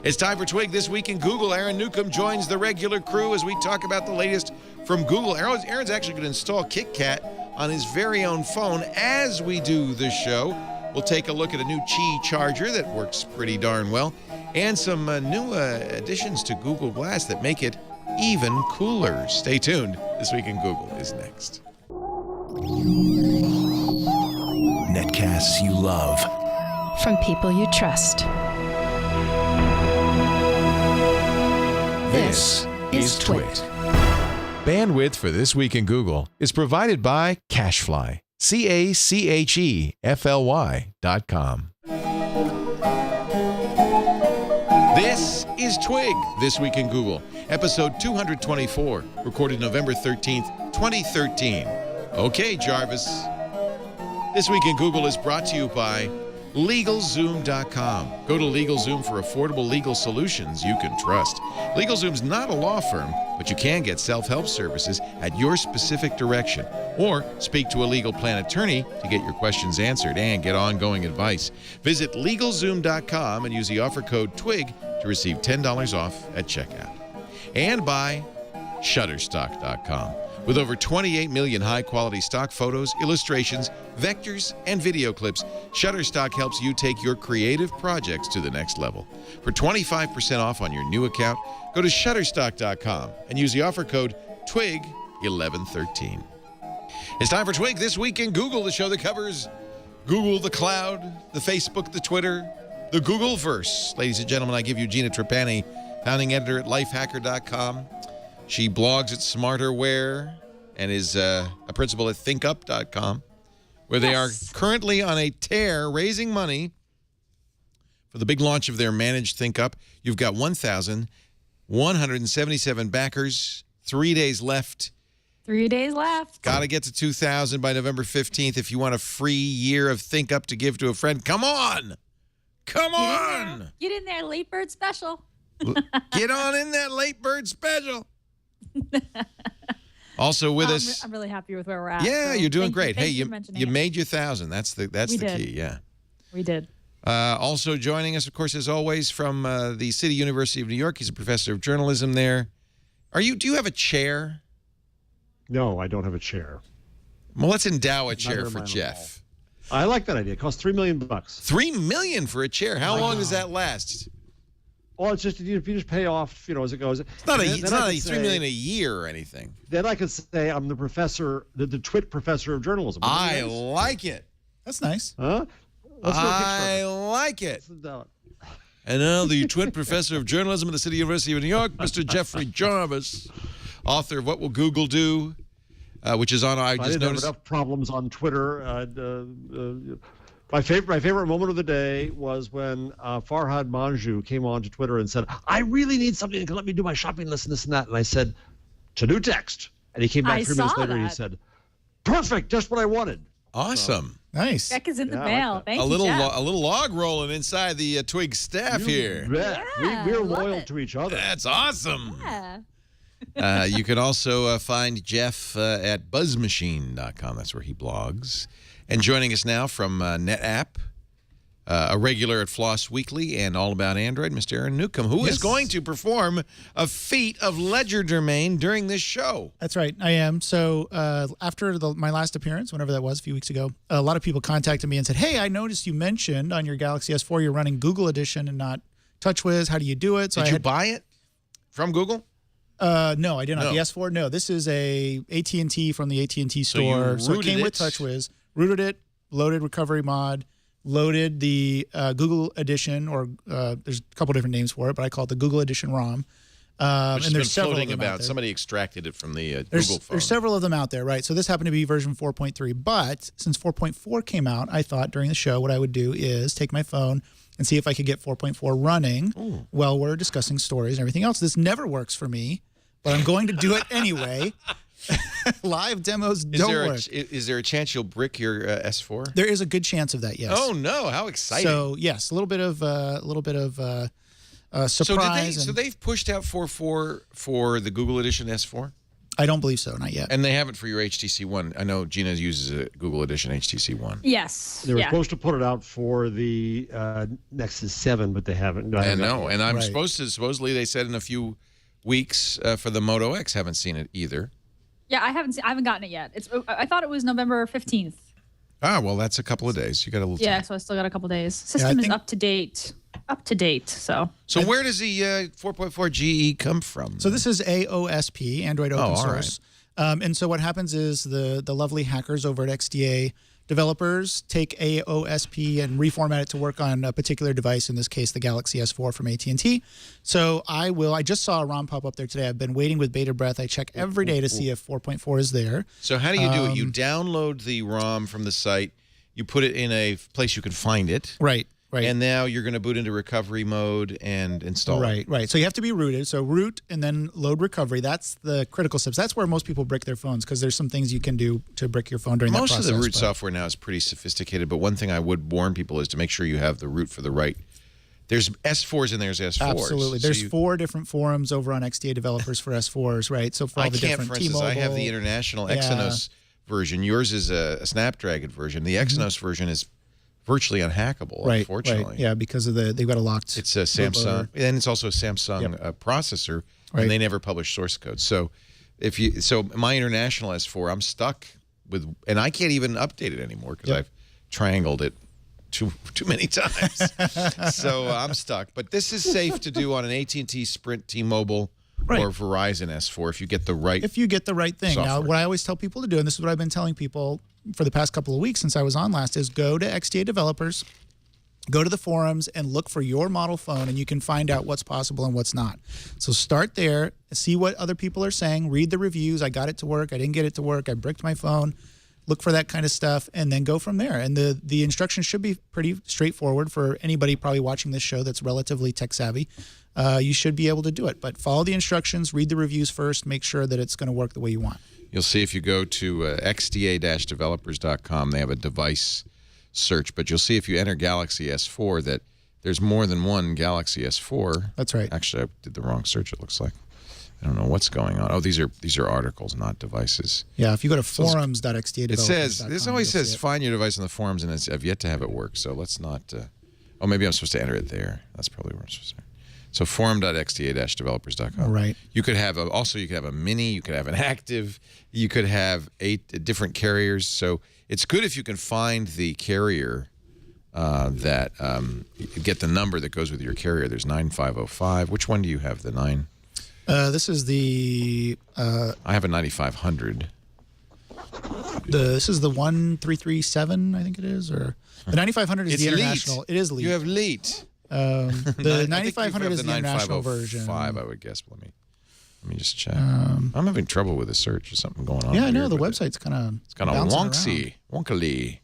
It's time for Twig This Week in Google. Aaron Newcomb joins the regular crew as we talk about the latest from Google. Aaron's actually going to install KitKat on his very own phone as we do this show. We'll take a look at a new Qi charger that works pretty darn well, and some new additions to Google Glass that make it even cooler. Stay tuned. This Week in Google is next. Netcasts you love. From people you trust. This is Twit. Bandwidth for This Week in Google is provided by Cachefly. CACHEFLY.com. This is Twig, This Week in Google, episode 224, recorded November 13th, 2013. Okay, Jarvis. This Week in Google is brought to you by LegalZoom.com. Go to LegalZoom for affordable legal solutions you can trust. LegalZoom's not a law firm, but you can get self-help services at your specific direction, or speak to a legal plan attorney to get your questions answered and get ongoing advice. Visit LegalZoom.com and use the offer code TWIG to receive $10 off at checkout. And by Shutterstock.com. With over 28 million high-quality stock photos, illustrations, vectors, and video clips, Shutterstock helps you take your creative projects to the next level. For 25% off on your new account, go to Shutterstock.com and use the offer code TWIG1113. It's time for Twig This Week in Google, the show that covers Google, the cloud, the Facebook, the Twitter, the Googleverse. Ladies and gentlemen, I give you Gina Trapani, founding editor at lifehacker.com. She blogs at Smarterware and is a principal at thinkup.com, where they are currently on a tear raising money for the big launch of their managed ThinkUp. You've got 1,177 backers, 3 days left. 3 days left. Got to get to 2,000 by November 15th if you want a free year of ThinkUp to give to a friend. Come on. Come on. Get in there, late bird special. Get on in that late bird special. Also with us, I'm really happy with where we're at. Yeah, so you're doing great. Thank Hey, you you made your 1,000. That's the key. Yeah, we did. Also joining us, of course, as always, from the City University of New York. He's a professor of journalism there. Do you have a chair? No, I don't have a chair. Well, let's endow a chair for Jeff. I like that idea. It costs $3 million. $3 million for a chair. How long does that last? Well, it's just if you just pay off, as it goes. It's not $3 million a year or anything. Then I could say I'm the professor, the Twit professor of journalism. I like it. That's nice. Huh? I like it. And now the Twit professor of journalism at the City University of New York, Mr. Jeffrey Jarvis, author of What Will Google Do, which is on. I just noticed enough problems on Twitter. My favorite moment of the day was when Farhad Manjoo came on to Twitter and said, "I really need something that can let me do my shopping list and this and that." And I said, "To do text." And he came back 3 minutes later and he said, "Perfect, just what I wanted." Awesome. Nice. Check is in the mail. Thank you, Jeff. A little log rolling inside the Twig staff here. Yeah, we're loyal to each other. That's awesome. Yeah. You can also find Jeff at buzzmachine.com. That's where he blogs. And joining us now from NetApp, a regular at Floss Weekly and All About Android, Mr. Aaron Newcomb, who is going to perform a feat of legerdemain during this show. That's right, I am. So after my last appearance, whenever that was, a few weeks ago, a lot of people contacted me and said, "Hey, I noticed you mentioned on your Galaxy S4 you're running Google Edition and not TouchWiz. How do you do it?" So Did you buy it from Google? No, I did not. The S4, no. This is a AT&T from the AT&T store. So it came with TouchWiz. Rooted it, loaded recovery mod, loaded the Google Edition, or there's a couple different names for it, but I call it the Google Edition ROM. Which has been floating about. Somebody extracted it from the Google phone. There's several of them out there, right? So this happened to be version 4.3, but since 4.4 came out, I thought during the show what I would do is take my phone and see if I could get 4.4 running while we're discussing stories and everything else. This never works for me, but I'm going to do it anyway. Live demos don't work. Is there a chance you'll brick your S4? There is a good chance of that, yes. Oh no! How exciting! So yes, a little bit of surprise. So they've pushed out 4.4 for the Google Edition S4? I don't believe so, not yet. And they have it for your HTC One. I know Gina uses a Google Edition HTC One. Yes. They were supposed to put it out for the Nexus 7, but they haven't. And I'm supposedly they said in a few weeks for the Moto X. Haven't seen it either. Yeah, I haven't gotten it yet. I thought it was November 15th. Ah, well, that's a couple of days. You got a little time. Yeah, so I still got a couple days. System is up to date. Up to date. So where does the 4.4 GE come from? So this is AOSP, Android Open Source. Right. And so what happens is the lovely hackers over at XDA developers take AOSP and reformat it to work on a particular device, in this case, the Galaxy S4 from AT&T. So I just saw a ROM pop up there today. I've been waiting with bated breath. I check every day to see if 4.4 is there. So how do you do it? You download the ROM from the site. You put it in a place you can find it. Right. Right. And now you're going to boot into recovery mode and install it. Right. So you have to be rooted. So root and then load recovery. That's the critical steps. That's where most people brick their phones, because there's some things you can do to brick your phone during that process. Most of the root software now is pretty sophisticated, but one thing I would warn people is to make sure you have the root for the right. There's S4s and there's S4s. Absolutely. There's 4 different forums over on XDA developers for S4s, right? So for all the different T-Mobile. I have the international Exynos version. Yours is a Snapdragon version. The Exynos version is virtually unhackable, unfortunately. Right. Yeah, because of they've got a locked. It's a Samsung, and it's also a Samsung processor, and they never publish source code. So my international S4, I'm stuck with, and I can't even update it anymore because I've triangled it too many times. So I'm stuck. But this is safe to do on an AT&T, Sprint, T-Mobile, or Verizon S4 if you get the right. If you get the right thing. Software. Now, what I always tell people to do, and this is what I've been telling people for the past couple of weeks since I was on last, is go to XDA developers, go to the forums, and look for your model phone, and you can find out what's possible and what's not. So start there, see what other people are saying, read the reviews. I got it to work. I didn't get it to work. I bricked my phone. Look for that kind of stuff, and then go from there. And the instructions should be pretty straightforward for anybody probably watching this show that's relatively tech savvy. You should be able to do it. But follow the instructions, read the reviews first, make sure that it's going to work the way you want. You'll see if you go to xda-developers.com, they have a device search. But you'll see if you enter Galaxy S4 that there's more than one Galaxy S4. That's right. Actually, I did the wrong search, it looks like. I don't know what's going on. Oh, these are articles, not devices. Yeah, if you go to forums.xda, it says, this always says find your device in the forums, and I've yet to have it work. So let's not. Oh, maybe I'm supposed to enter it there. That's probably where I'm supposed to enter. So forum.xda-developers.com. Right. You could have you could have a mini, you could have an active, you could have 8 different carriers. So it's good if you can find the carrier that get the number that goes with your carrier. There's 9505. Which one do you have? The 9. This is the. I have a 9500. This is the 1337, I think it is, or the 9500 is the international. Elite. It is elite. You have elite. The 9500 is the international version. 5, I would guess. Let me just check. I'm having trouble with the search. There's something going on. Yeah, I know the website's kind of wonkily.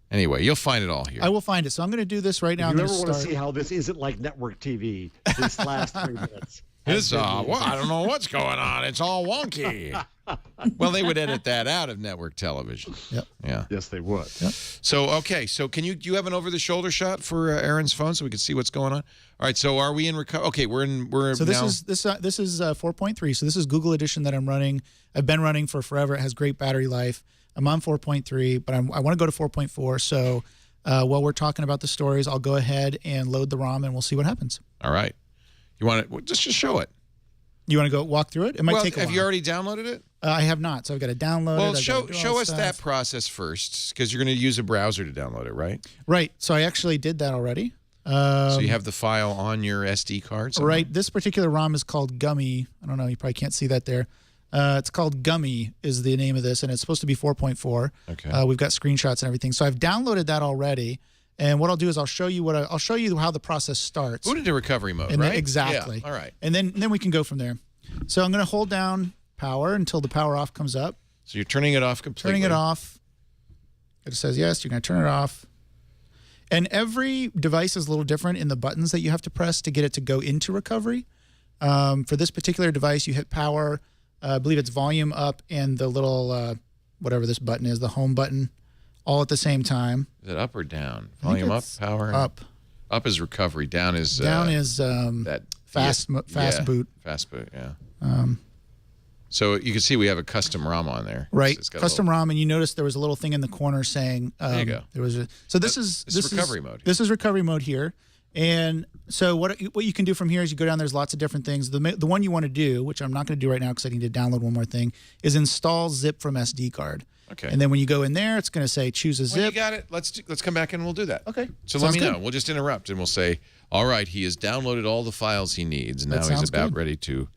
Anyway, you'll find it all here. I will find it. So I'm going to do this right now. You never want to see how this isn't like network TV. This last 3 minutes. It's well, I don't know what's going on. It's all wonky. Well, they would edit that out of network television. Yep. Yeah. Yes, they would. Yep. So okay. So do you have an over-the-shoulder shot for Aaron's phone so we can see what's going on? All right. So are we in recovery? Okay, we're. So this now... is 4.3. So this is Google Edition that I'm running. I've been running for forever. It has great battery life. I'm on 4.3, but I want to go to 4.4. So while we're talking about the stories, I'll go ahead and load the ROM, and we'll see what happens. All right. You want to just show it? You want to go walk through it? It might take a while. Have you already downloaded it? I have not, so I've got to download it. Well, show us that process first, because you're going to use a browser to download it, right? Right. So I actually did that already. So you have the file on your SD card somewhere? Right. This particular ROM is called Gummy. I don't know. You probably can't see that there. It's called Gummy is the name of this, and it's supposed to be 4.4. Okay. We've got screenshots and everything. So I've downloaded that already. And what I'll do is I'll show you how the process starts. Boot into recovery mode, and right? Then, exactly. Yeah. All right. And then we can go from there. So I'm going to hold down power until the power off comes up. So you're turning it off completely. Turning it off. It says yes. You're going to turn it off. And every device is a little different in the buttons that you have to press to get it to go into recovery. For this particular device, you hit power. I believe it's volume up and the little whatever this button is, the home button, all at the same time. Is it up or down? Volume up, power? Up. Up is recovery. Down is that fast boot. Fast boot, yeah. So you can see we have a custom ROM on there. Right, It's got a custom ROM, and you notice there was a little thing in the corner saying There you go. there was a. So this is recovery mode. This is recovery mode here, and so what you can do from here is you go down. There's lots of different things. The one you want to do, which I'm not going to do right now because I need to download one more thing, is install zip from SD card. Okay. And then when you go in there, it's going to say choose a zip. When you got it, let's come back and we'll do that. Okay. So Sounds let me good. know. We'll just interrupt and we'll say, all right, he has downloaded all the files he needs. And That now he's sounds about good. ready to.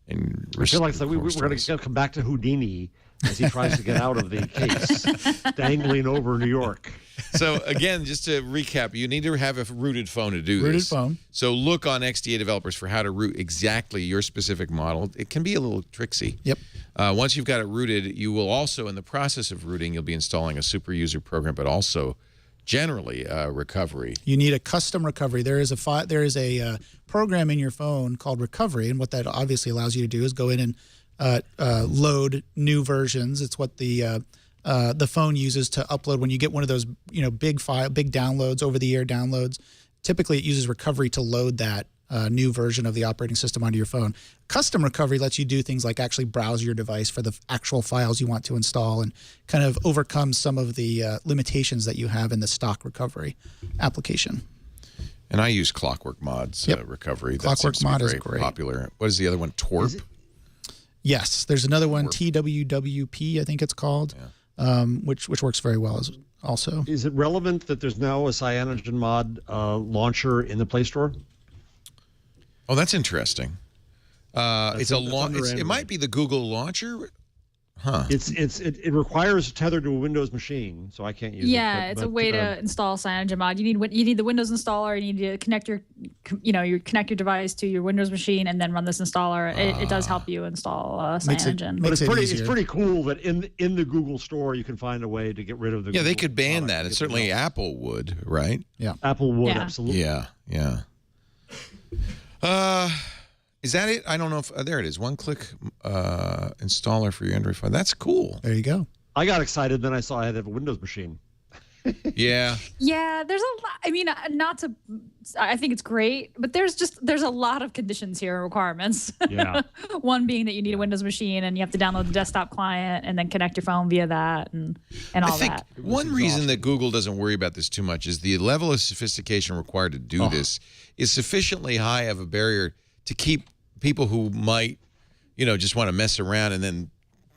I feel like we're going to come back to Houdini as he tries to get out of the case, dangling over New York. So again, just to recap, you need to have a rooted phone to do this. Rooted phone. So look on XDA developers for how to root exactly your specific model. It can be a little tricksy. Yep. Once you've got it rooted, you will also, in the process of rooting, you'll be installing a super user program, but also generally recovery. You need a custom recovery. There is a program in your phone called Recovery, and what that obviously allows you to do is go in and load new versions. It's what the phone uses to upload when you get one of those big downloads, over the air downloads. Typically, it uses Recovery to load that new version of the operating system onto your phone. Custom recovery lets you do things like actually browse your device for the actual files you want to install and kind of overcome some of the limitations that you have in the stock recovery application. And I use Clockwork Mod's recovery. Clockwork Mod is very great. Popular. What is the other one? Torp? Yes, there's another one, TWWP, I think it's called, which works very well also. Is it relevant that there's now a CyanogenMod launcher in the Play Store? Oh, that's interesting. It might be the Google launcher. Huh. It requires a tether to a Windows machine, so I can't use it. Yeah, it's a way to install CyanogenMod. You need the Windows installer. You need to connect your device to your Windows machine and then run this installer. It does help you install Cyanogen. But it's pretty cool that in the Google Store you can find a way to get rid of the. Yeah, they Google could ban product that. And certainly Apple would, right? Yeah, Apple would, Yeah. absolutely. Yeah. Is that it? I don't know if there it is. One-click installer for your Android phone. That's cool. There you go. I got excited, then I saw I had to have a Windows machine. Yeah. Yeah, there's a lot. I mean, I think it's great, but there's a lot of conditions here, requirements. Yeah. One being that you need a Windows machine and you have to download the desktop client and then connect your phone via that and all I think that. one reason that Google doesn't worry about this too much is the level of sophistication required to do this is sufficiently high of a barrier to keep people who might, just want to mess around and then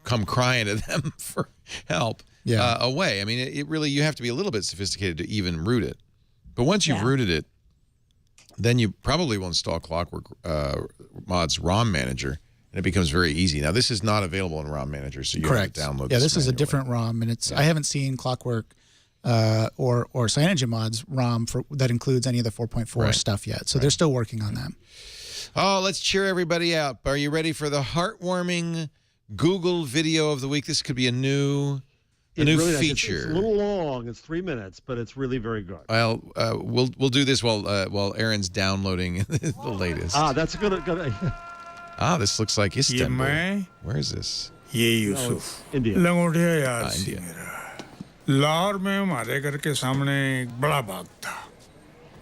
come crying to them for help away. I mean, it really, you have to be a little bit sophisticated to even root it. But once you've rooted it, then you probably will install Clockwork Mod's ROM Manager, and it becomes very easy. Now, this is not available in ROM Manager, so you have to download this. Yeah, this is a manually. different ROM, and I haven't seen Clockwork or CyanogenMod's ROM that includes any of the 4.4 stuff yet. So they're still working on that. Oh, let's cheer everybody out. Are you ready for the heartwarming Google video of the week? This could be a new Really feature. nice. It's a little long. It's 3 minutes, but it's really very good. Well, we'll do this while Aaron's downloading the latest. That's a good. This looks like Istanbul. Where is this? ये Yusuf India. लंगोटिया याद सी India. मेरा लाहौर में हमारे घर के सामने एक बड़ा बाग था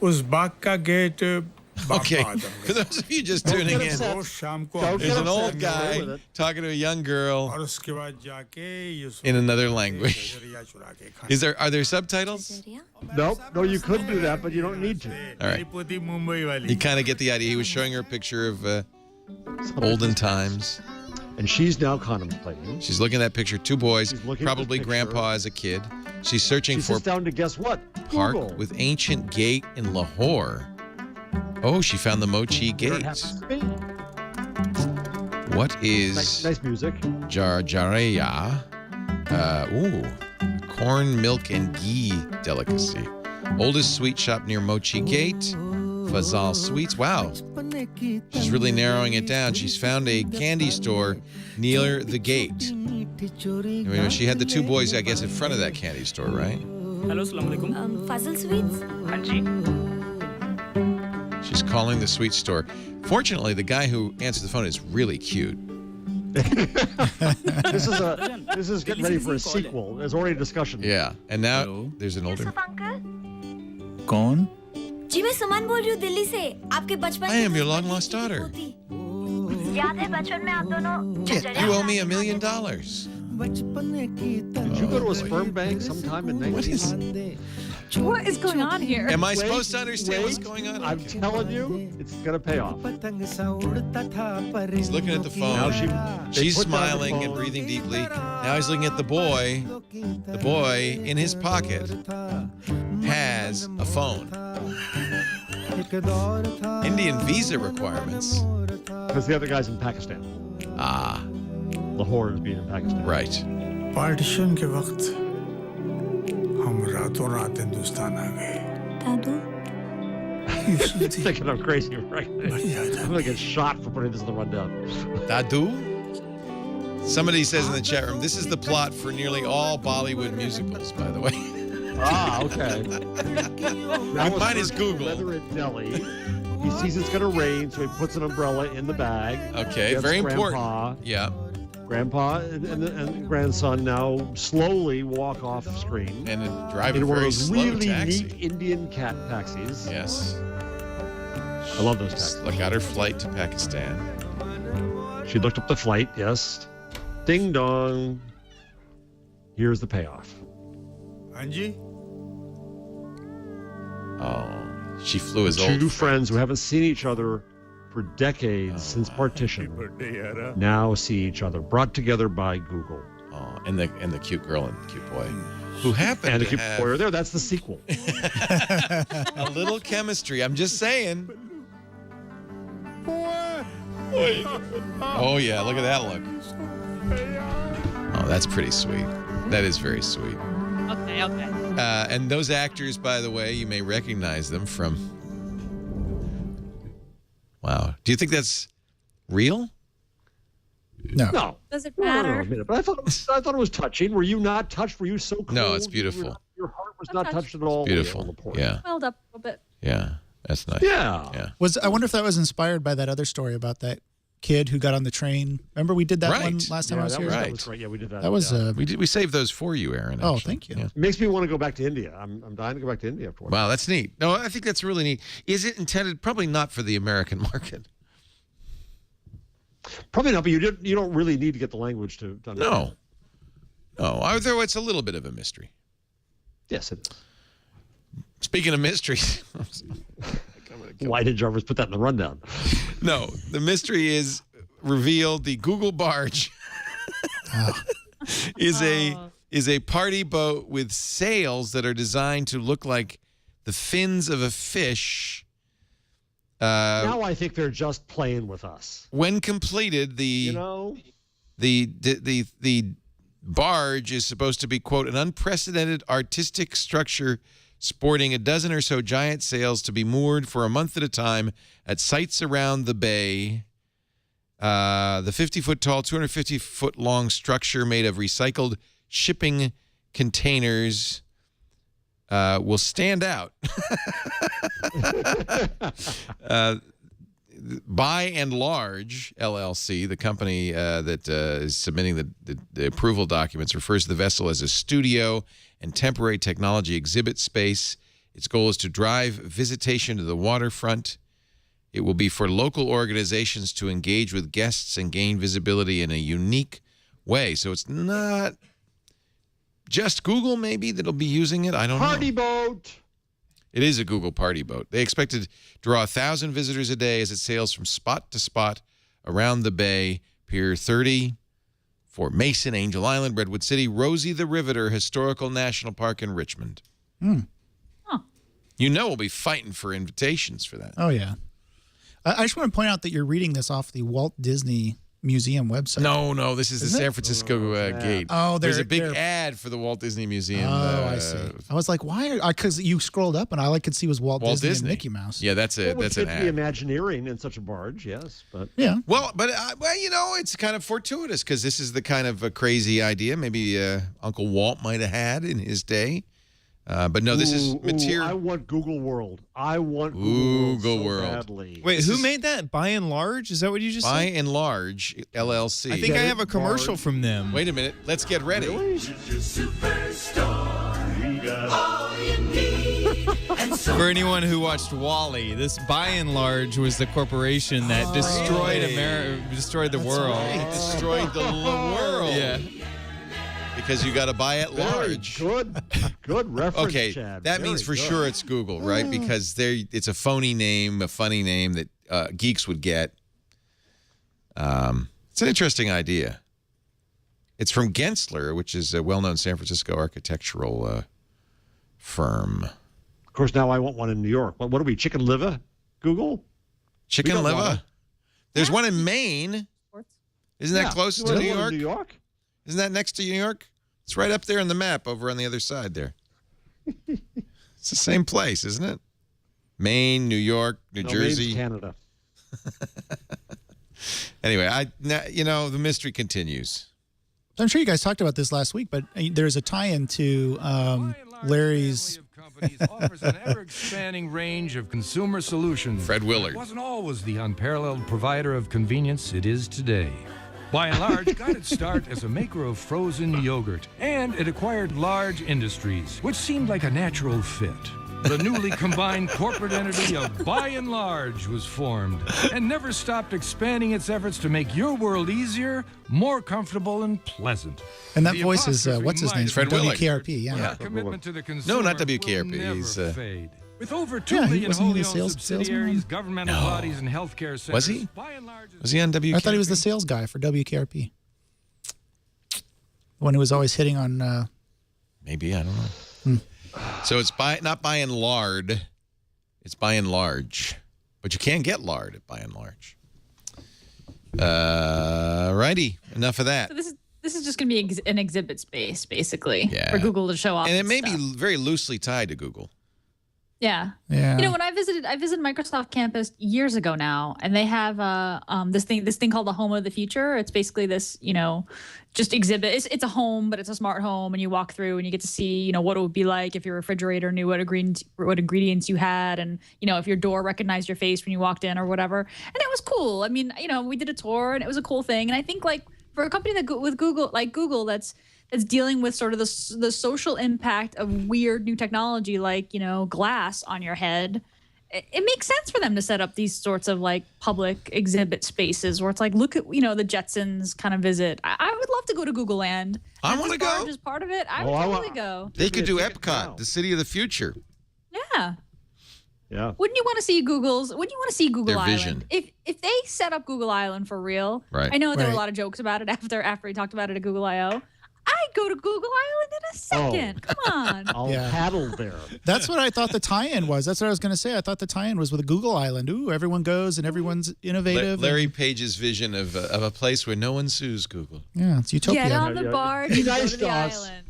उस बाग का gate Okay, for those of you just tuning in, रोज शाम को Don't there's get an upset. old With guy it. talking to a young girl और उसके बाद जाके यूसुफ in another language. गजरिया चुरा के खाने Are there subtitles? No, you could do that, but you don't need to. All right. मेरी पोती मुंबई वाली You kind of get the idea. He was showing her a picture of olden times. And she's now contemplating. She's looking at that picture. Two boys, She's looking at probably this grandpa as a kid. She's searching She for sits down to guess what? park Google. with ancient gate in Lahore. Oh, she found the Mochi You don't gate. have to speak. What is Nice music. Jarjareya? Corn, milk, and ghee delicacy. Oldest sweet shop near Mochi Gate. Fazal Sweets. Wow. She's really narrowing it down. She's found a candy store near the gate. I mean, she had the two boys, I guess, in front of that candy store, right? Hello अस्सलाम वालेकुम Fazal Sweets? हाँ जी She's calling the sweet store. Fortunately, the guy who answered the phone is really cute. This is getting ready for a sequel. There's already discussion. Yeah. And now Hello. there's an older... uncle कौन जी मैं सुमन बोल रही हूँ दिल्ली से आपके बचपन I am your long lost daughter. You owe me $1 million. Did you go to a sperm bank sometime in 19... What is going on here? Am I supposed to understand what's going on? I'm telling you, it's going to pay off. He's looking at the phone. Now She's put down the smiling and phone. breathing deeply. Now he's looking at the boy. The boy in his pocket has a phone. Indian visa requirements. Because the other guy's in Pakistan. Ah, Lahore is being in Pakistan. right. Partition के वक्त हम रातों रात हिंदुस्तान आ गए Thinking I'm crazy, right? I'm going to get shot for putting this in the rundown. Dadu? Somebody says in the chat room, this is the plot for nearly all Bollywood musicals, by the way. Ah, okay. Mine is Google. Weather in Delhi. He sees it's going to rain, so he puts an umbrella in the bag. Okay, Gets very Grandpa. important. Yeah. Grandpa and grandson now slowly walk off screen. And drive a in one of very those slow really taxi. neat Indian cat taxis. Yes. I love those taxis. Look at her flight to Pakistan. She looked up the flight, yes. Ding dong. Here's the payoff. हाँ जी Oh, she flew his Two old friends who haven't seen each other for decades since partition now see each other, brought together by Google. Oh, and the cute girl and the cute boy, who happened And the to cute have boy there. That's the sequel. a little chemistry. I'm just saying. Oh yeah, look at that look. Oh, that's pretty sweet. That is very sweet. Okay. And those actors, by the way, you may recognize them from. Wow. Do you think that's real? No. Does it No, matter? a minute. But I thought it was touching. Were you not touched? Were you so cold? No, it's beautiful. Your heart was I'm not touched. touched at all. Beautiful. Yeah. Welled up a little bit. Yeah. That's nice. Yeah. Yeah. I wonder if that was inspired by that other story about that kid who got on the train. Remember we did that one Right. last time I was here? right. That was great. Yeah, we did that. That was yeah. We saved those for you, Aaron. Oh, actually. thank you. Yeah. It makes me want to go back to India. I'm dying to go back to India after one. Wow, that's neat. No, I think that's really neat. Is it intended? Probably not for the American market. Probably not, but you don't really need to get the language to understand. No. Although it's a little bit of a mystery. Yes, it is. Speaking of mysteries, Why did Jarvis put that in the rundown? no, the mystery is revealed. The Google barge is a party boat with sails that are designed to look like the fins of a fish. Now I think they're just playing with us. When completed, the barge is supposed to be, quote, an unprecedented artistic structure sporting a dozen or so giant sails to be moored for a month at a time at sites around the bay. The 50-foot tall, 250-foot long structure made of recycled shipping containers will stand out. By and Large, LLC, the company that is submitting the approval documents, refers to the vessel as a studio and temporary technology exhibit space. Its goal is to drive visitation to the waterfront. It will be for local organizations to engage with guests and gain visibility in a unique way. So it's not just Google, maybe, that'll be using it. I don't know. Party boat. It is a Google party boat. They expect to draw 1,000 visitors a day as it sails from spot to spot around the bay. Pier 30, Fort Mason, Angel Island, Redwood City, Rosie the Riveter Historical National Park in Richmond. You know we'll be fighting for invitations for that. Oh, yeah. I just want to point out that you're reading this off the Walt Disney Museum website. No, this is the San Francisco gate. Oh, there's a big ad for the Walt Disney Museum. I see. I was like, why? Because you scrolled up and all I could see was Walt Disney and Mickey Mouse. Yeah, that's it. That's an ad. The Imagineering in such a barge, yes, but yeah. Well, you know, it's kind of fortuitous because this is the kind of a crazy idea maybe Uncle Walt might have had in his day. But no, this is material. I want Google World. I want Google World so badly. Wait, who made that? By and Large? Is that what you just said? By and Large, LLC. I think I have a commercial from them. Wait a minute. Let's get ready. For For anyone who watched Wall-E, this by and large was the corporation that destroyed destroyed the world. Right. Destroyed the world. Yeah. Because you got to buy at large. Good reference, Okay, Chad. that means for sure it's Google, right? Because it's a phony name, a funny name that geeks would get. It's an interesting idea. It's from Gensler, which is a well-known San Francisco architectural firm. Of course, now I want one in New York. What are we, chicken liver? Google? Chicken liver? There's one in Maine. Isn't that close to New York? New York? Isn't that next to New York? It's right up there on the map over on the other side there. It's the same place, isn't it? Maine, New York, New Jersey. Maine's Canada. Anyway, the mystery continues. I'm sure you guys talked about this last week, but there's a tie-in to Larry's. Offers an ever-expanding range of consumer solutions. Fred Willard. It wasn't always the unparalleled provider of convenience it is today. By and large, got its start as a maker of frozen yogurt, and it acquired large industries, which seemed like a natural fit. The newly combined corporate entity of By and Large was formed and never stopped expanding its efforts to make your world easier, more comfortable, and pleasant. And that voice is, what's his name? Fred Willard. WKRP, yeah. Commitment to the consumer No, not WKRP. will He's never fade. With over 2 Yeah, million wasn't he the wholly owned subsidiaries, salesman? governmental bodies, and healthcare centers. Was he? By and large, Was he on WKRP? I thought he was the sales guy for WKRP. The one who was always hitting on. Maybe, I don't know. So it's not by and lard. It's by and large. But you can't get lard at by and large. Righty. Enough of that. So this is just going to be an exhibit space, basically, for Google to show off. And it may stuff. be very loosely tied to Google. Yeah. Yeah. When I visited Microsoft campus years ago now, and they have this thing called the Home of the Future. It's basically this, just exhibit. It's a home, but it's a smart home, and you walk through and you get to see, what it would be like if your refrigerator knew what ingredients you had, and if your door recognized your face when you walked in or whatever. And it was cool. I mean, we did a tour, and it was a cool thing. And I think for a company with Google that's dealing with sort of the social impact of weird new technology like, glass on your head, it makes sense for them to set up these sorts of public exhibit spaces where it's look at, the Jetsons kind of visit. I would love to go to Google Land. I want to go. As part of it, I would totally go. They could do Epcot, the city of the future. Yeah. Yeah. Wouldn't you want to see Google Their Island? vision. If they set up Google Island for real, Right. I know there were a lot of jokes about it after he talked about it at Google I/O. I'd go to Google Island in a second. Come on. I'll paddle there. That's what I thought the tie-in was. That's what I was going to say. I thought the tie-in was with a Google Island. Ooh, everyone goes and everyone's innovative. Larry Page's vision of a place where no one sues Google. Yeah, it's utopia. Get on the barge and go to the island.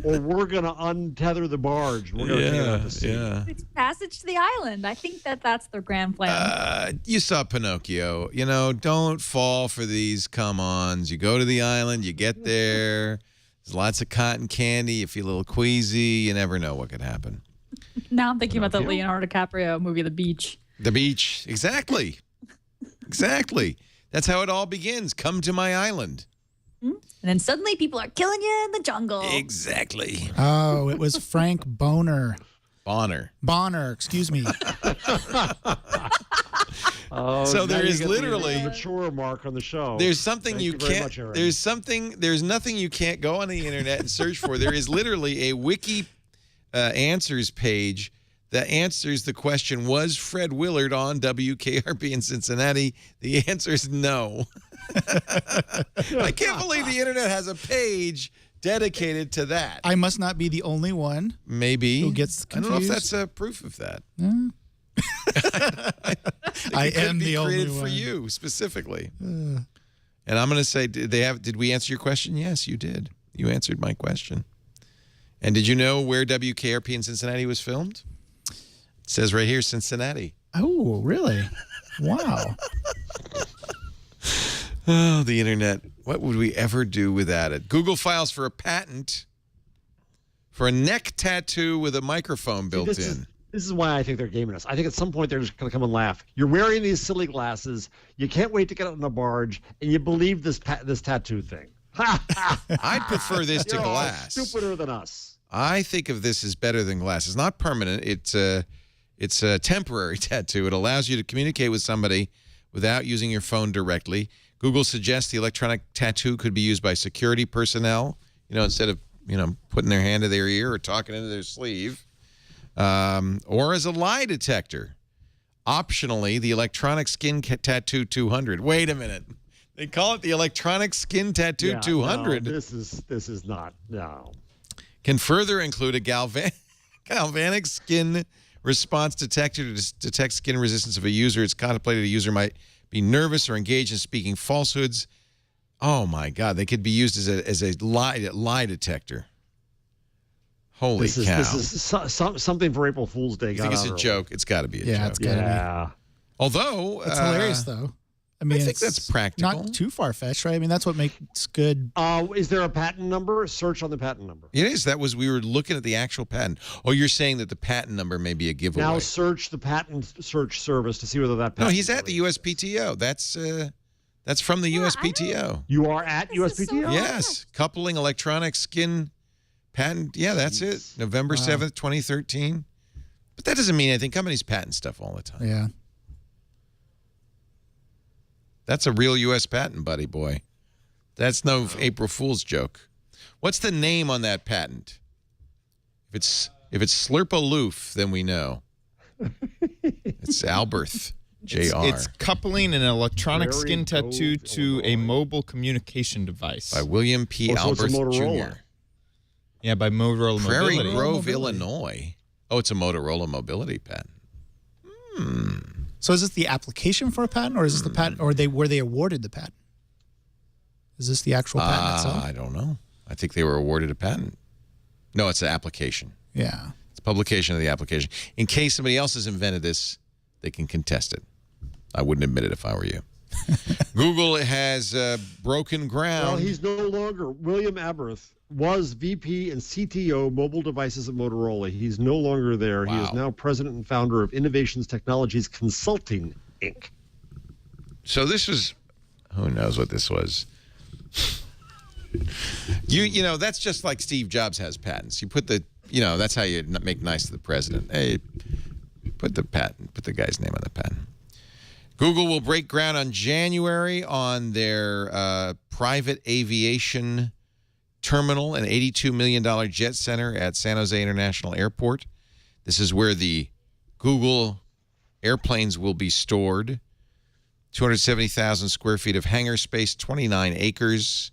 Or we're going to untether the barge. We're going to take it out to sea. Yeah. It's passage to the island. I think that's their grand plan. You saw Pinocchio. Don't fall for these come-ons. You go to the island, you get there. There's lots of cotton candy. You feel a little queasy. You never know what could happen. Now I'm thinking about the Leonardo DiCaprio movie, The Beach. The beach. Exactly. Exactly. That's how it all begins. Come to my island. And then suddenly people are killing you in the jungle. Exactly. Oh, it was Frank Bonner. Bonner, excuse me. So there is literally a mature mark on the show. There's something Thank you very can't. much, Aaron. There's nothing you can't go on the internet and search for. There is literally a wiki answers page that answers the question: was Fred Willard on WKRP in Cincinnati? The answer is no. I can't believe the internet has a page dedicated to that. I must not be the only one. Maybe who gets confused. I don't know if that's proof of that. I am the only created one for you specifically. And I'm going to say, did we answer your question? Yes, you did. You answered my question. And did you know where WKRP in Cincinnati was filmed? It says right here, Cincinnati. Oh, really? Wow. Oh, the internet. What would we ever do without it? Google files for a patent for a neck tattoo with a microphone built in. This is why I think they're gaming us. I think at some point they're just going to come and laugh. You're wearing these silly glasses. You can't wait to get on a barge, and you believe this tattoo thing. I'd prefer this to You're all glass. stupider than us. I think of this as better than glass. It's not permanent. It's a temporary tattoo. It allows you to communicate with somebody without using your phone directly. Google suggests the electronic tattoo could be used by security personnel, instead of, putting their hand to their ear or talking into their sleeve, or as a lie detector. Optionally, the electronic skin tattoo 200. Wait a minute. They call it the electronic skin tattoo 200. No, this is not. No. Can further include a galvanic skin response detector to detect skin resistance of a user. It's contemplated a user might be nervous or engaged in speaking falsehoods. Oh my God! They could be used as a lie detector. Holy cow! This is something for April Fool's Day. I think it's a joke. It's got to be a joke. Yeah, it's got to be. Although it's hilarious, though. I mean, I think that's practical. Not too far-fetched, right? I mean, that's what makes good. Is there a patent number? Search on the patent number. It is. We were looking at the actual patent. Oh, you're saying that the patent number may be a giveaway. Now search the patent search service to see whether that patent. No, he's at the USPTO. That's from the USPTO. You are at USPTO? Yes. Coupling electronic skin patent. Yeah, that's it. November 7th, 2013. But that doesn't mean anything. Companies patent stuff all the time. Yeah. That's a real U.S. patent, buddy boy. That's no April Fool's joke. What's the name on that patent? If it's Slurpaloof, then we know. It's Alberth, Jr. It's coupling an electronic skin tattoo to a mobile communication device. By William P. Alberth, Jr. Yeah, by Motorola Prairie Mobility. Grove, Illinois. Oh, it's a Motorola Mobility patent. So is this the application for a patent, or is this the patent, or were they awarded the patent? Is this the actual patent itself? I don't know. I think they were awarded a patent. No, it's an application. Yeah. It's publication of the application. In case somebody else has invented this, they can contest it. I wouldn't admit it if I were you. Google has broken ground. Well, he's no longer. William Aberth was VP and CTO mobile devices at Motorola. He's no longer there. Wow. He is now president and founder of Innovations Technologies Consulting, Inc. So this was, who knows what this was. You know, that's just like Steve Jobs has patents. You put the, that's how you make nice to the president. Hey, put the guy's name on the patent. Google will break ground on January on their private aviation terminal, an $82 million jet center at San Jose International Airport. This is where the Google airplanes will be stored. 270,000 square feet of hangar space, 29 acres.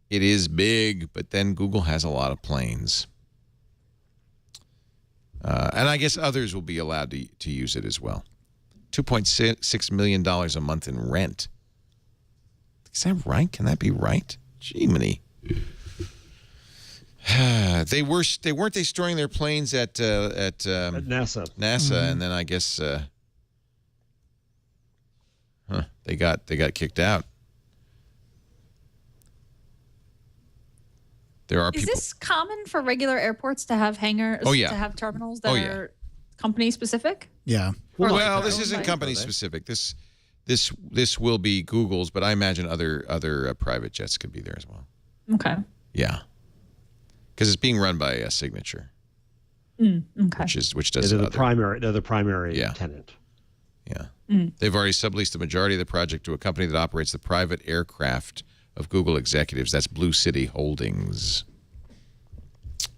It is big, but then Google has a lot of planes. And I guess others will be allowed to use it as well. $2.6 million a month in rent. Is that right? Can that be right? Jiminy. Weren't they storing their planes at NASA. NASA, and then I guess they got kicked out. There are people. Is this common for regular airports to have hangars? Oh, yeah. To have terminals that are company specific? Yeah. Well, this isn't company specific. This will be Google's, but I imagine other private jets could be there as well. Okay. Yeah, because it's being run by a Signature. Okay. Which does they're the primary tenant. Yeah. They've already subleased the majority of the project to a company that operates the private aircraft of Google executives. That's Blue City Holdings.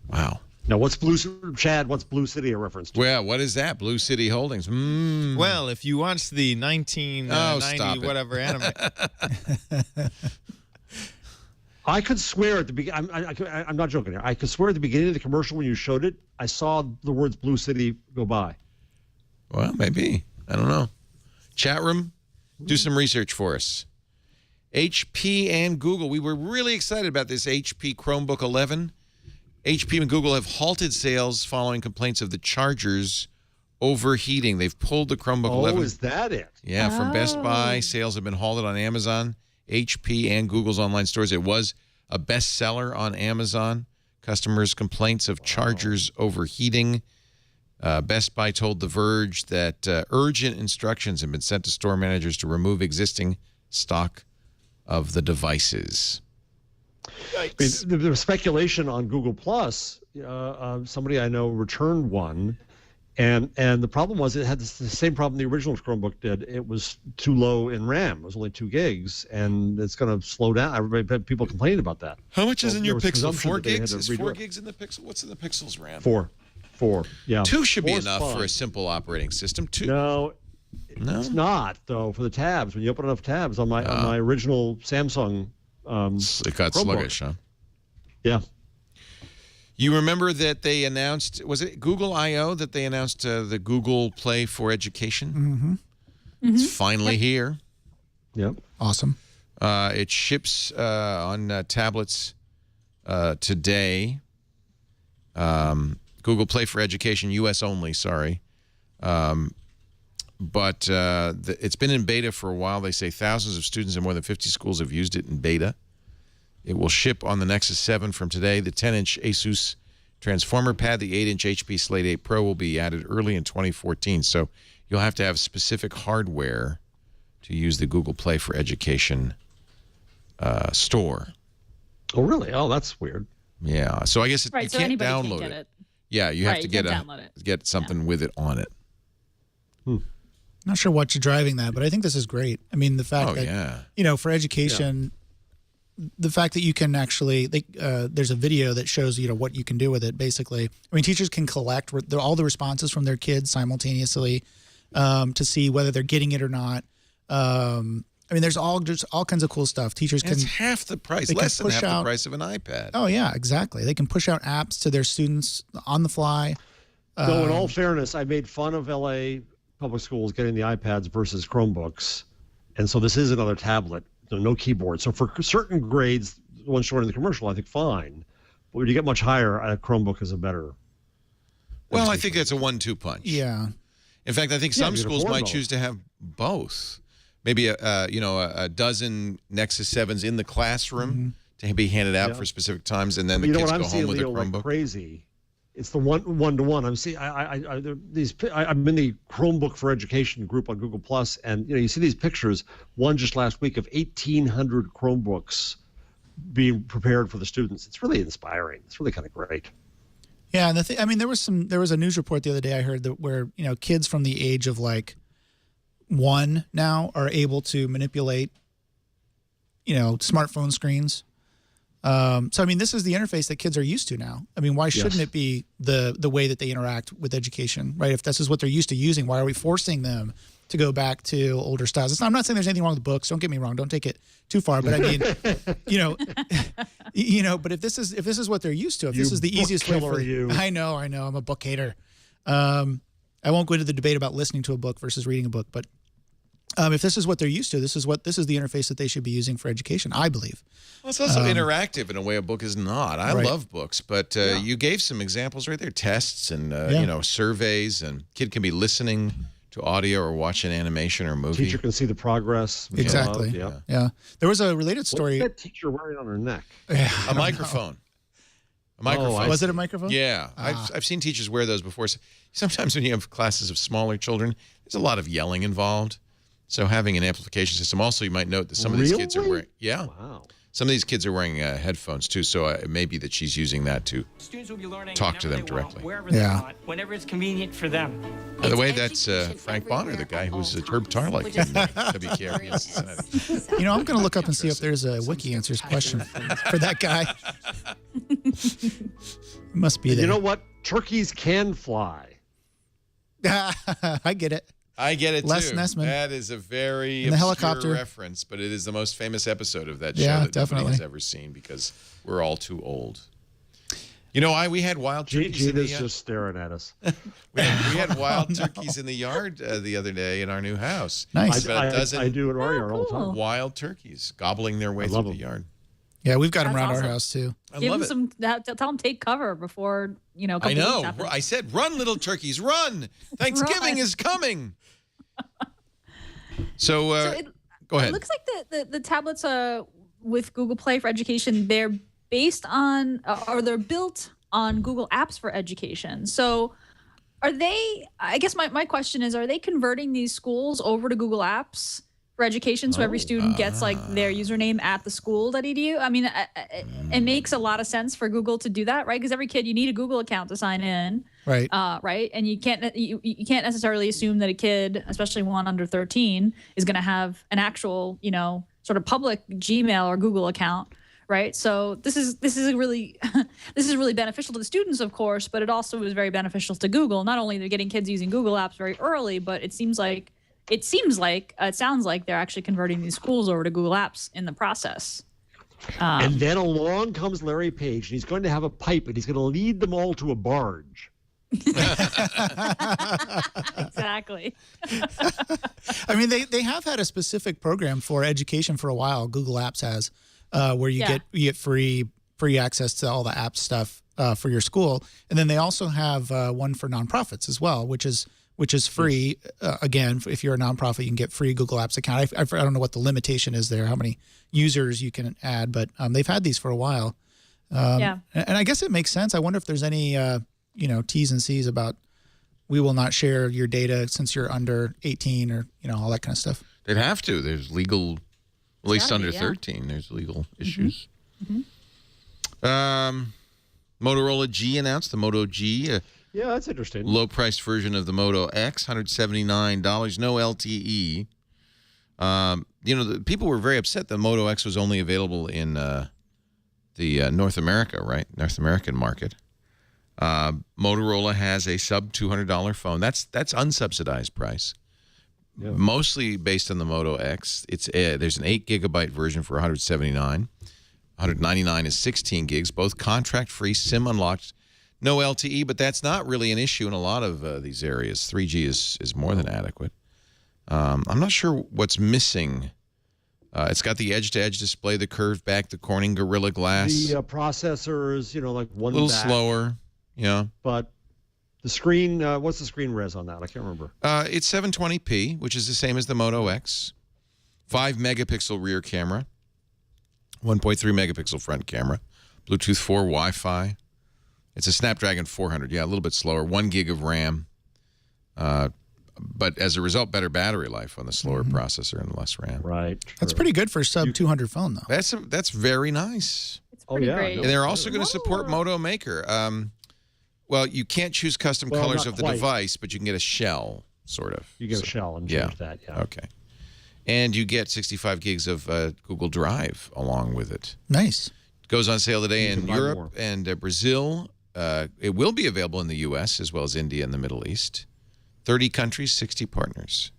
Wow. Now, what's Blue City a reference to? Well, what is that? Blue City Holdings. Well, if you watch the 1990 whatever anime. I could swear at the beginning. I'm not joking here. I could swear at the beginning of the commercial when you showed it, I saw the words Blue City go by. Well, maybe. I don't know. Chat room, do some research for us. HP and Google. We were really excited about this HP Chromebook 11. HP and Google have halted sales following complaints of the chargers overheating. They've pulled the Chromebook 11. Oh, is that it? Yeah, from Best Buy. Sales have been halted on Amazon, HP, and Google's online stores. It was a bestseller on Amazon. Customers' complaints of chargers overheating. Best Buy told The Verge that urgent instructions have been sent to store managers to remove existing stock of the devices. There was speculation on Google Plus. Somebody I know returned one, And the problem was it had the same problem the original Chromebook did. It was too low in RAM. It was only 2 gigs, and it's going to slow down. Everybody, people complaining about that. How much is in your Pixel? 4 gigs? Is 4 it. gigs in the Pixel? What's in the Pixel's RAM? 4. Yeah. 2 should be 4's enough fine. for a simple operating system. 2. No, it's not though. For the tabs, when you open enough tabs on my original Samsung, it got Chromebook. sluggish, huh? Yeah. You remember that they announced, was it Google I/O that they announced the Google Play for Education? It's finally here. Yep. Awesome. It ships on tablets today. Google Play for Education, U.S. only, sorry. But it's been in beta for a while. They say thousands of students in more than 50 schools have used it in beta. It will ship on the Nexus 7 from today. The 10-inch Asus Transformer Pad, the 8-inch HP Slate 8 Pro will be added early in 2014. So you'll have to have specific hardware to use the Google Play for Education store. Oh, really? Oh, that's weird. Yeah. So I guess you so can't anybody download can get it. Yeah, you have to download it. get something with it on it. Not sure what's driving that, but I think this is great. I mean, the fact that, for education, the fact that you can actually, there's a video that shows, what you can do with it, basically. I mean, teachers can collect all the responses from their kids simultaneously to see whether they're getting it or not. I mean, there's all kinds of cool stuff. Teachers can... It's half the price, less than half the price of an iPad. Oh, yeah, exactly. They can push out apps to their students on the fly. No, in all fairness, I made fun of LA public schools getting the iPads versus Chromebooks. And so this is another tablet, no keyboard. So for certain grades, the one showing in the commercial, I think fine. But when you get much higher, a Chromebook is a better. Well, I think that's a 1-2 punch. Yeah. In fact, I think some schools might choose to have both. Maybe a dozen Nexus 7s in the classroom to be handed out for specific times, and then the kids go home with a Chromebook. Like crazy. It's the one-to-one. I'm in the Chromebook for Education group on Google Plus, and you see these pictures. One just last week of 1,800 Chromebooks being prepared for the students. It's really inspiring. It's really kind of great. Yeah, and there was a news report the other day I heard that where kids from the age of like 1 now are able to manipulate smartphone screens. So I mean, this is the interface that kids are used to now. I mean, why shouldn't it be the way that they interact with education, right? If this is what they're used to using, why are we forcing them to go back to older styles? I'm not saying there's anything wrong with books. Don't get me wrong. Don't take it too far. But I mean, But if this is what they're used to, if this is the easiest way for you, I know, I'm a book hater. I won't go into the debate about listening to a book versus reading a book, but if this is what they're used to, this is the interface that they should be using for education, I believe. Well, it's also interactive in a way a book is not. I love books, but you gave some examples right there, tests and surveys, and kid can be listening to audio or watch an animation or movie. Teacher can see the progress. Exactly. Yeah. There was a related story. What's that teacher wearing on her neck? A microphone. A microphone. Was it a microphone? Yeah. I've seen teachers wear those before. Sometimes when you have classes of smaller children, there's a lot of yelling involved. So having an amplification system. Also, you might note that some of these kids are wearing. Yeah. Wow. Some of these kids are wearing headphones too. So it may be that she's using that to talk to them directly. Whenever it's convenient for them. By the way, that's Frank Bonner, the guy who was at Herb Tarlick in WKRP in Cincinnati. I'm going to look up and see if there's a Wiki Answers question for that guy. It must be there. You know what? Turkeys can fly. I get it. I get it Les too. Nessman. That is a very In the obscure helicopter reference, but it is the most famous episode of that show that definitely. nobody has ever seen because we're all too old. We had wild turkeys. Gina's just staring at us. we had wild turkeys in the yard the other day in our new house. Nice. I do in our yard all the time. Wild turkeys gobbling their way through the yard. Yeah, we've got them around awesome. our house too. Give them tell them take cover before a couple I know. weeks happen. I said, "Run, little turkeys, run! Thanksgiving is coming." So go ahead. It looks like the tablets with Google Play for Education, they're based on or they're built on Google Apps for Education. So are they? I guess my question is, are they converting these schools over to Google Apps for Education so every student gets like their username at the school.edu? I mean, it makes a lot of sense for Google to do that, right? Because every kid, you need a Google account to sign in. Right. Right. And you can't necessarily assume that a kid, especially one under 13, is going to have an actual, sort of public Gmail or Google account. Right. So this is really this is really beneficial to the students, of course, but it also is very beneficial to Google. Not only they're getting kids using Google apps very early, but it sounds like they're actually converting these schools over to Google Apps in the process. And then along comes Larry Page, and he's going to have a pipe, and he's going to lead them all to a barge. Exactly. I mean, they have had a specific program for education for a while. Google Apps has, where you get free access to all the app stuff for your school, and then they also have one for nonprofits as well, which is free. Again, if you're a nonprofit, you can get free Google Apps account. I don't know what the limitation is there, how many users you can add, but they've had these for a while. And I guess it makes sense. I wonder if there's any T's and C's about we will not share your data since you're under 18 or all that kind of stuff. They'd have to. There's legal, at least under 13. There's legal issues. Motorola G announced the Moto G. Yeah, that's interesting. Low-priced version of the Moto X, $179, no LTE. The people were very upset that Moto X was only available in the North American market. Motorola has a sub-$200 phone. That's unsubsidized price. Yeah. Mostly based on the Moto X. There's an 8-gigabyte version for $179. $199 is 16 gigs, both contract-free, SIM unlocked. No LTE, but that's not really an issue in a lot of these areas. 3G is more than adequate. I'm not sure what's missing. It's got the edge-to-edge display, the curved back, the Corning Gorilla Glass. The processors, like one a little back, slower, But the screen, what's the screen res on that? I can't remember. It's 720p, which is the same as the Moto X. 5-megapixel rear camera. 1.3 megapixel front camera. Bluetooth 4, Wi-Fi. It's a Snapdragon 400, a little bit slower, 1 gig of RAM. But as a result, better battery life on the slower processor and less RAM. Right. That's pretty good for a sub-200 phone, though. That's very nice. It's pretty great. And they're also going to support Moto Maker. Well, you can't choose custom colors of the device, but you can get a shell, sort of. You get a shell and change that, Okay. And you get 65 gigs of Google Drive along with it. Nice. It goes on sale today in Europe and Brazil. It will be available in the U.S. as well as India and the Middle East. 30 countries, 60 partners.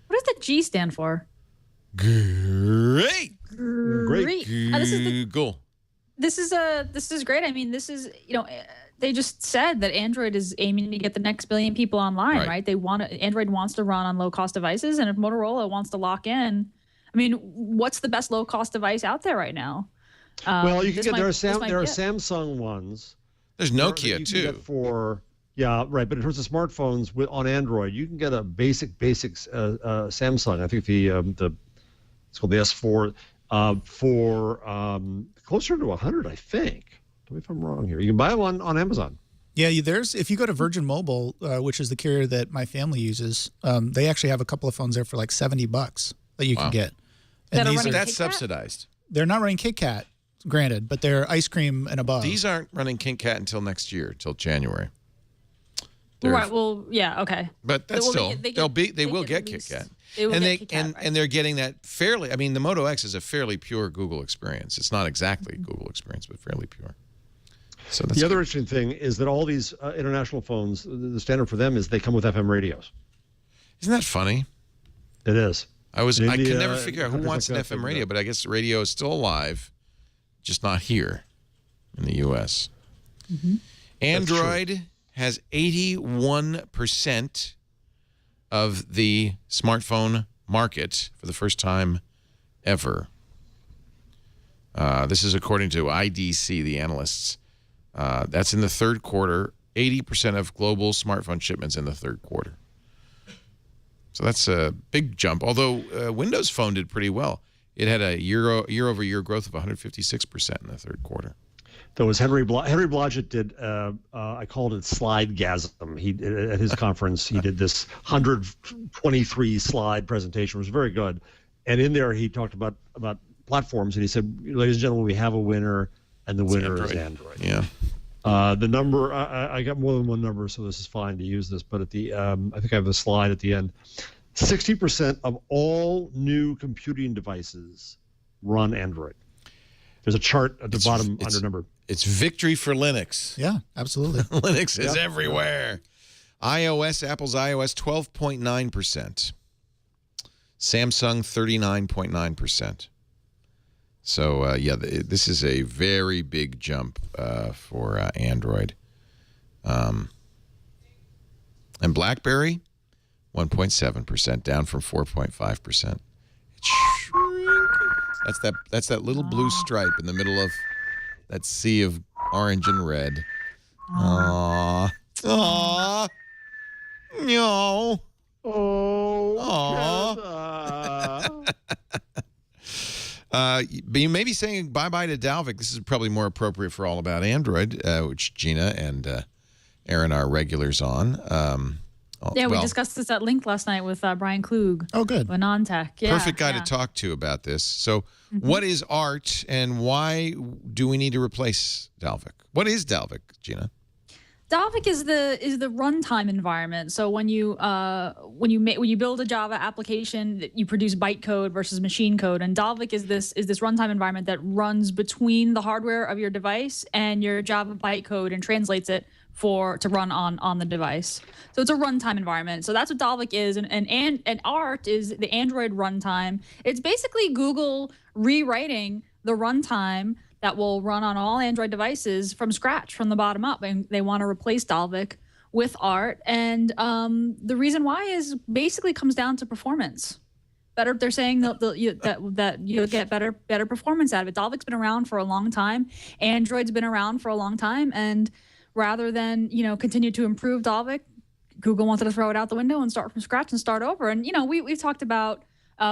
What does the G stand for? Great. Google. This is great. I mean, this is, they just said that Android is aiming to get the next billion people online, right? Android wants to run on low-cost devices, and if Motorola wants to lock in, I mean, what's the best low-cost device out there right now? Well, you can get there are Samsung ones. There's Nokia too. But in terms of smartphones on Android, you can get a basic Samsung. I think it's called the S4 for closer to 100, I think. Tell me if I'm wrong here. You can buy them on Amazon. Yeah, if you go to Virgin Mobile, which is the carrier that my family uses, they actually have a couple of phones there for like $70 that you can get. And that's subsidized. They're not running KitKat, granted, but they're ice cream and above. These aren't running KitKat until next year, till January. Right. Well, yeah. Okay. But that's they will get KitKat. And they're getting that fairly. I mean, the Moto X is a fairly pure Google experience. It's not exactly Google experience, but fairly pure. So that's the other interesting thing is that all these international phones, the standard for them is they come with FM radios. Isn't that funny? It is. I could never figure out who wants an FM radio, but I guess radio is still alive, just not here in the U.S. Android has 81% of the smartphone market for the first time ever. This is according to IDC, the analysts. That's in the third quarter, 80% of global smartphone shipments in the third quarter. So that's a big jump, although Windows Phone did pretty well. It had a year-over-year growth of 156% in the third quarter. There was Henry Blodgett did, I called it Slidegasm. At his conference, he did this 123-slide presentation. It was very good. And in there, he talked about platforms, and he said, ladies and gentlemen, we have a winner, and the winner is Android. Yeah. The number, I got more than one number, so this is fine to use this, but at the I think I have a slide at the end. 60% of all new computing devices run Android. There's a chart at the bottom under number. It's victory for Linux. Yeah, absolutely. Linux is everywhere. Apple's iOS, 12.9%. Samsung, 39.9%. So, this is a very big jump for Android. And BlackBerry, 1.7%, down from 4.5%. That's that little blue stripe in the middle of that sea of orange and red. Aww. Aww. No. Oh. But you may be saying bye-bye to Dalvik. This is probably more appropriate for All About Android, which Gina and Aaron are regulars on. We discussed this at Link last night with Brian Klug. Oh, good. With Non-Tech. Yeah, perfect guy to talk to about this. So what is art, and why do we need to replace Dalvik? What is Dalvik, Gina? Dalvik is the runtime environment. So when you build a Java application, you produce bytecode versus machine code, and Dalvik is this runtime environment that runs between the hardware of your device and your Java bytecode and translates it to run on the device. So it's a runtime environment. So that's what Dalvik is, and Art is the Android runtime. It's basically Google rewriting the runtime that will run on all Android devices from scratch, from the bottom up, and they want to replace Dalvik with Art. And the reason why is basically comes down to performance. They're saying that you'll get better performance out of it. Dalvik's been around for a long time. Android's been around for a long time, and rather than continue to improve Dalvik, Google wanted to throw it out the window and start from scratch and start over. And we've talked about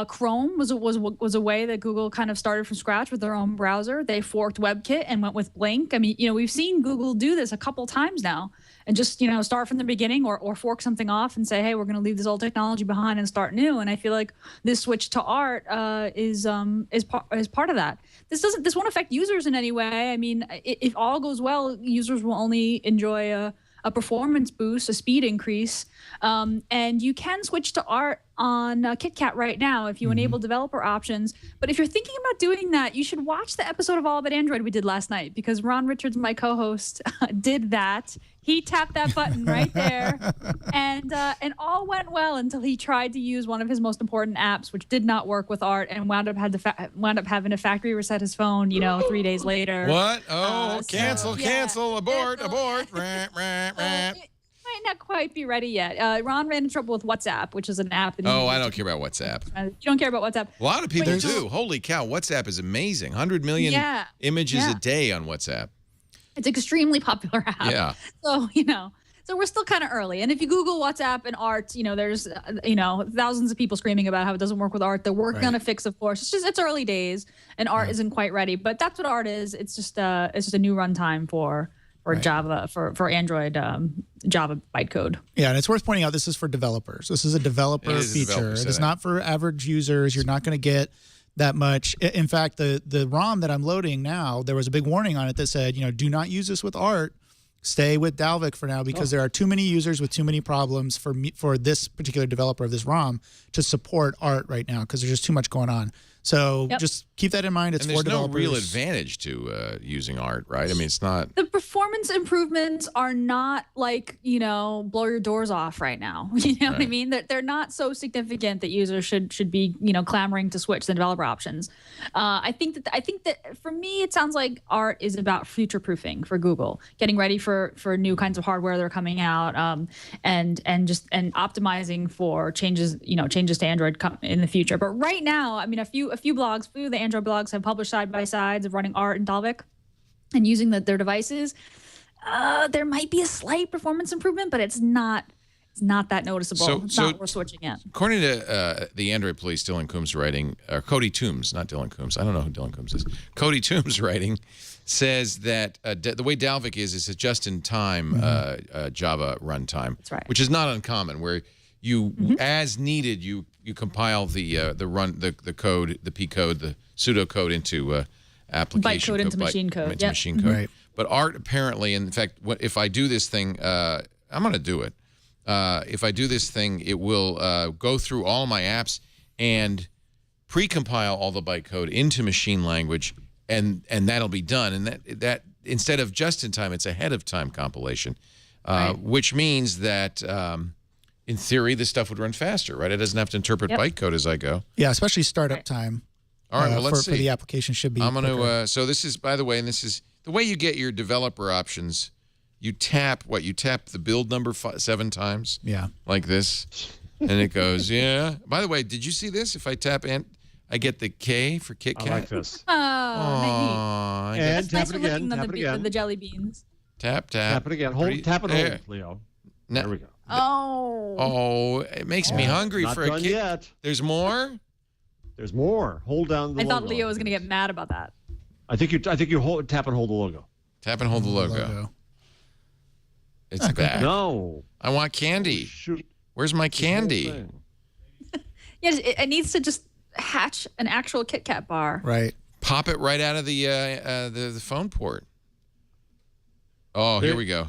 Chrome was a way that Google kind of started from scratch with their own browser. They forked WebKit and went with Blink. I mean, we've seen Google do this a couple times now, and just start from the beginning or fork something off and say, hey, we're going to leave this old technology behind and start new. And I feel like this switch to Art is part of that. This won't affect users in any way. I mean, if all goes well, users will only enjoy a performance boost, a speed increase, and you can switch to Art on KitKat right now if you enable developer options. But if you're thinking about doing that, you should watch the episode of All About Android we did last night, because Ron Richards, my co-host, did that. He tapped that button right there, and all went well until he tried to use one of his most important apps, which did not work with Art, and wound up having to factory reset his phone. 3 days later. What? Oh, cancel, abort. Might not quite be ready yet. Ron ran into trouble with WhatsApp, which is an app. That I don't care about WhatsApp. You don't care about WhatsApp. A lot of people do. Holy cow, WhatsApp is amazing. 100 million images a day on WhatsApp. It's an extremely popular app. Yeah. So, so we're still kind of early. And if you Google WhatsApp and Art, there's, thousands of people screaming about how it doesn't work with Art. They're working on a fix, of course. It's early days, and Art isn't quite ready. But that's what Art is. It's just a new runtime for Java, for Android Java bytecode. Yeah, and it's worth pointing out this is for developers. This is a developer feature. It's not for average users. You're not going to get that much. In fact, the ROM that I'm loading now, there was a big warning on it that said, do not use this with Art. Stay with Dalvik for now, because there are too many users with too many problems for this particular developer of this ROM to support Art right now, because there's just too much going on. So just keep that in mind. It's for developers. There's no real advantage to using Art, right? I mean, it's not. The performance improvements are not like, blow your doors off right now. You know what I mean? They're not so significant that users should be, clamoring to switch the developer options. I think that for me, it sounds like Art is about future proofing for Google, getting ready for new kinds of hardware that are coming out, and optimizing for changes to Android in the future. But right now, I mean, a few of the Android blogs have published side-by-sides of running Art and Dalvik and using their devices. There might be a slight performance improvement, but it's not that noticeable. It's not worth switching yet. According to the Android police, Dylan Coombs writing, or Cody Toombs, not Dylan Coombs. I don't know who Dylan Coombs is. Cody Toombs writing says that the way Dalvik is a just-in-time Java runtime, that's right, which is not uncommon, where you as needed you compile the code, the P code, the pseudocode into application bytecode into machine code. Machine code. Right. But art apparently, in fact, if I do this thing, I'm going to do it. If I do this thing, it will go through all my apps and pre-compile all the bytecode into machine language, and that'll be done. And that instead of just in time, it's ahead of time compilation, which means that in theory, this stuff would run faster, right? It doesn't have to interpret bytecode as I go. Yeah, especially startup time. All right, well, let's see. For the application should be. I'm going to. So this is, by the way, and this is the way you get your developer options. You tap what? You tap the build number 7 times. Yeah. Like this, and it goes. Yeah. By the way, did you see this? If I tap and I get the K for Kit Kat. I like this. Oh, and tap nice it again. than Tap it again. the jelly beans. Tap. Tap it again. Tap it hold, Leo. There we go. Oh, it makes me hungry Not for a done Kit. yet. There's more. There's more. Hold down the I logo. thought Leo was going to get mad about that. I think you tap and hold the logo. Tap and hold the logo. It's back. No. I want candy. Shoot. Where's my candy? Yes, it needs to just hatch an actual Kit Kat bar. Right. Pop it right out of the phone port. Oh, here we go.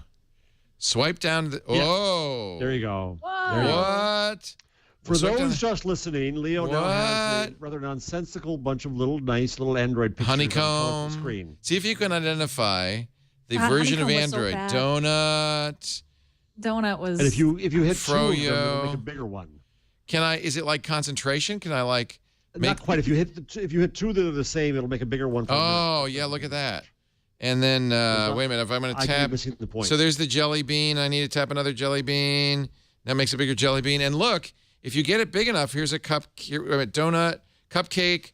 Swipe down. Oh. There you go. What? For those just listening, Leo now has a rather nonsensical bunch of nice little Android pictures Honeycomb. on the screen. See if you can identify the version of Android. Donut. Donut was. And if you hit Froyo. 2 of them, it'll make a bigger one. Can I? Is it like concentration? Can I like? Not quite. If you hit 2 that are the same, it'll make a bigger one. Oh yeah, look at that. And then wait a minute. If I'm going to tap, the point. So there's the jelly bean. I need to tap another jelly bean. That makes a bigger jelly bean. And look, if you get it big enough, here's a donut, cupcake,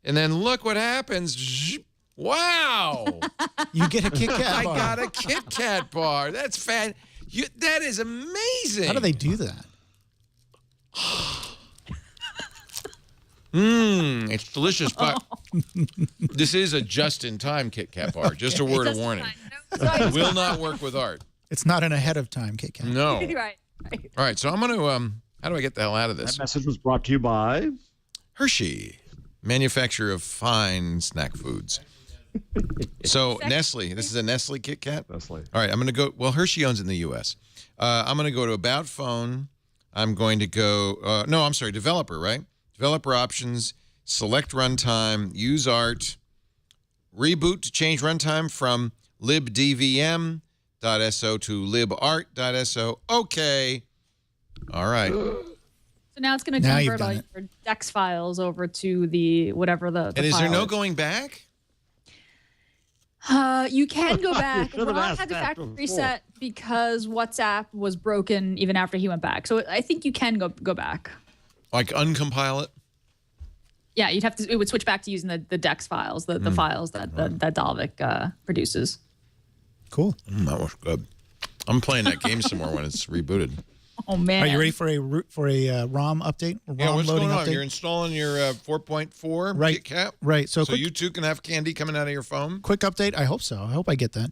and then look what happens. Wow! You get a Kit Kat bar. I got a Kit Kat bar. That's fat. That is amazing. How do they do that? It's delicious, but this is a just-in-time Kit Kat bar. Just a word of warning. It will not work with art. It's not an ahead-of-time Kit Kat. No. Right. All right, so I'm going to, how do I get the hell out of this? That message was brought to you by Hershey, manufacturer of fine snack foods. So Nestle, this is a Nestle Kit Kat? Nestle. All right, I'm going to go, well, Hershey owns it in the U.S. I'm going to go to About Phone. I'm going to go, no, I'm sorry, Developer, right? Developer options, select runtime, use art, reboot to change runtime from libdvm.so to libart.so. Okay. All right. So now it's going to convert all your DEX files over to the whatever the And is file there no going back? You can go back. should've Ron asked had to that factory before. reset because WhatsApp was broken even after he went back. So I think you can go back. Like uncompile it? Yeah, you'd have to. It would switch back to using the DEX files, the files that Dalvik produces. Cool. That was good. I'm playing that game some more when it's rebooted. Oh man! Are you ready for a ROM update? Yeah, what's loading going on? update? You're installing your 4.4 Right. Kit Kat? Right. So you too can have candy coming out of your phone? Quick update. I hope so. I hope I get that.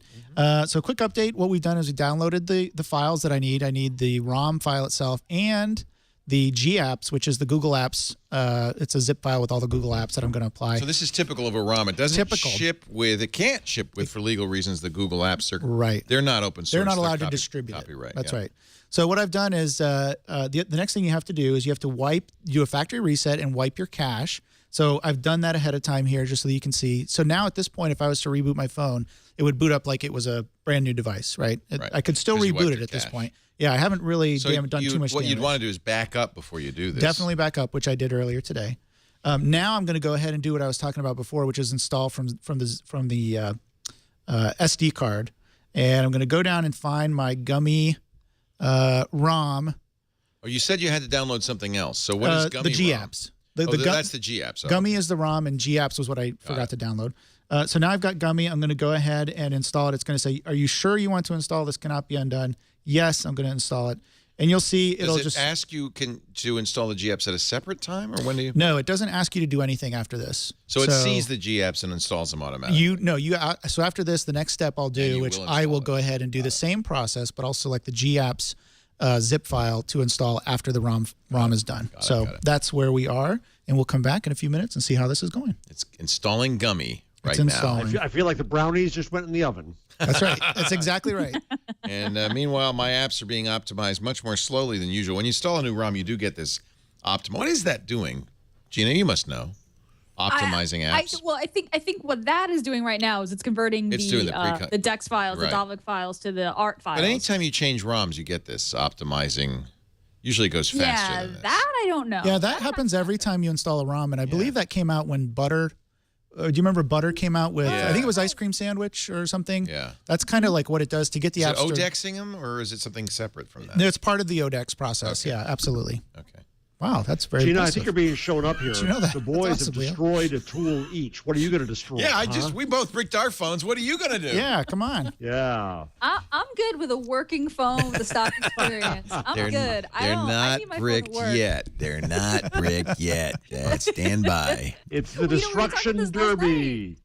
So quick update. What we've done is we downloaded the files that I need. I need the ROM file itself and the G apps, which is the Google apps. It's a zip file with all the Google apps that I'm going to apply. So this is typical of a ROM. It doesn't ship with, it can't ship with, for legal reasons, the Google apps. They're not open source. They're not allowed to distribute copyright. That's right. So what I've done is the next thing you have to do is you have to do a factory reset and wipe your cache. So I've done that ahead of time here just so that you can see. So now at this point, if I was to reboot my phone, it would boot up like it was a brand new device, right? I could still reboot it at this point. Yeah, I haven't really done too much damage. What you'd want to do is back up before you do this. Definitely back up, which I did earlier today. Now I'm going to go ahead and do what I was talking about before, which is install from the SD card, and I'm going to go down and find my Gummy ROM. Oh, you said you had to download something else. So what is Gummy? The G ROM? apps. That's the G apps. Gummy is the ROM, and G apps was what I forgot to download. So now I've got Gummy. I'm going to go ahead and install it. It's going to say, "Are you sure you want to install this? Cannot be undone." Yes, I'm going to install it. And you'll see it'll just ask you to install the G apps at a separate time, or when do you? No, it doesn't ask you to do anything after this. So it sees the G apps and installs them automatically. So after this, the next step I'll do, which I will go ahead and do the same process, but I'll select the G apps zip file to install after the ROM is done. So that's where we are, and we'll come back in a few minutes and see how this is going. It's installing Gummy right now. I feel like the brownies just went in the oven. That's right. That's exactly right. And meanwhile, my apps are being optimized much more slowly than usual. When you install a new ROM, you do get this optimal. What is that doing? Gina, you must know. Optimizing apps. I think what that is doing right now is it's converting the DEX files, the Dalvik files to the art files. But anytime you change ROMs, you get this optimizing. Usually it goes faster than this. That I don't know. Yeah, that happens every time you install a ROM, and I believe that came out when Butter. Do you remember Butter came out with? I think it was Ice Cream Sandwich or something. Yeah, that's kind of like what it does to get the apps. Is it ODEXing them, or is it something separate from that? No, it's part of the ODEX process. Okay. Yeah, absolutely. Okay. Wow, that's very Gina, impressive. I think you're being shown up here. Did you know that? The boys have destroyed a tool each. What are you going to destroy? Yeah, we both bricked our phones. What are you going to do? Yeah, come on. Yeah. I'm good with a working phone with a stock experience. I'm good. They're not bricked yet. They're not bricked yet. Stand by. It's the destruction derby.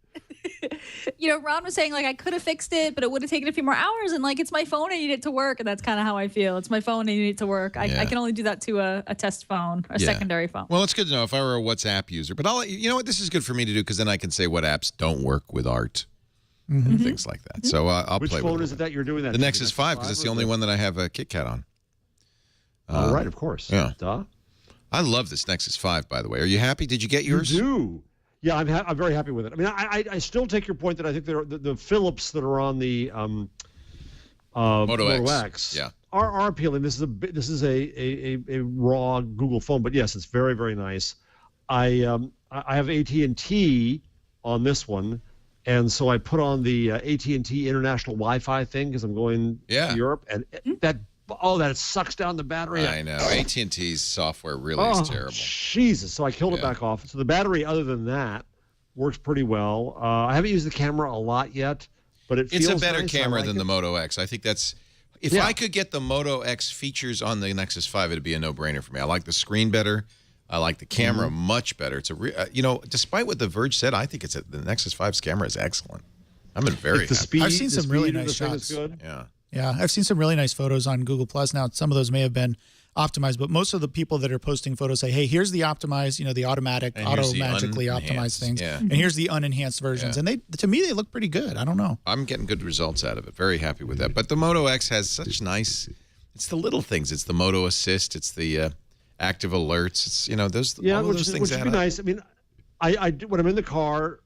Ron was saying, like, I could have fixed it, but it would have taken a few more hours. And, like, it's my phone. I need it to work. And that's kind of how I feel. It's my phone. I need it to work. I can only do that to a test phone, a secondary phone. Well, it's good to know if I were a WhatsApp user. But you know what? This is good for me to do because then I can say what apps don't work with art and things like that. So I'll Which play phone with it. is it that you're doing that? The Nexus 5 because it's the only one that I have a KitKat on. Oh, right, of course. Yeah. Duh. I love this Nexus 5, by the way. Are you happy? Did you get yours? You do. Yeah, I'm very happy with it. I mean, I still take your point that I think the Philips that are on the Moto X are appealing. This is a raw Google phone, but yes, it's very, very nice. I have AT&T on this one, and so I put on the AT&T international Wi-Fi thing because I'm going to Europe, and that sucks down the battery. I know. AT&T's software really is terrible. Jesus. So I killed it back off. So the battery, other than that, works pretty well. I haven't used the camera a lot yet, but it feels It's a better nice. camera like than it. the Moto X. I think that's... If I could get the Moto X features on the Nexus 5, it'd be a no-brainer for me. I like the screen better. I like the camera much better. It's despite what The Verge said, I think the Nexus 5's camera is excellent. I'm very happy. I've seen some really nice shots. Yeah, I've seen some really nice photos on Google Plus. Now, some of those may have been optimized, but most of the people that are posting photos say, hey, here's the optimized, the automatic, auto-magically optimized things. Yeah. And here's the unenhanced versions. Yeah. And to me, they look pretty good. I don't know. I'm getting good results out of it. Very happy with that. But the Moto X has such nice... It's the little things. It's the Moto Assist. It's the active alerts. It's, all those things. Which would be nice. I mean, I when I'm in the car,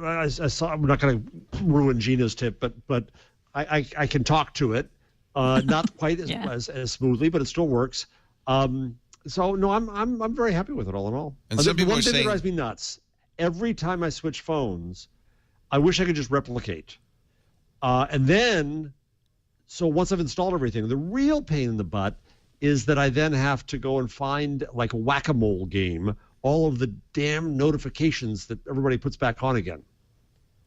I saw... I'm not going to ruin Gina's tip, but I can talk to it. Not quite as smoothly, but it still works. So no, I'm very happy with it all in all. And some people one are thing saying that drives me nuts. Every time I switch phones, I wish I could just replicate. And then, so once I've installed everything, the real pain in the butt is that I then have to go and find, like a whack-a-mole game, all of the damn notifications that everybody puts back on again.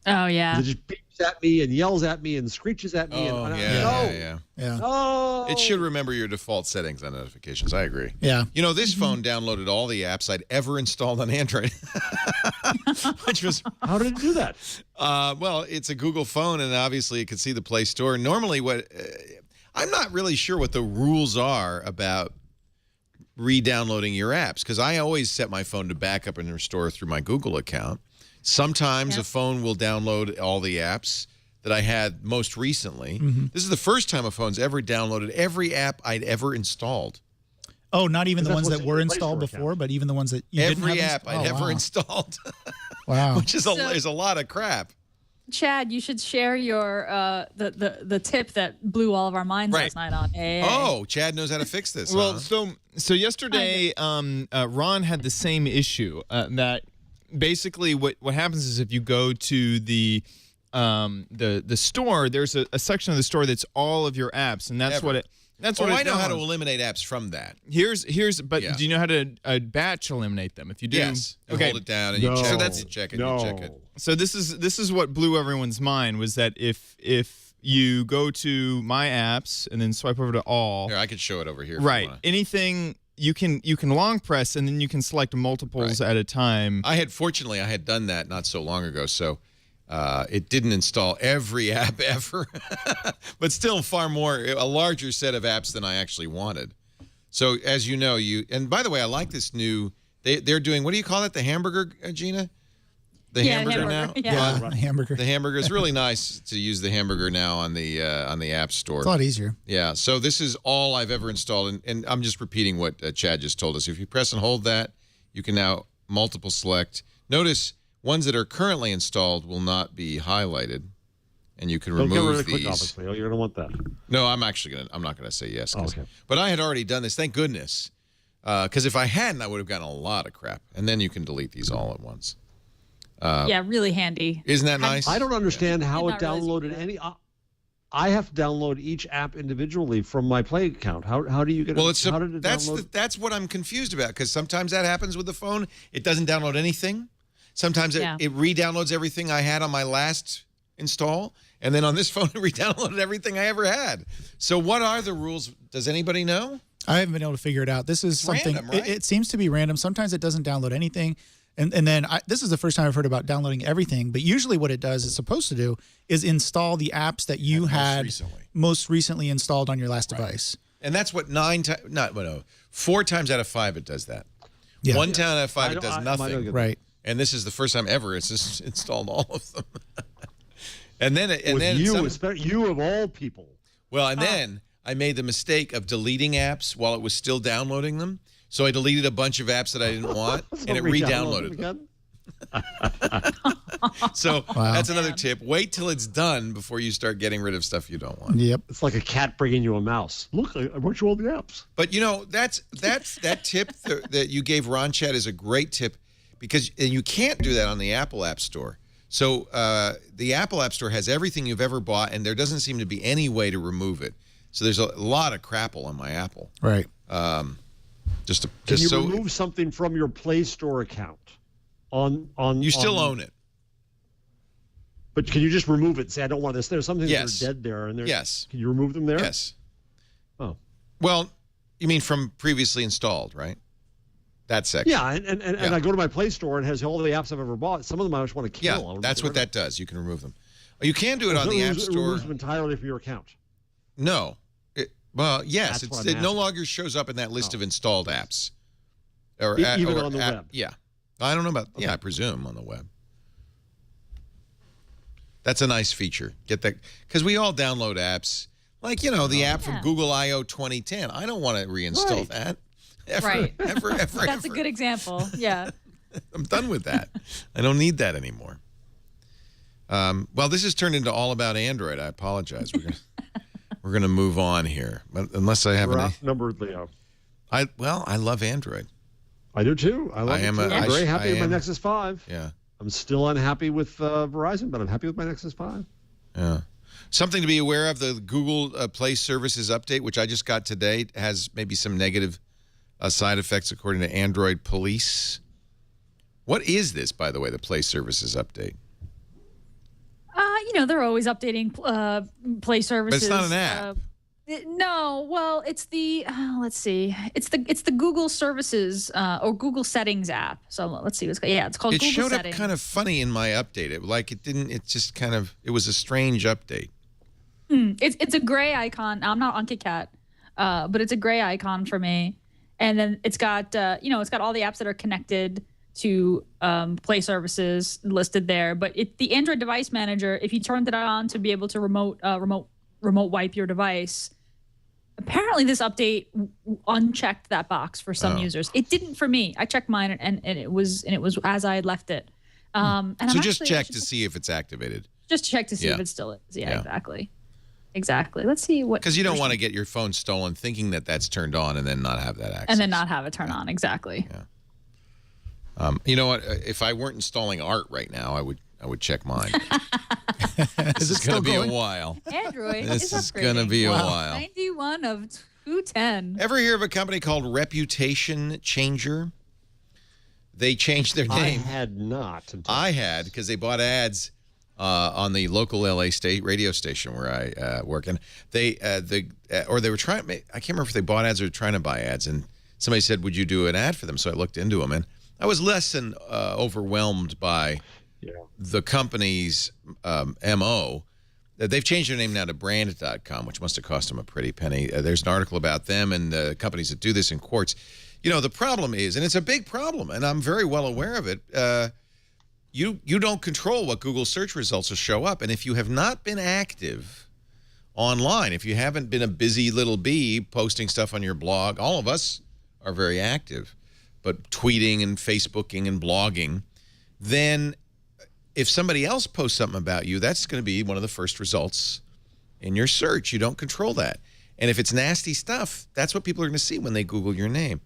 Oh yeah. It just beeps at me and yells at me and screeches at me. Yeah. No. It should remember your default settings on notifications. I agree. Yeah. This phone downloaded all the apps I'd ever installed on Android. Which was... How did it do that? Well, it's a Google phone, and obviously it could see the Play Store. Normally, I'm not really sure what the rules are about re-downloading your apps, because I always set my phone to backup and restore through my Google account. Sometimes a phone will download all the apps that I had most recently. This is the first time a phone's ever downloaded every app I'd ever installed. Oh, not even the ones that were installed before, but even the ones that you didn't have every app I'd ever installed. Wow. Which is a lot of crap. Chad, you should share your the tip that blew all of our minds last night on AA. Oh, Chad knows how to fix this. Well, so yesterday, Ron had the same issue that basically what happens is if you go to the store, there's a section of the store that's all of your apps, and that's what it. That's what I know how to eliminate apps from that. But do you know how to batch eliminate them? If you do, yes. You hold it down and you check it. You check it. You check it. So this is what blew everyone's mind, was that if you go to My Apps and then swipe over to All. Here, I could show it over here. Right. Anything you can long press and then you can select multiples at a time. Fortunately I had done that not so long ago, so It didn't install every app ever, but still a larger set of apps than I actually wanted. So as you know, and by the way, I like this new, they're doing, what do you call it? The hamburger, Gina? The hamburger now? Yeah, hamburger. The hamburger is really nice to use the hamburger now on the App Store. It's a lot easier. Yeah, so this is all I've ever installed, and I'm just repeating what Chad just told us. If you press and hold that, you can now multiple select. Notice ones that are currently installed will not be highlighted, and you can remove Don't get rid of these. Quick, obviously. You're gonna want that. No, I'm not gonna say yes. Okay. But I had already done this. Thank goodness, because if I hadn't, I would have gotten a lot of crap. And then you can delete these all at once. Yeah, really handy. Isn't that nice? I don't understand how it Did not realize downloaded any. I have to download each app individually from my Play account. How do you get? Well, how did it download? That's what I'm confused about, because sometimes that happens with the phone. It doesn't download anything. Sometimes it re-downloads everything I had on my last install, and then on this phone it re-downloaded everything I ever had. So what are the rules? Does anybody know? I haven't been able to figure it out. This is something. Random, right? It seems to be random. Sometimes it doesn't download anything. And then this is the first time I've heard about downloading everything. But usually what it does, it's supposed to do, is install the apps that you had most recently installed on your last device. And that's what 4 times out of 5 it does that. Yeah. 1 time out of 5 it does nothing. Right. And this is the first time ever it's just installed all of them. and then you of all people. Well, and then I made the mistake of deleting apps while it was still downloading them. So I deleted a bunch of apps that I didn't want, and it re-downloaded them. So that's another tip. Wait till it's done before you start getting rid of stuff you don't want. Yep. It's like a cat bringing you a mouse. Look, I brought you all the apps. But, you know, that tip that you gave Ron Chad is a great tip, because you can't do that on the Apple App Store. So the Apple App Store has everything you've ever bought, and there doesn't seem to be any way to remove it. So there's a lot of crapple on my Apple. Right. Can you remove something from your Play Store account? You still own it. But can you just remove it and say, I don't want this? There's something that are dead there. And yes. Can you remove them there? Yes. Oh. Well, you mean from previously installed, right? That section. Yeah, and I go to my Play Store and it has all the apps I've ever bought. Some of them I just want to kill. Yeah, that's what that does. You can remove them. You can do it on the App Store. It removes them entirely from your account. No. Well, yes. It no longer shows up in that list of installed apps. Even on the web? Yeah. I don't know about, I presume on the web. That's a nice feature. Get that, because we all download apps. Like, the app from Google I/O 2010. I don't want to reinstall that. Ever. That's a good example. Yeah. I'm done with that. I don't need that anymore. Well, this has turned into all about Android. I apologize. We're gonna move on here, but unless I have any outnumbered, Leo. I love Android. I do too. I'm very happy with my Nexus 5. Yeah. I'm still unhappy with Verizon, but I'm happy with my Nexus 5. Yeah. Something to be aware of: the Google Play Services update, which I just got today, has maybe some negative side effects according to Android Police. What is this, by the way? The Play Services update. They're always updating Play Services. But it's not an app. No, well, it's the let's see, it's the Google Services or Google Settings app. So let's see what's called. Yeah, it's called Google Settings. It showed up kind of funny in my update. It was a strange update. It's a gray icon. I'm not on KitKat, but it's a gray icon for me. And then it's got it's got all the apps that are connected to Play Services listed there. But the Android Device Manager, if you turned it on to be able to remote wipe your device, apparently this update unchecked that box for some users. It didn't for me. I checked mine and it was as I had left it. And so just check to see if it's activated. Just check to see if it still is. Yeah, exactly. Let's see what. Because you don't want to get your phone stolen thinking that that's turned on and then not have that access. And then not have it turn on. Exactly. Yeah. You know what? If I weren't installing art right now, I would check mine. This is going to be a while. Android This is going to be a while. 91 of 210. Ever hear of a company called Reputation Changer? They changed their name. I had not. I had, because they bought ads on the local LA state radio station where I work, and they were trying. I can't remember if they bought ads or trying to buy ads, and somebody said, "Would you do an ad for them?" So I looked into them, and I was less than overwhelmed by the company's MO. They've changed their name now to brand.com, which must have cost them a pretty penny. There's an article about them and the companies that do this in courts. You know, the problem is, and it's a big problem, and I'm very well aware of it, you don't control what Google search results will show up. And if you have not been active online, if you haven't been a busy little bee posting stuff on your blog, all of us are very active, but tweeting and Facebooking and blogging, then if somebody else posts something about you, that's going to be one of the first results in your search. You don't control that. And if it's nasty stuff, that's what people are going to see when they Google your name.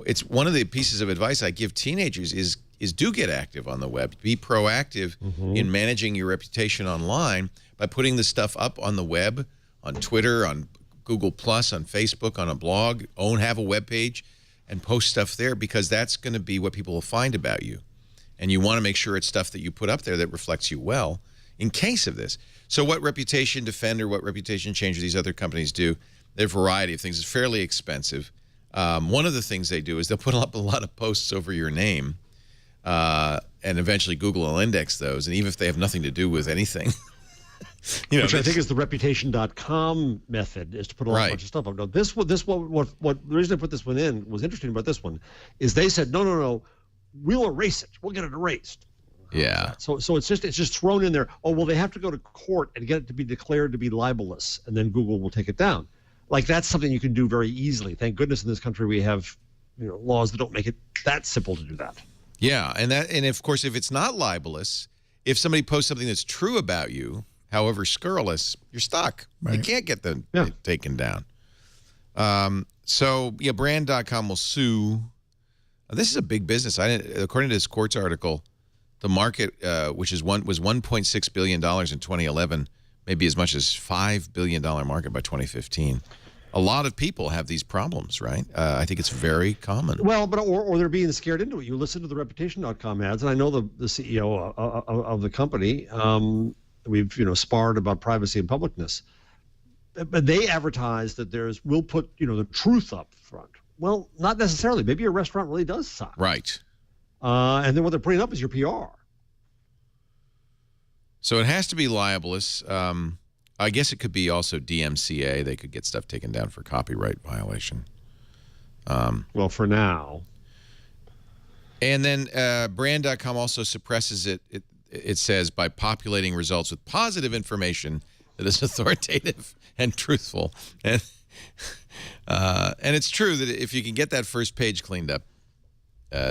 It's one of the pieces of advice I give teenagers is do get active on the web. Be proactive in managing your reputation online by putting the stuff up on the web, on Twitter, on Google+, on Facebook, on a blog, have a web page, and post stuff there, because that's going to be what people will find about you. And you want to make sure it's stuff that you put up there that reflects you well in case of this. So what Reputation Defender, what Reputation Changer, these other companies do, there are a variety of things. It's fairly expensive. One of the things they do is they'll put up a lot of posts over your name, and eventually Google will index those. And even if they have nothing to do with anything, which I think is the reputation.com method, is to put a bunch of stuff up. No, what the reason I put this one in was interesting about this one is they said, no, we'll erase it. We'll get it erased. Yeah. So it's just thrown in there. Oh, well, they have to go to court and get it to be declared to be libelous, and then Google will take it down. Like, that's something you can do very easily. Thank goodness in this country we have, laws that don't make it that simple to do that. Yeah, and of course, if it's not libelous, if somebody posts something that's true about you, however scurrilous, you're stuck. Right. You can't get them taken down. So brand.com will sue. This is a big business. According to this Quartz article, the market, which was $1.6 billion in 2011, maybe as much as $5 billion market by 2015. A lot of people have these problems, right? I think it's very common. Well, but or they're being scared into it. You listen to the Reputation.com ads, and I know the CEO of the company. We've sparred about privacy and publicness, but they advertise that we'll put the truth up front. Well, not necessarily. Maybe your restaurant really does suck. Right. And then what they're putting up is your PR. So it has to be libelous. I guess it could be also DMCA. They could get stuff taken down for copyright violation. Well, for now. And then brand.com also suppresses it. It says by populating results with positive information that is authoritative and truthful. And it's true that if you can get that first page cleaned up,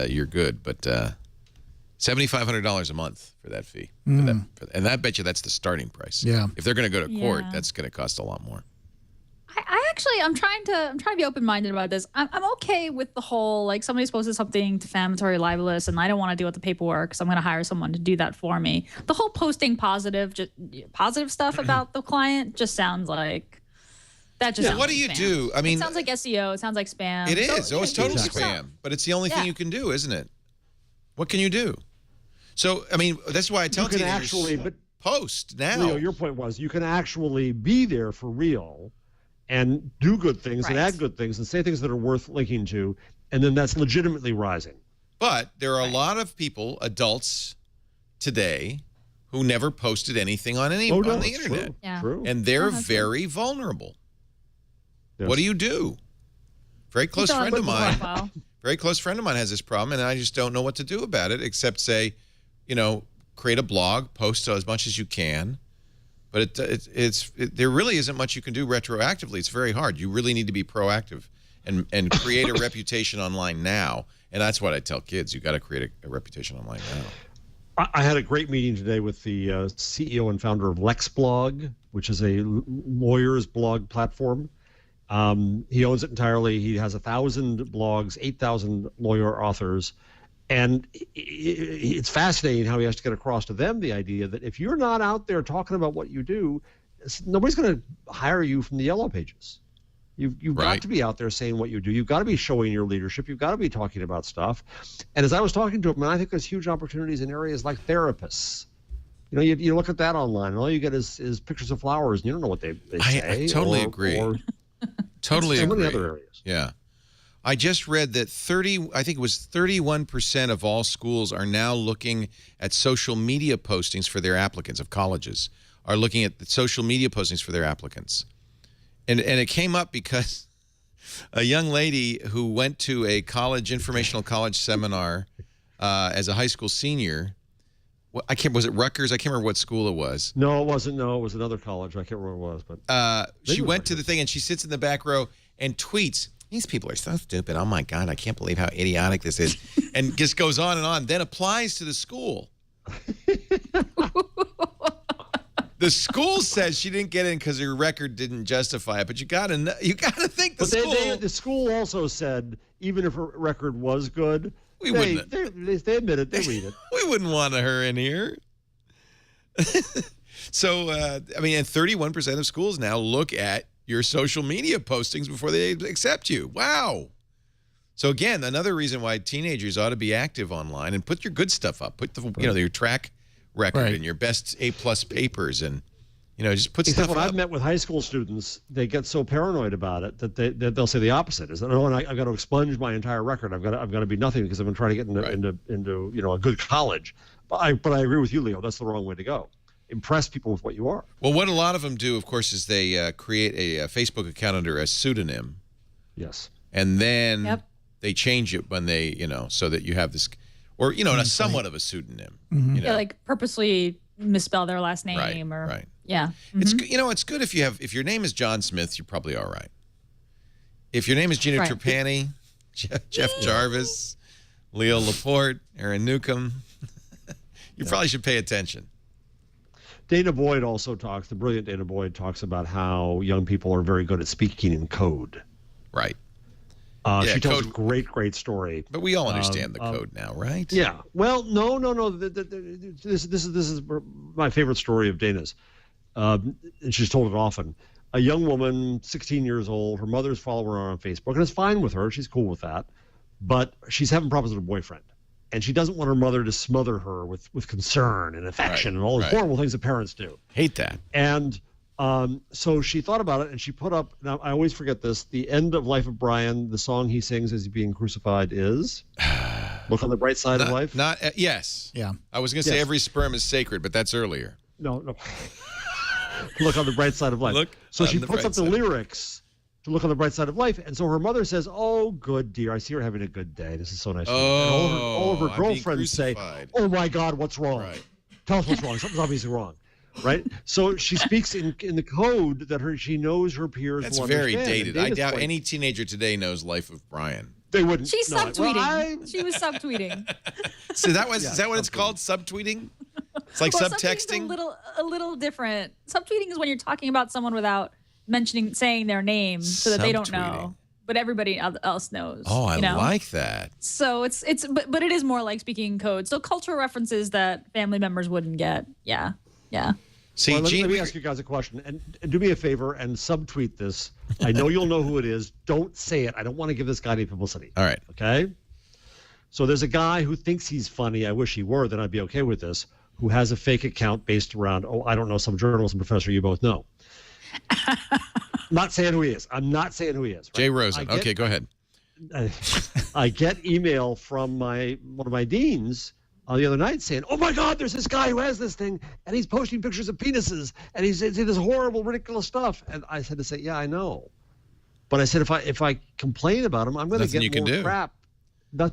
you're good. But $7,500 a month for that fee. And I bet you that's the starting price. Yeah. If they're going to go to court, that's going to cost a lot more. I'm trying to be open-minded about this. I'm okay with the whole, like, somebody's posted something defamatory, libelous, and I don't want to deal with the paperwork, so I'm going to hire someone to do that for me. The whole posting positive stuff about the client just sounds like that. Just sounds what do like you spam. do? I mean, it sounds like SEO. It sounds like spam. It is. It's total spam. But it's the only thing you can do, isn't it? What can you do? So, I mean, that's why I tell teenagers, post now. Leo, your point was you can actually be there for real and do good things and add good things and say things that are worth linking to, and then that's legitimately rising. But there are a lot of people, adults today, who never posted anything on the internet. True. Yeah. True. And they're very vulnerable. What do you do? Very close friend of mine. Very close friend of mine has this problem, and I just don't know what to do about it except say, create a blog, post as much as you can. But there really isn't much you can do retroactively. It's very hard. You really need to be proactive and create a reputation online now. And that's what I tell kids. You got to create a reputation online now. I had a great meeting today with the CEO and founder of LexBlog, which is a lawyer's blog platform. He owns it entirely. He has 1,000 blogs, 8,000 lawyer authors. And it's fascinating how he has to get across to them the idea that if you're not out there talking about what you do, nobody's going to hire you from the yellow pages. You've got to be out there saying what you do. You've got to be showing your leadership. You've got to be talking about stuff. And as I was talking to him, I think there's huge opportunities in areas like therapists. You look at that online, and all you get is pictures of flowers, and you don't know what they say. I totally agree. Totally agree. Many other areas. Yeah. I just read that 31% of all schools are now looking at social media postings for their applicants of colleges, are looking at the social media postings for their applicants. And it came up because a young lady who went to a informational college seminar as a high school senior, was it Rutgers? I can't remember what school it was. No, it wasn't. No, it was another college. I can't remember what it was. But she went to the thing, and she sits in the back row and tweets, "These people are so stupid. Oh, my God, I can't believe how idiotic this is." And just goes on and on, then applies to the school. The school says she didn't get in because her record didn't justify it, but you gotta think the school also said even if her record was good, they admit it, they read it. We wouldn't want her in here. So and 31% of schools now look at your social media postings before they accept you. Wow. So again, another reason why teenagers ought to be active online and put your good stuff up. Put your track record and your best A+ papers, and just put stuff up. When I've met with high school students, they get so paranoid about it that they'll say the opposite. Is that I've got to expunge my entire record. I've got to be nothing because I'm going to try to get into a good college. But I agree with you, Leo. That's the wrong way to go. Impress people with what you are. Well, what a lot of them do, of course, is they create a Facebook account under a pseudonym. Yes. And then they change it when they so that you have this. Or, somewhat of a pseudonym. Mm-hmm. Yeah, like purposely misspell their last name. Yeah. Mm-hmm. It's good if your name is John Smith, you're probably all right. If your name is Gina Trapani, Jeff Jarvis, Leo Laporte, Aaron Newcomb, you probably should pay attention. Dana Boyd also the brilliant Dana Boyd talks about how young people are very good at speaking in code. Right. She tells a great story. But we all understand the code now, right? Yeah. Well, no. This is my favorite story of Dana's, and she's told it often. A young woman, 16 years old, her mother's following her on Facebook, and it's fine with her. She's cool with that. But she's having problems with her boyfriend. And she doesn't want her mother to smother her with concern and affection and all the horrible things that parents do. Hate that. And so she thought about it, and she put up, now I always forget this, the end of Life of Brian, the song he sings as he's being crucified is Look on the Bright Side of Life. Yes. Yeah. I was going to say every sperm is sacred, but that's earlier. No. Look on the Bright Side of Life. So she puts up the lyrics to Look on the Bright Side of Life, and so her mother saes, "Oh, good dear, I see you're having a good day. This is so nice." Oh, and all of her girlfriends say, "Oh my God, what's wrong? Tell us what's wrong. Something's obviously wrong." Right, so she speaks in the code that she knows her peers. That's will very understand. dated. I doubt any teenager today knows Life of Brian. They wouldn't. She's subtweeting. Well, she was subtweeting. So is that what it's called? Subtweeting? It's like subtexting. A little different. Subtweeting is when you're talking about someone without saying their name, so that they don't know, but everybody else knows. Oh, I like that. So but it is more like speaking in code. So cultural references that family members wouldn't get. Yeah. See, let me ask you guys a question, and do me a favor and subtweet this. I know you'll know who it is. Don't say it. I don't want to give this guy any publicity. All right. Okay? So there's a guy who thinks he's funny. I wish he were, then I'd be okay with this, who has a fake account based around, I don't know, some journalism professor you both know. Not saying who he is. I'm not saying who he is. Right? Jay Rosen. Okay, go ahead. I get email from one of my deans the other night saying, "Oh my God, there's this guy who has this thing, and he's posting pictures of penises, and he's this horrible, ridiculous stuff." And I had to say, "Yeah, I know," but I said, if I complain about him, I'm going to get more crap.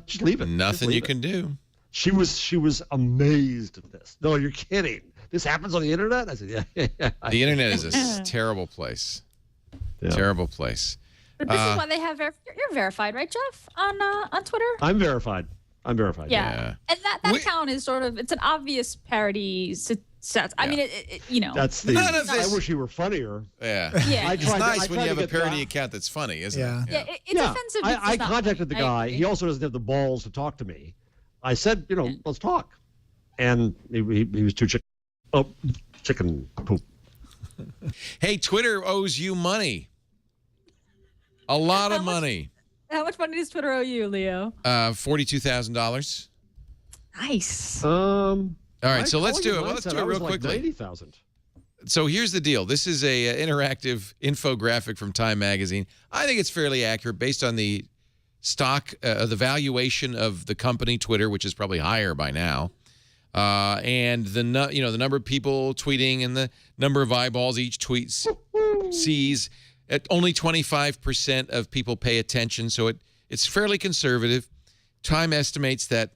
Just leave it. Nothing you can do. She was amazed at this. No, you're kidding. This happens on the internet? I said, yeah. The internet is a terrible place. Yeah. Terrible place. But this is why they have you're verified, right, Jeff? On Twitter? I'm verified. Yeah. And that account is it's an obvious parody set. I mean, that's none of this. I wish you were funnier. Yeah. It's nice when you have a parody account that's funny, isn't it? Yeah. It's offensive. I contacted the guy. He also doesn't have the balls to talk to me. I said, let's talk. And he was too chicken poop. Hey, Twitter owes you money. A lot of money. How much money does Twitter owe you, Leo? $42,000. Nice. All right, so let's do it. Let's do it real quickly. 90,000. So here's the deal. This is a interactive infographic from Time Magazine. I think it's fairly accurate based on the stock, the valuation of the company Twitter, which is probably higher by now, and the number of people tweeting and the number of eyeballs each tweet sees. Only 25% of people pay attention, so it's fairly conservative. Time estimates that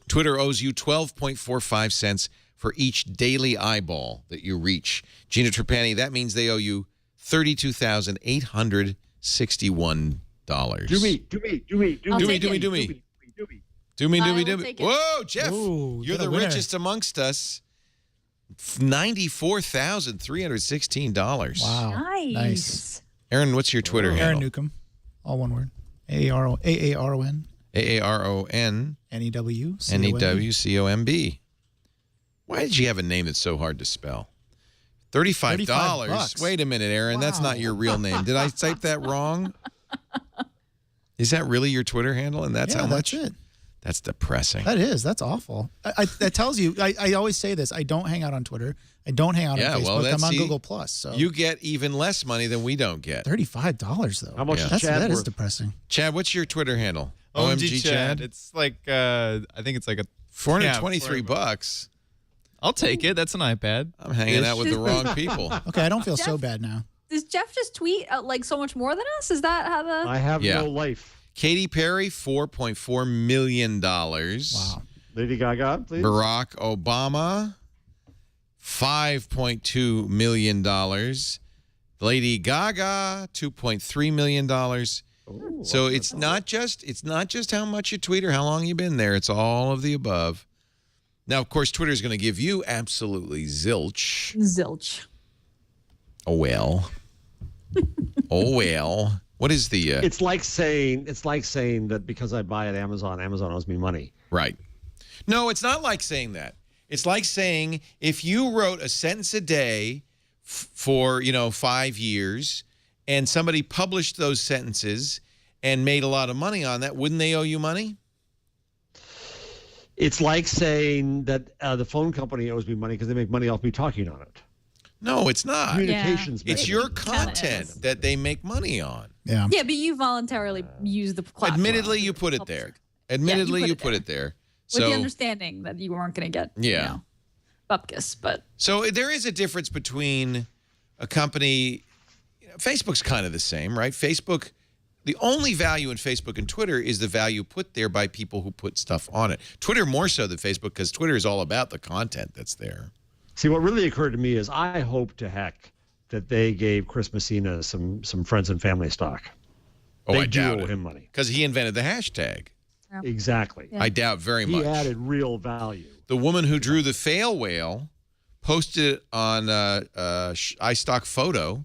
Twitter owes you 12.45 cents for each daily eyeball that you reach. Gina Trapani, that means they owe you $32,861. Do me. Whoa, Jeff, Ooh, you're got a the winner. richest amongst us. $94,316. Wow. Nice. Aaron, what's your Twitter Aaron handle? Newcomb, all one word. AARON. AARON. NEW. NEWCOMB. Why did you have a name that's so hard to spell? $35. $35. Wait a minute, Aaron. That's not Wow. your real name. Did I type that wrong? Is that really your Twitter handle? And that's Yeah, how much? that's it. That's depressing. That is. That's awful. That tells you. I always say this. I don't hang out on Twitter. I don't hang out Yeah, on well, Facebook. I'm on see, Google Plus. So You get even less money than we don't get. $35 though. How much Yeah. is Chad That is worth? depressing. Chad, what's your Twitter handle? OMG Chad. It's like I think it's like a 423 bucks. I'll take it. That's an iPad. I'm hanging out with the wrong people. Okay, I don't feel so bad now. Does Jeff just tweet like so much more than us? Is that how the? I have Yeah. no life. Katy Perry, $4.4 million. Wow. Lady Gaga, please. Barack Obama, $5.2 million. Lady Gaga, $2.3 million. So it's not just how much you tweet or how long you've been there. It's all of the above. Now, of course, Twitter is going to give you absolutely zilch. Zilch. Oh well. Oh well. What is the? It's like saying that because I buy at Amazon, Amazon owes me money. Right. No, it's not like saying that. It's like saying if you wrote a sentence a day for 5 years, and somebody published those sentences and made a lot of money on that, wouldn't they owe you money? It's like saying that the phone company owes me money because they make money off me talking on it. No, it's not. Communications. It's make your it. content that they make money on. Yeah. Yeah, but you voluntarily use the platform. Admittedly, you put it there. Admittedly, you put it there. With So, the understanding that you weren't going to get, bupkis, but. So there is a difference between a company. Facebook's kind of the same, right? Facebook, the only value in Facebook and Twitter is the value put there by people who put stuff on it. Twitter more so than Facebook because Twitter is all about the content that's there. See, what really occurred to me is I hope to heck that they gave Chris Messina some friends and family stock. Oh, They I do doubt owe it. him money. Because he invented the hashtag. Exactly. I doubt very He much. added real value. The woman who drew the fail whale posted it on iStock Photo,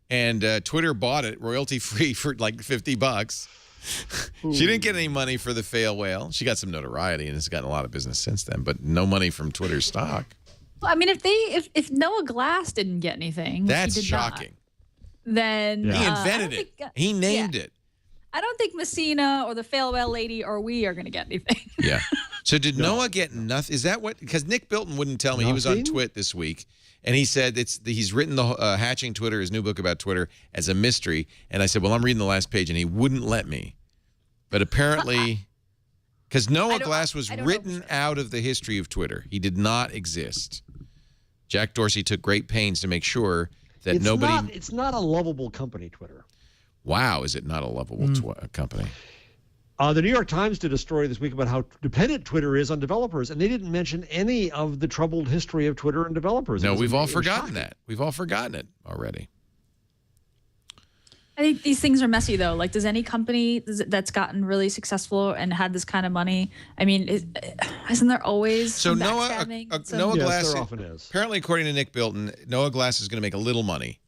and Twitter bought it royalty-free for like $50. She didn't get any money for the fail whale. She got some notoriety and has gotten a lot of business since then, but no money from Twitter stock. Well, I mean, if Noah Glass didn't get anything, That's he did not, shocking. then He I invented don't it. think, He named it. I don't think Messina or the Fail Whale lady or we are going to get anything. Yeah. So did Noah get nothing? Is that what? Because Nick Bilton wouldn't tell me. He was on Nothing? Twit this week, and he said he's written the Hatching Twitter, his new book about Twitter, as a mystery. And I said, well, I'm reading the last page, and he wouldn't let me. But apparently, because Noah Glass was written out of the history of Twitter, he did not exist. Jack Dorsey took great pains to make sure that nobody. It's not a lovable company, Twitter. Wow, is it not a lovable company? The New York Times did a story this week about how dependent Twitter is on developers, and they didn't mention any of the troubled history of Twitter and developers. No, we've all It was forgotten shocking. that. We've all forgotten it already. I think these things are messy, though. Like, does any company that's gotten really successful and had this kind of money? I mean, isn't there always So some Noah backstabbing? Noah Yes, Glass there often is. Apparently, according to Nick Bilton, Noah Glass is going to make a little money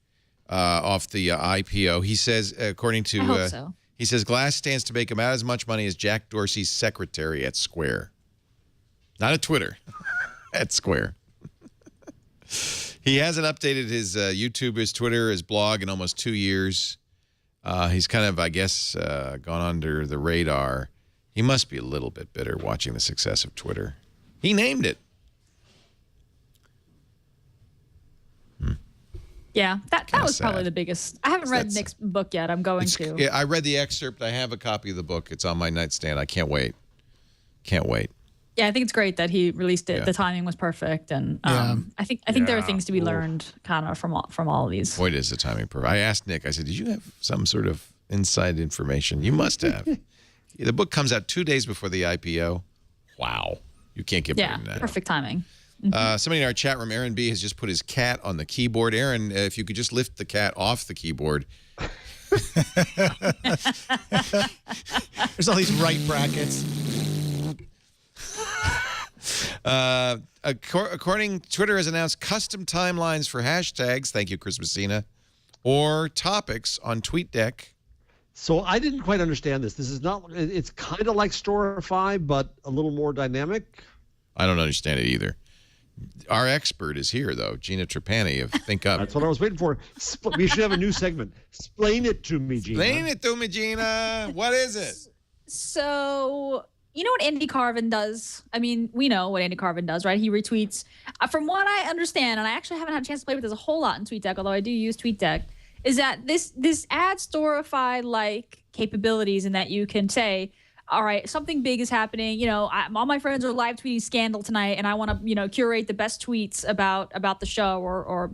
off the IPO. He says, according to I hope so. He says Glass stands to make about as much money as Jack Dorsey's secretary at Square. Not at Twitter, at Square. He hasn't updated his YouTube, his Twitter, his blog in almost 2 years. He's kind of, I guess, gone under the radar. He must be a little bit bitter watching the success of Twitter. He named it. Yeah, that was sad. probably the biggest. I haven't read That's- Nick's book yet. I'm going to. Yeah, I read the excerpt. I have a copy of the book. It's on my nightstand. I can't wait. Can't wait. Yeah, I think it's great that he released it. Yeah. The timing was perfect, and I think there are things to be learned kind of from all of these. Boy, is the timing perfect. I asked Nick, I said, did you have some sort of inside information? You must have. The book comes out 2 days before the IPO. Wow. You can't get better Yeah, than that. perfect timing. Somebody in our chat room, Aaron B, has just put his cat on the keyboard. Aaron, if you could just lift the cat off the keyboard. There's all these right brackets. According, Twitter has announced custom timelines for hashtags. Thank you, Chris Messina. Or topics on TweetDeck. So I didn't quite understand this. This is not. It's kind of like Storify, but a little more dynamic. I don't understand it either. Our expert is here, though, Gina Trapani of Think Up. That's what I was waiting for. We should have a new segment. Explain it to me, Gina. Explain it to me, Gina. What is it? So, you know what Andy Carvin does? I mean, we know what Andy Carvin does, right? He retweets. From what I understand, and I actually haven't had a chance to play with this a whole lot in TweetDeck, although I do use TweetDeck, is that this adds Storify-like capabilities in that you can say, all right, something big is happening. You know, all my friends are live tweeting Scandal tonight, and I want to, curate the best tweets about the show or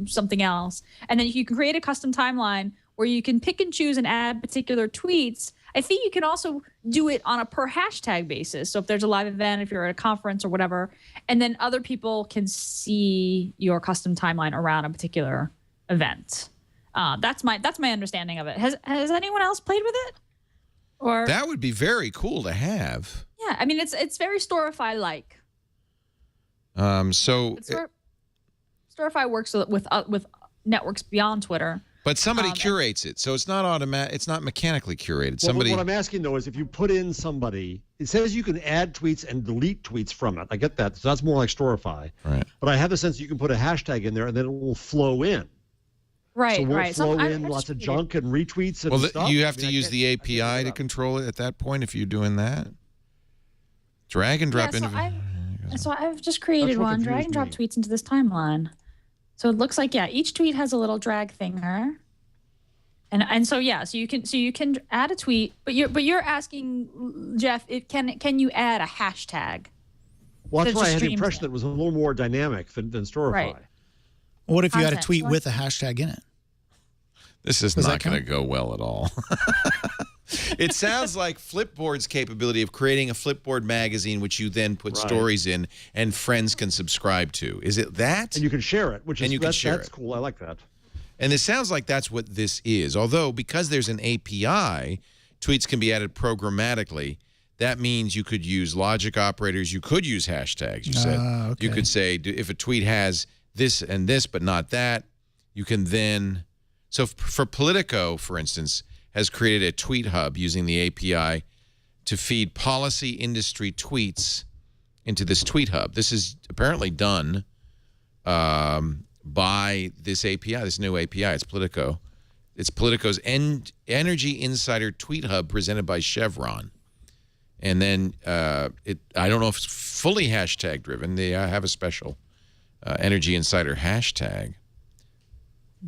something else. And then you can create a custom timeline where you can pick and choose and add particular tweets. I think you can also do it on a per hashtag basis. So if there's a live event, if you're at a conference or whatever, and then other people can see your custom timeline around a particular event. That's my understanding of it. Has anyone else played with it? Or That would be very cool to have. yeah, I mean it's very Storify like. Storify works with networks beyond Twitter. But somebody curates it, so it's not automatic. It's not mechanically curated. Well, Somebody. what I'm asking though is if you put in somebody, it says you can add tweets and delete tweets from it. I get that. So that's more like Storify. Right. But I have the sense you can put a hashtag in there and then it will flow in. Right, So right. flow in lots of junk and retweets and Well, stuff. you have to I mean, use the API to control it at that point if you're doing that. Drag and drop So I've just created one, drag and drop tweets into this timeline. So it looks like each tweet has a little drag thinger. And so so you can add a tweet, but you're asking Jeff, can you add a hashtag? Well, that's that why I just had the streams impression that it was a little more dynamic than Storify. Right. What if you had a Content. tweet with a hashtag in it? This is Does not that going to count? go well at all. It sounds like Flipboard's capability of creating a Flipboard magazine, which you then put stories in and friends can subscribe to. Is it that? And you can share it, which is that's cool. I like that. And it sounds like that's what this is. Although, because there's an API, tweets can be added programmatically. That means you could use logic operators. You could use hashtags, you said. Okay. You could say, if a tweet has this and this, but not that, you can then... So for Politico, for instance, has created a tweet hub using the API to feed policy industry tweets into this tweet hub. This is apparently done by this API, this new API. It's Politico. It's Politico's Energy Insider Tweet Hub presented by Chevron. And then I don't know if it's fully hashtag driven. They have a special Energy Insider hashtag.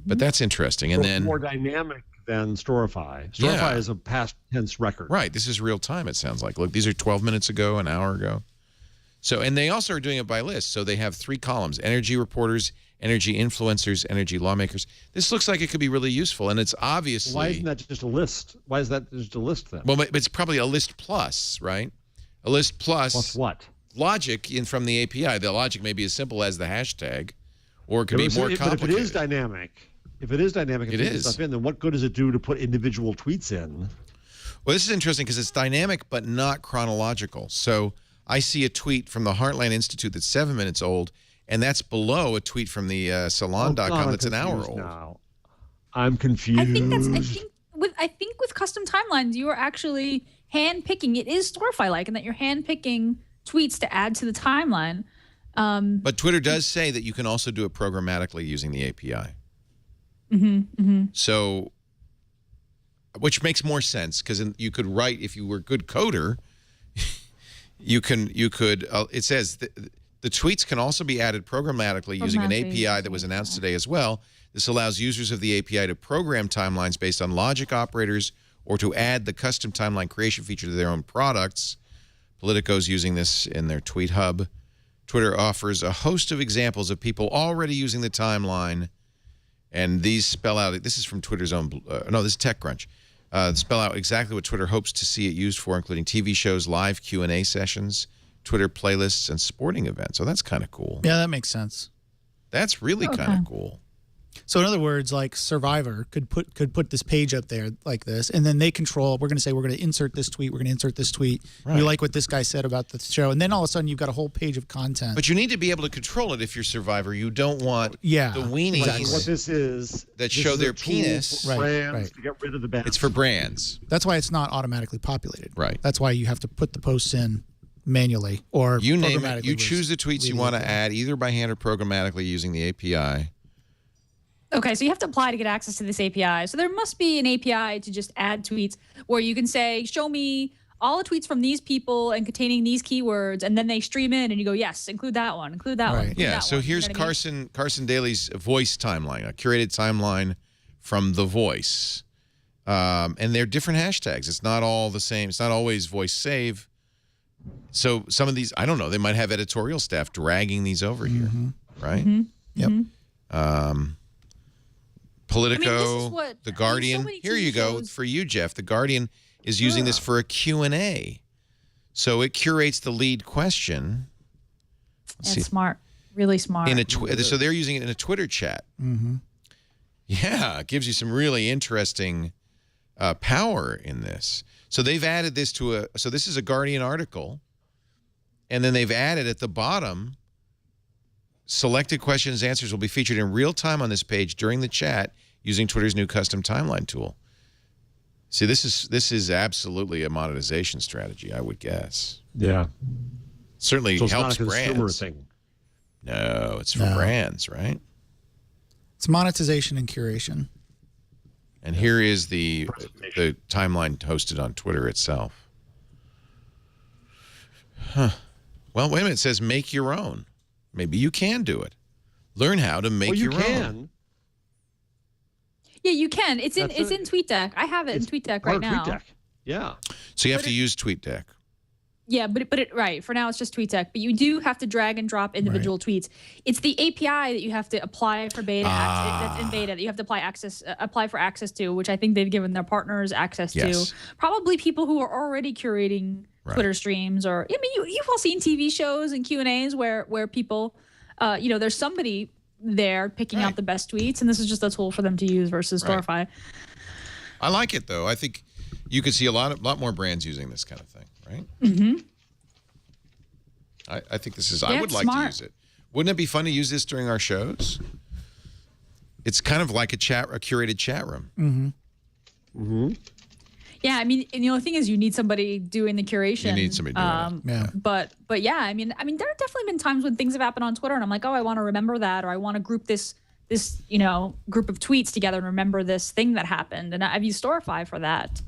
But that's interesting. And then more dynamic than Storify. Storify is a past tense record. Right. This is real time, it sounds like. Look, these are 12 minutes ago, an hour ago. So, and they also are doing it by list. So they have 3 columns: energy reporters, energy influencers, energy lawmakers. This looks like it could be really useful. And it's obviously... Why isn't that just a list? Why is that just a list then? Well, it's probably a list plus, right? A list plus... Plus what? Logic from the API. The logic may be as simple as the hashtag, or it could be more complicated. But if it is dynamic, it is. Stuff in, then what good does it do to put individual tweets in? Well, this is interesting because it's dynamic but not chronological. So I see a tweet from the Heartland Institute that's 7 minutes old, and that's below a tweet from the salon.com that's an hour old. Now. I'm confused. I think with custom timelines, you are actually hand picking. It is Storify like, in that you're hand picking tweets to add to the timeline. But Twitter does say that you can also do it programmatically using the API. So, which makes more sense because you could write, if you were a good coder, you could. It says the tweets can also be added programmatically using an API that was announced today as well. This allows users of the API to program timelines based on logic operators or to add the custom timeline creation feature to their own products. Politico's using this in their tweet hub. Twitter offers a host of examples of people already using the timeline, and these spell out, this is from Twitter's own, no, this is TechCrunch, spell out exactly what Twitter hopes to see it used for, including TV shows, live Q&A sessions, Twitter playlists, and sporting events. So that's kind of cool. Yeah, that makes sense. That's really kind of cool. So in other words, like Survivor could put this page up there like this, and then they control. We're going to say we're going to insert this tweet. We're going to insert this tweet. Right. You like what this guy said about the show, and then all of a sudden you've got a whole page of content. But you need to be able to control it if you're Survivor. You don't want the weenies Exactly. What this is that show their penis. For brands to get rid of the bad. It's for brands. That's why it's not automatically populated. Right. That's why you have to put the posts in manually or you name it. You choose the tweets you want to add either by hand or programmatically using the API. Okay, so you have to apply to get access to this API. So there must be an API to just add tweets where you can say, show me all the tweets from these people and containing these keywords, and then they stream in, and you go, yes, include that one, include that one. Yeah, so here's Carson Daly's voice timeline, a curated timeline from The Voice. And they're different hashtags. It's not all the same. It's not always voice save. So some of these, I don't know, they might have editorial staff dragging these over here, right? Yep. Politico, The Guardian. Here you go for you, Jeff. The Guardian is using this for a Q&A. So it curates the lead question. It's smart, really smart. So they're using it in a Twitter chat. Yeah, it gives you some really interesting power in this. So they've added this to so this is a Guardian article, and then they've added at the bottom, selected questions and answers will be featured in real time on this page during the chat using Twitter's new custom timeline tool. See, this is absolutely a monetization strategy, I would guess. Yeah. Certainly so it's helps not a consumer brands. thing. No, it's for brands, right? It's monetization and curation. And here is the timeline hosted on Twitter itself. Huh. Well, wait a minute. It says make your own. Maybe you can do it. Learn how to make your own. Yeah, you can. It's in TweetDeck. I have it in TweetDeck right now. TweetDeck. Yeah. So you have to use TweetDeck. Yeah, but right. For now, it's just TweetDeck. But you do have to drag and drop individual tweets. It's the API that you have to apply for beta access. That's in beta that you have to apply for access to, which I think they've given their partners access to. Probably people who are already curating Twitter streams, or I mean, you've all seen TV shows and Q&As where people, there's somebody there picking out the best tweets, and this is just a tool for them to use versus Storify. I like it though. I think you could see a lot more brands using this kind of thing, right? I think this is. I would like to use it. Wouldn't it be fun to use this during our shows? It's kind of like a curated chat room. Yeah, I mean, and the only thing is you need somebody doing the curation. You need somebody doing it. But yeah, I mean, there have definitely been times when things have happened on Twitter, and I'm like, oh, I want to remember that, or I want to group this group of tweets together and remember this thing that happened, and I've used Storify for that.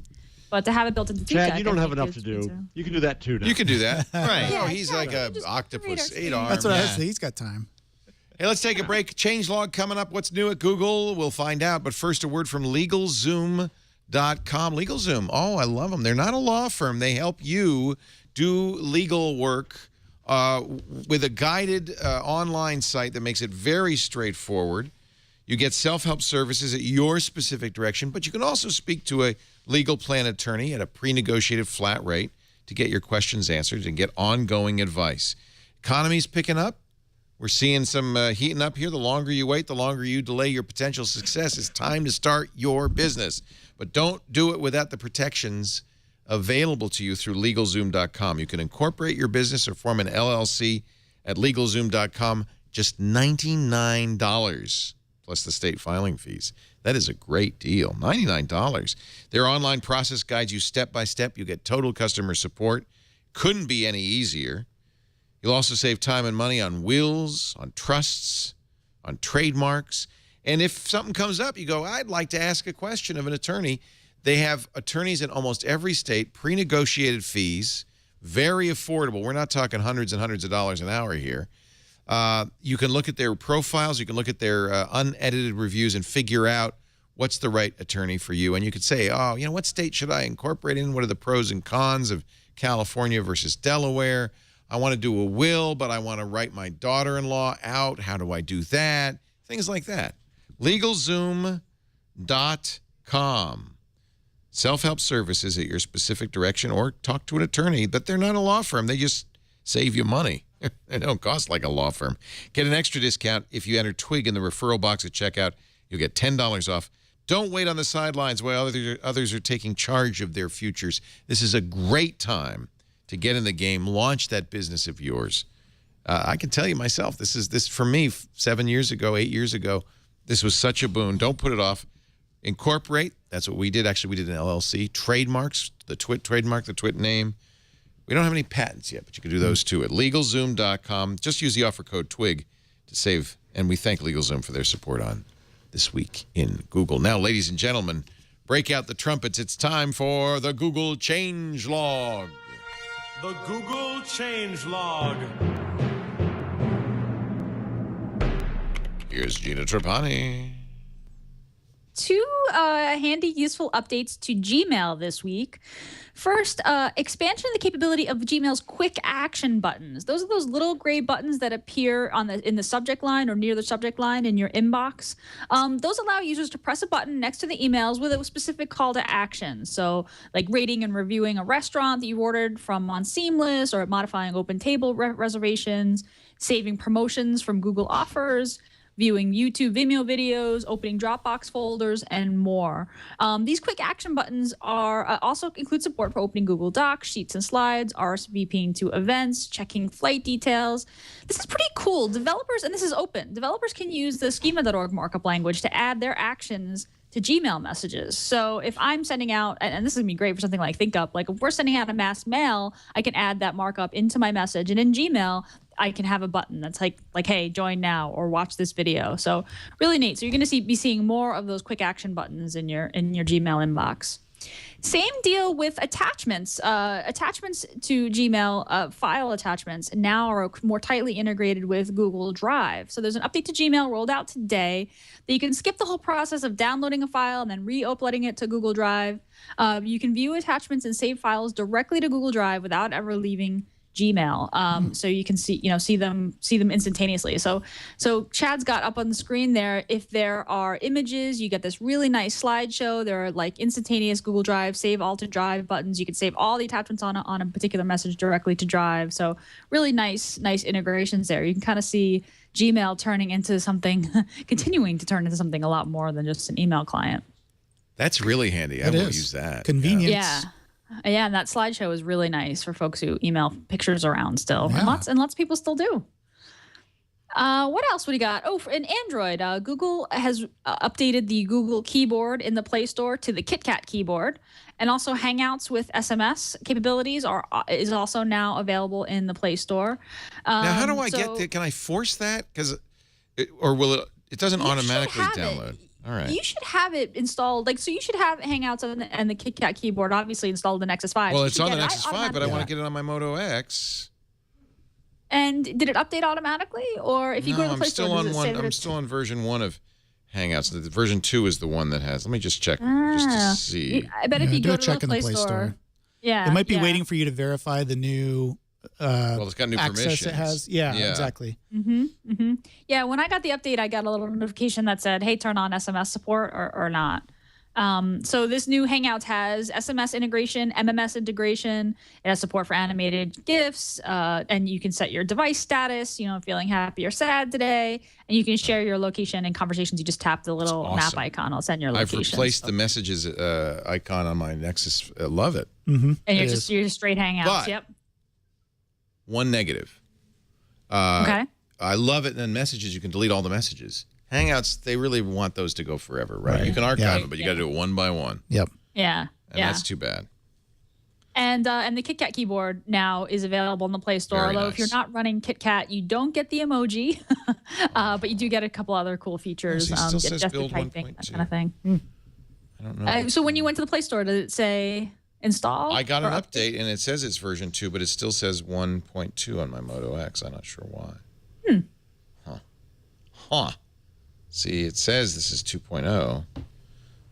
But to have it built into TweetDeck, Chad, you don't have enough to do. You can do that too now. You can do that, right? Yeah, he's like a octopus, 8 arms. That's what I was saying. He's got time. Hey, let's take a break. Changelog coming up. What's new at Google? We'll find out. But first, a word from LegalZoom.com. LegalZoom. Oh, I love them. They're not a law firm. They help you do legal work with a guided online site that makes it very straightforward. You get self-help services at your specific direction, but you can also speak to a legal plan attorney at a pre-negotiated flat rate to get your questions answered and get ongoing advice. Economy's picking up. We're seeing some heating up here. The longer you wait, the longer you delay your potential success. It's time to start your business. But don't do it without the protections available to you through LegalZoom.com. You can incorporate your business or form an LLC at LegalZoom.com, just $99 plus the state filing fees. That is a great deal, $99. Their online process guides you step by step. You get total customer support. Couldn't be any easier. You'll also save time and money on wills, on trusts, on trademarks. And if something comes up, you go, I'd like to ask a question of an attorney. They have attorneys in almost every state, pre-negotiated fees, very affordable. We're not talking hundreds and hundreds of dollars an hour here. You can look at their profiles. You can look at their unedited reviews and figure out what's the right attorney for you. And you could say, oh, you know, what state should I incorporate in? What are the pros and cons of California versus Delaware? I want to do a will, but I want to write my daughter-in-law out. How do I do that? Things like that. LegalZoom.com. Self-help services at your specific direction, or talk to an attorney, but they're not a law firm. They just save you money. They don't cost like a law firm. Get an extra discount if you enter Twig in the referral box at checkout. You'll get $10 off. Don't wait on the sidelines while others are taking charge of their futures. This is a great time to get in the game, launch that business of yours. I can tell you myself, this for me 7 years ago, 8 years ago, this was such a boon. Don't put it off. Incorporate. That's what we did. Actually, we did an LLC. Trademarks, trademark the Twit name. We don't have any patents yet, but you can do those too at LegalZoom.com. Just use the offer code TWIG to save. And we thank LegalZoom for their support on This Week in Google. Now, ladies and gentlemen, break out the trumpets. It's time for the Google Change Log. The Google Change Log. Here's Gina Trapani. Two handy, useful updates to Gmail this week. First, expansion of the capability of Gmail's quick action buttons. Those are those little gray buttons that appear in the subject line or near the subject line in your inbox. Those allow users to press a button next to the emails with a specific call to action. So, like rating and reviewing a restaurant that you ordered from on Seamless, or modifying open table reservations, saving promotions from Google Offers, viewing YouTube Vimeo videos, opening Dropbox folders, and more. These quick action buttons are also include support for opening Google Docs, Sheets and Slides, RSVPing to events, checking flight details. This is pretty cool. Developers, and this is open, developers can use the schema.org markup language to add their actions to Gmail messages. So if I'm sending out, and this is going to be great for something like ThinkUp, like if we're sending out a mass mail, I can add that markup into my message. And in Gmail, I can have a button that's like, hey, join now or watch this video. So really neat. So you're going to be seeing more of those quick action buttons in your Gmail inbox. Same deal with attachments. Attachments to Gmail, file attachments now are more tightly integrated with Google Drive. So there's an update to Gmail rolled out today that you can skip the whole process of downloading a file and then re-uploading it to Google Drive. You can view attachments and save files directly to Google Drive without ever leaving Gmail, so you can see them instantaneously. So Chad's got up on the screen there. If there are images, you get this really nice slideshow. There are like instantaneous Google Drive save all to Drive buttons. You can save all the attachments on a particular message directly to Drive. So really nice integrations there. You can kind of see Gmail turning into something, continuing to turn into something a lot more than just an email client. That's really handy. I will use that. Convenience. Yeah. Yeah, and that slideshow is really nice for folks who email pictures around still. Yeah. And lots of people still do. What else would you got? Oh, in Android, Google has updated the Google keyboard in the Play Store to the KitKat keyboard. And also Hangouts with SMS capabilities is also now available in the Play Store. Now, how do I get that? Can I force that? Or will it doesn't automatically download? All right. You should have it installed. So you should have Hangouts and the KitKat keyboard obviously installed in the Nexus 5. Well, it's on the Nexus 5, but I want to get it on my Moto X. And did it update automatically? Or if you go to the Play Store, I'm still on version 1 of Hangouts. The version 2 is the one that has. Let me just check just to see. I bet if you go to the Play Store. Yeah. It might be waiting for you to verify the new it's got new access permissions. it has. Yeah, exactly. Yeah, when I got the update, I got a little notification that said, hey, turn on SMS support or not. So this new Hangouts has SMS integration, MMS integration. It has support for animated GIFs, and you can set your device status, feeling happy or sad today, and you can share your location and conversations. You just tap the little map icon. I'll send your location. I've replaced the messages icon on my Nexus. I love it. And you're just straight Hangouts. But yep. One negative. Okay. I love it. And then messages, you can delete all the messages. Hangouts, they really want those to go forever, right? You can archive them, but you got to do it one by one. Yep. Yeah. And that's too bad. And the KitKat keyboard now is available in the Play Store. Although if you're not running KitKat, you don't get the emoji, but you do get a couple other cool features. It still says gesture build typing, 1.2. that kind of thing. I don't know. So when you went to the Play Store, did it say install? I got an update, and it says it's version 2, but it still says 1.2 on my Moto X. I'm not sure why. Huh. See, it says this is 2.0.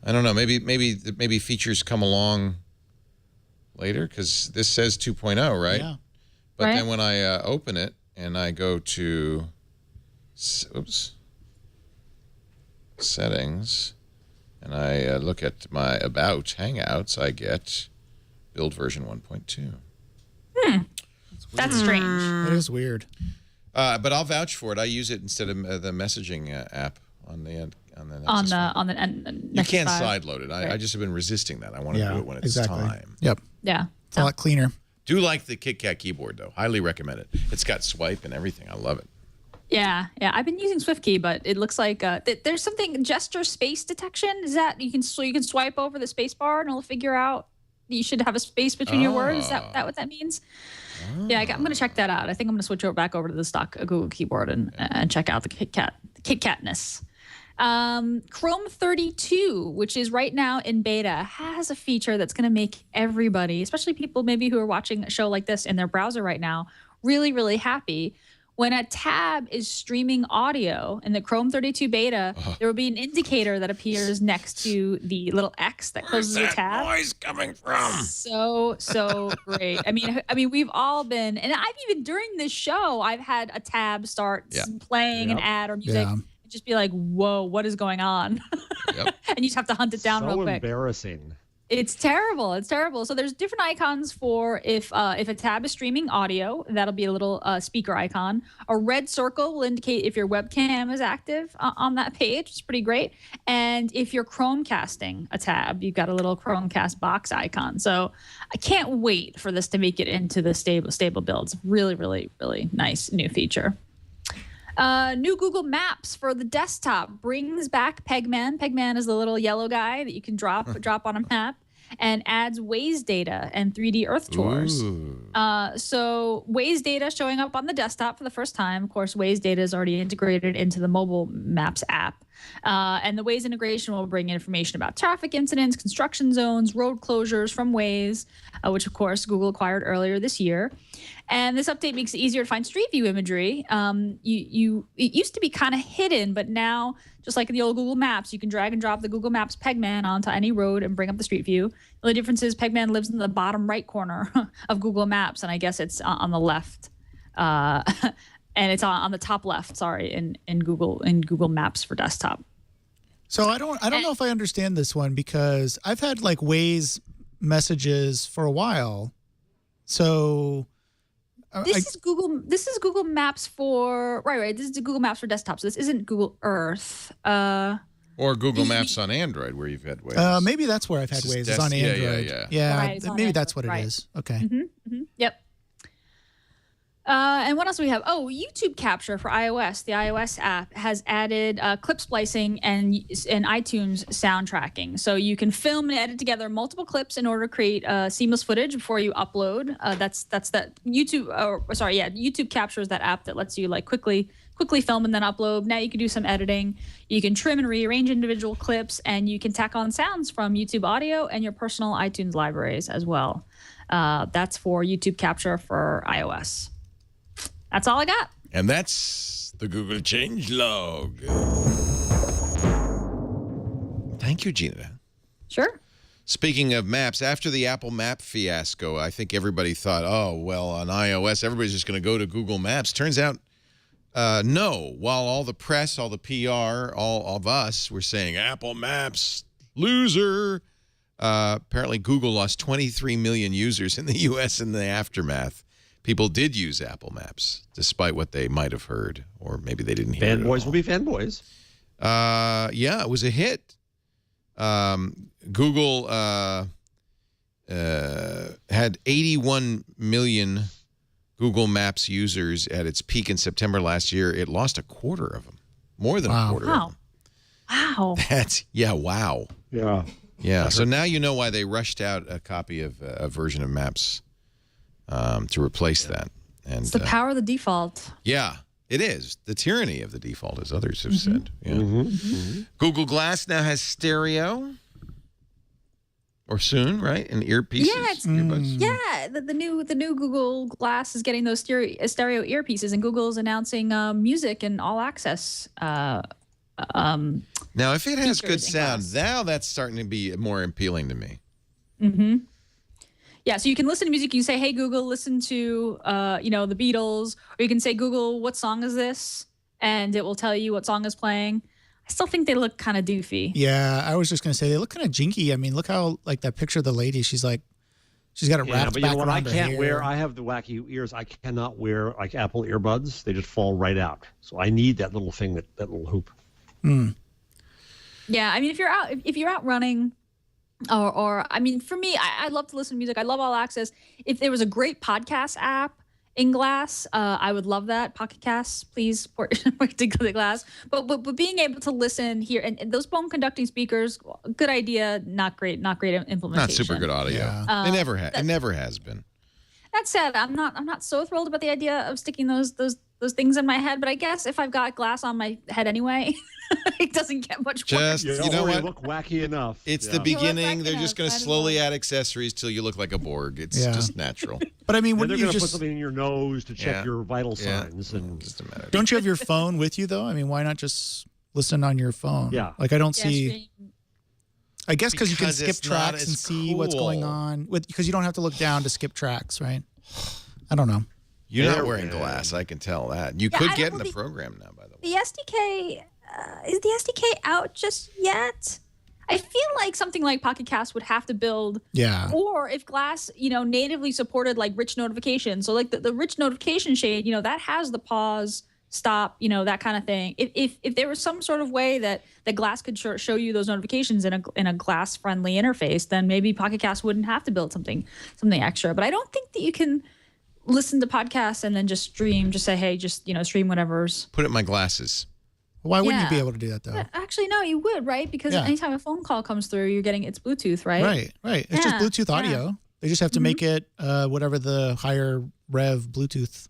I don't know. Maybe features come along later because this says 2.0, right? Yeah. But Right. then when I open it and I go to, settings, and I look at my About Hangouts, I get build version 1.2. That's strange. That is weird. But I'll vouch for it. I use it instead of the messaging app on the Nexus 5. On the You Nexus can't 5. sideload it. I Right. just have been resisting that. I want to do it when it's exactly. time. Yep. Yeah. It's a lot cleaner. Do like the KitKat keyboard though. Highly recommend it. It's got swipe and everything. I love it. Yeah. I've been using SwiftKey, but it looks like there's something gesture space detection. Is that you can swipe over the space bar and it'll figure out you should have a space between your words. Is that what that means? Yeah, I'm going to check that out. I think I'm going to switch back over to the stock Google keyboard and check out the KitKatness. Chrome 32, which is right now in beta, has a feature that's going to make everybody, especially people maybe who are watching a show like this in their browser right now, really, really happy. When a tab is streaming audio in the Chrome 32 beta, there will be an indicator that appears next to the little X that closes the tab. Where's that noise coming from? So great. I mean, we've all been, and I've even during this show, I've had a tab start playing an ad or music, and just be like, "Whoa, what is going on?" And you just have to hunt it down real quick. Embarrassing. It's terrible. It's terrible. So there's different icons for if a tab is streaming audio, that'll be a little speaker icon. A red circle will indicate if your webcam is active on that page. It's pretty great. And if you're Chromecasting a tab, you've got a little Chromecast box icon. So I can't wait for this to make it into the stable builds. Really, really, really nice new feature. New Google Maps for the desktop brings back Pegman. Pegman is the little yellow guy that you can drop on a map, and adds Waze data and 3D Earth tours. So Waze data showing up on the desktop for the first time. Of course, Waze data is already integrated into the mobile Maps app. And the Waze integration will bring information about traffic incidents, construction zones, road closures from Waze, which of course Google acquired earlier this year. And this update makes it easier to find Street View imagery. It used to be kind of hidden, but now, just like in the old Google Maps, you can drag and drop the Google Maps Pegman onto any road and bring up the Street View. The only difference is Pegman lives in the bottom right corner of Google Maps, and I guess it's on the left. And it's on the top left, in Google Maps for desktop. So I don't know if I understand this one, because I've had like Waze messages for a while. So This is Google Maps for right. This is Google Maps for desktop. So this isn't Google Earth. Or Google Maps on Android, where you've had Waze. Maybe that's where I've had Waze. It's on Android. Yeah. Right, Maybe that's what it is. Okay. Yep. And what else do we have? Oh, YouTube Capture for iOS. The iOS app has added clip splicing and iTunes sound tracking. So you can film and edit together multiple clips in order to create seamless footage before you upload. That's that YouTube. YouTube Capture is that app that lets you like quickly film and then upload. Now you can do some editing. You can trim and rearrange individual clips, and you can tack on sounds from YouTube Audio and your personal iTunes libraries as well. That's for YouTube Capture for iOS. That's all I got. And that's the Google changelog. Thank you, Gina. Sure. Speaking of maps, after the Apple Map fiasco, I think everybody thought, oh, well, on iOS, everybody's just going to go to Google Maps. Turns out, no. While all the press, all the PR, all of us were saying, Apple Maps, loser. Apparently, Google lost 23 million users in the U.S. in the aftermath. People did use Apple Maps, despite what they might have heard, or maybe they didn't hear it. Fanboys will be fanboys. Yeah, it was a hit. Google had 81 million Google Maps users at its peak in September last year. It lost a quarter of them, more than a quarter of them. Wow. Wow. Yeah. Yeah. So now you know why they rushed out a copy of a version of Maps to replace that. And It's the power of the default. Yeah, it is. The tyranny of the default, as others have said. Yeah. Google Glass now has stereo. or soon, right? And earpieces. Yeah, earbuds. Yeah, the new Google Glass is getting those stereo earpieces, and Google's announcing music and all access. Now, if it has good sound, Glass. now that's starting to be more appealing to me. Mm-hmm. Yeah, so you can listen to music. You can say, "Hey Google, listen to the Beatles," or you can say, "Google, what song is this?" and it will tell you what song is playing. I still think they look kind of doofy. Yeah, I was just gonna say they look kind of jinky. I mean, look how like that picture of the lady. She's got it wrapped but back you know what? around I her can't hair. wear. I have the wacky ears. I cannot wear like Apple earbuds. They just fall right out. So I need that little thing, that little hoop. Yeah, I mean, if you're out running, or I mean, for me, I love to listen to music. I love all access. If there was a great podcast app in Glass, I would love that. Pocket Casts, please port to Glass. But being able to listen here, and those bone conducting speakers, good idea. Not great implementation. Not super good audio. Yeah. It never has been. That said, I'm not so thrilled about the idea of sticking those things in my head. But I guess if I've got glass on my head anyway, it doesn't get much worse. Just, you know what? Look wacky enough. It's the beginning. They're just going to slowly add accessories till you look like a Borg. It's just natural. But I mean, And wouldn't they're you going to put just something in your nose to check your vital signs. And just a matter. don't you have your phone with you though? I mean, why not just listen on your phone? Yeah. Like I don't Yeah, see. stream. I guess because you can Because skip it's not tracks and as see what's going cool. on because you don't have to look down to skip tracks, right? I don't know. You're not There wearing we glass. I can tell that. You Yeah, could I get don't in the believe- program now, by the way. The SDK, is the SDK out just yet? I feel like something like Pocket Cast would have to build, Yeah. or if Glass, natively supported like rich notifications. So like the rich notification shade, that has the pause, stop, that kind of thing. If there was some sort of way that Glass could show you those notifications in a Glass friendly interface, then maybe Pocket Cast wouldn't have to build something extra. But I don't think that you can listen to podcasts and then just stream. Just say, hey, just stream whatever's. Put it in my glasses. Why wouldn't you Yeah. be able to do that though? Actually, no, you would, right? Because Yeah. anytime a phone call comes through, you're getting it's Bluetooth, right? Right. It's just Yeah, Bluetooth yeah. audio. They just have to make it whatever the higher rev Bluetooth.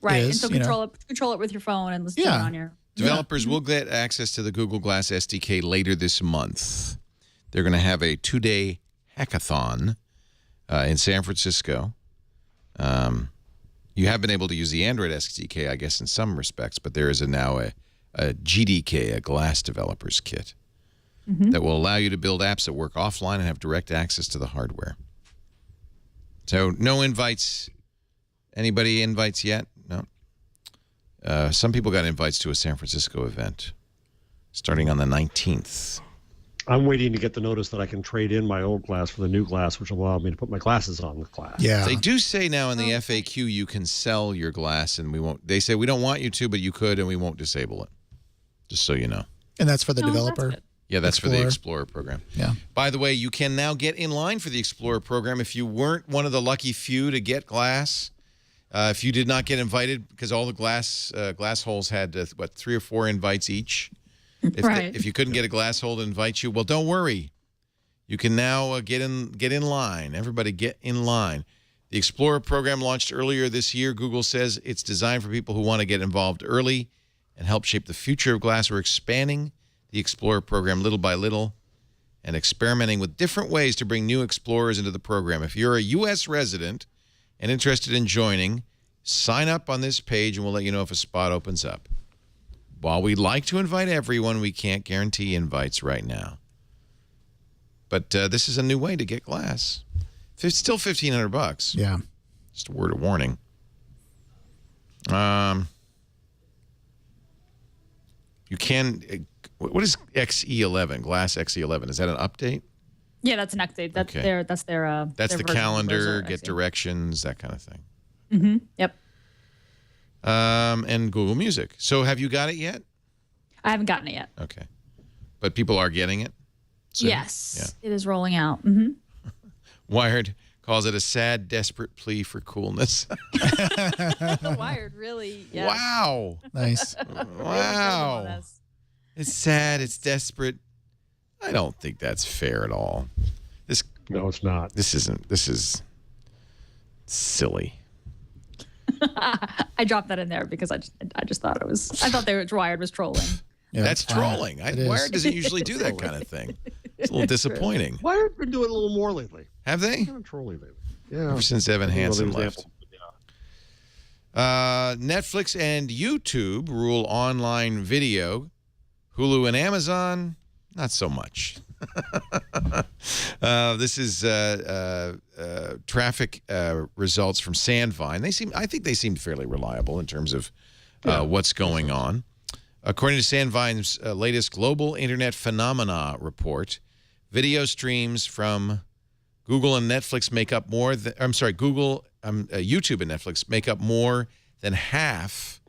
Right. is, And so you know. control it with your phone and listen to it Yeah. on your. Developers will get access to the Google Glass SDK later this month. They're going to have a 2-day hackathon in San Francisco. You have been able to use the Android SDK, I guess, in some respects, but there is now a GDK, a Glass Developers Kit, that will allow you to build apps that work offline and have direct access to the hardware. So no invites. Anybody invites yet? No. Some people got invites to a San Francisco event starting on the 19th. I'm waiting to get the notice that I can trade in my old glass for the new glass, which will allow me to put my glasses on the glass. Yeah. They do say now in the FAQ you can sell your glass, and we won't. They say we don't want you to, but you could, and we won't disable it. Just so you know. And that's for the Oh, that's developer. good. Yeah, that's for the Explorer. Explorer program. Yeah. By the way, you can now get in line for the Explorer program if you weren't one of the lucky few to get glass. If you did not get invited, because all the glass holes had 3 or 4 invites each. Right. If you couldn't get a glass hole to invite you, well, don't worry. You can now get in line. Everybody get in line. The Explorer program launched earlier this year. Google says it's designed for people who want to get involved early and help shape the future of glass. We're expanding the Explorer program little by little and experimenting with different ways to bring new explorers into the program. If you're a U.S. resident and interested in joining, sign up on this page and we'll let you know if a spot opens up. While we'd like to invite everyone, we can't guarantee invites right now. But this is a new way to get glass. It's still $1,500. Yeah. Just a word of warning. You can. What is XE11? Glass XE11. Is that an update? Yeah, that's an update. That's Okay. their. That's their. That's their the version of calendar, Browser, get actually. directions, that kind of thing. Mm-hmm. Yep. And Google Music. So have you got it yet? I haven't gotten it yet. Okay. But people are getting it? soon? Yes, it is rolling out. Mm-hmm. Wired calls it a sad, desperate plea for coolness. Wired, really. Yes. Wow. Nice. Wow. It's sad. It's desperate. I don't think that's fair at all. No, it's not. This is silly. I dropped that in there because I just thought it was. I thought Wired was trolling. That's trolling. It is. Wired doesn't usually do that kind of thing. It's a little disappointing. Why have they been doing a little more lately? Have they? Kind of trolling lately. Yeah. Ever since Evan Hansen Another left. example. Netflix and YouTube rule online video. Hulu and Amazon, not so much. This is traffic results from Sandvine. I think they seem fairly reliable in terms of what's going on. According to Sandvine's latest Global Internet Phenomena report, video streams from Google and Netflix make up more than, YouTube and Netflix make up more than half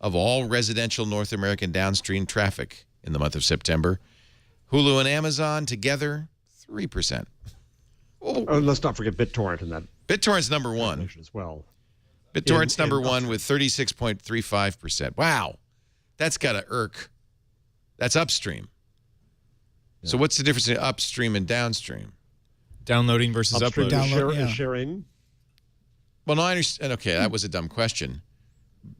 of all residential North American downstream traffic in the month of September. Hulu and Amazon together, 3%. Let's not forget BitTorrent in that. BitTorrent's number one as well. BitTorrent's number one with 36.35%. Wow, that's got to irk. That's upstream. Yeah. So what's the difference in upstream and downstream? Downloading versus upstream uploading. Sharing. Well, no, I understand. Okay, that was a dumb question.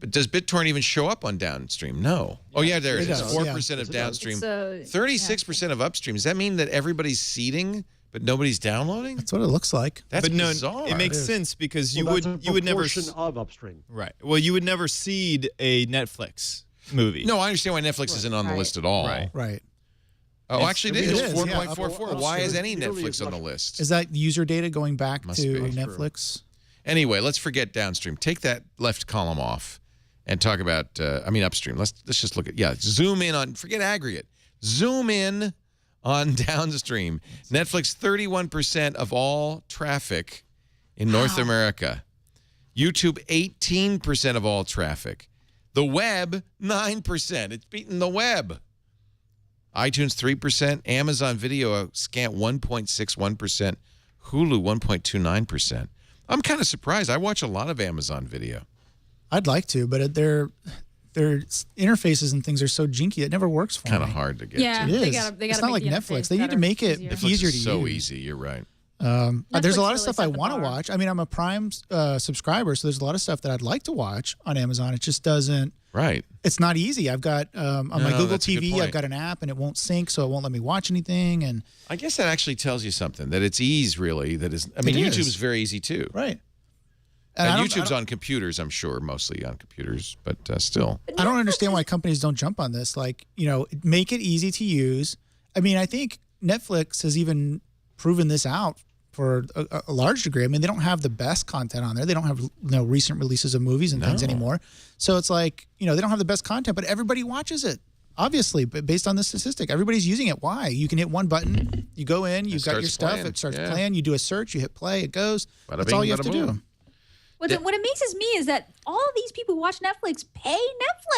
But does BitTorrent even show up on downstream? No. Oh, yeah, there it is. 4% of downstream, 36% of upstream. Does that mean that everybody's seeding, but nobody's downloading? That's what it looks like. That's but no, bizarre. it makes sense because you would never of upstream. Right. Well, you would never seed a Netflix movie. No, I understand why Netflix isn't on the list at all. Right. Oh, actually, it is 4.44. Yeah, Why is any Netflix on the list? Is that user data going back Must to be. Netflix? Anyway, let's forget downstream. Take that left column off and talk about, upstream. Let's just look at, zoom in on, forget aggregate. Zoom in on downstream. Netflix, 31% of all traffic in North America. YouTube, 18% of all traffic. The web, 9%. It's beaten the web. iTunes, 3%. Amazon Video, scant 1.61%. Hulu, 1.29%. I'm kind of surprised. I watch a lot of Amazon Video. I'd like to, but their interfaces and things are so jinky it never works for me. Kind of hard to get to. It is. It's not like Netflix. They need to make it easier to use. So easy. You're right. There's a lot of stuff I want to watch. I mean, I'm a Prime subscriber, so there's a lot of stuff that I'd like to watch on Amazon. It just doesn't. Right. It's not easy. I've got on my Google TV, I've got an app, and it won't sync, so it won't let me watch anything. And I guess that actually tells you something, that it's ease, really. That is. I mean, YouTube is very easy, too. Right. And YouTube's on computers, I'm sure, mostly on computers, but still. I don't understand why companies don't jump on this. Like, make it easy to use. I mean, I think Netflix has even proven this out for a large degree. I mean, they don't have the best content on there. They don't have recent releases of movies and things anymore. So it's like, they don't have the best content, but everybody watches it. Obviously, but based on this statistic, everybody's using it. Why? You can hit one button, you go in, you've got your stuff, it starts playing, you do a search, you hit play, it goes. That's all you have to do. What amazes me is that all of these people who watch Netflix pay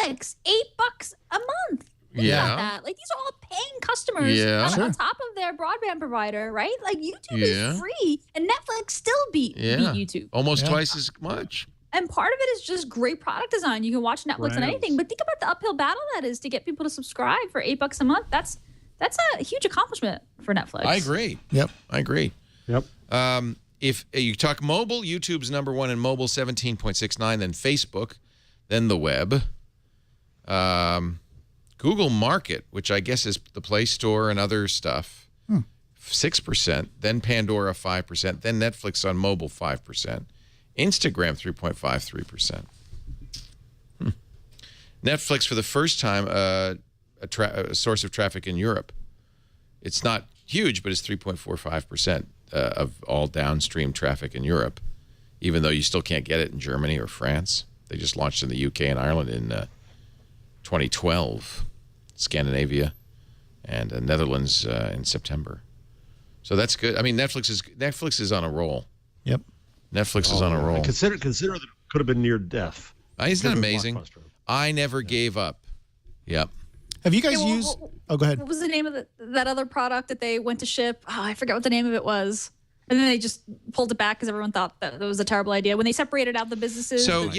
Netflix $8 a month. Think about that. Like, these are all paying customers on top of their broadband provider, right? Like, YouTube is free, and Netflix still beat YouTube. Almost twice as much. And part of it is just great product design. You can watch Netflix on anything, but think about the uphill battle that is to get people to subscribe for $8 a month. That's a huge accomplishment for Netflix. I agree. Yep. I agree. Yep. If you talk mobile, YouTube's number one in mobile, 17.69, then Facebook, then the web. Google Market, which I guess is the Play Store and other stuff, 6%, then Pandora, 5%, then Netflix on mobile, 5%, Instagram, 3.53%. Netflix, for the first time, a source of traffic in Europe. It's not huge, but it's 3.45%. Of all downstream traffic in Europe, even though you still can't get it in Germany or France. They just launched in the UK and Ireland in 2012, Scandinavia, and Netherlands in September. So that's good. I mean, Netflix is on a roll. Yep. Netflix is on a roll. Consider that it could have been near death. Isn't that amazing? I never gave up. Yep. Have you guys used? Oh, go ahead. What was the name of that other product that they went to ship? Oh, I forget what the name of it was. And then they just pulled it back because everyone thought that was a terrible idea when they separated out the businesses. So,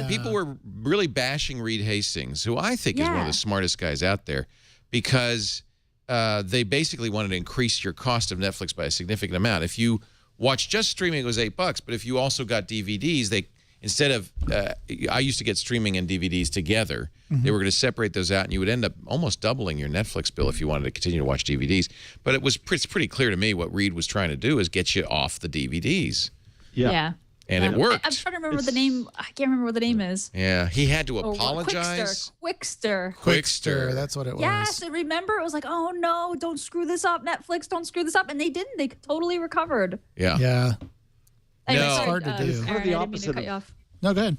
people were really bashing Reed Hastings, who I think is one of the smartest guys out there, because they basically wanted to increase your cost of Netflix by a significant amount. If you watch just streaming, it was $8, but if you also got DVDs, instead of, I used to get streaming and DVDs together. They were going to separate those out, and you would end up almost doubling your Netflix bill if you wanted to continue to watch DVDs. But it's pretty clear to me what Reed was trying to do is get you off the DVDs. Yeah. And it worked. I'm trying to remember the name. I can't remember what the name is. Yeah, he had to apologize. Quickster. That's what it was. Yes, and remember, it was like, oh no, don't screw this up, Netflix, don't screw this up, and they didn't. They totally recovered. Yeah. Yeah. Anyway, No. sorry, Hard to do. Aaron, I didn't mean to cut you off. No, go ahead.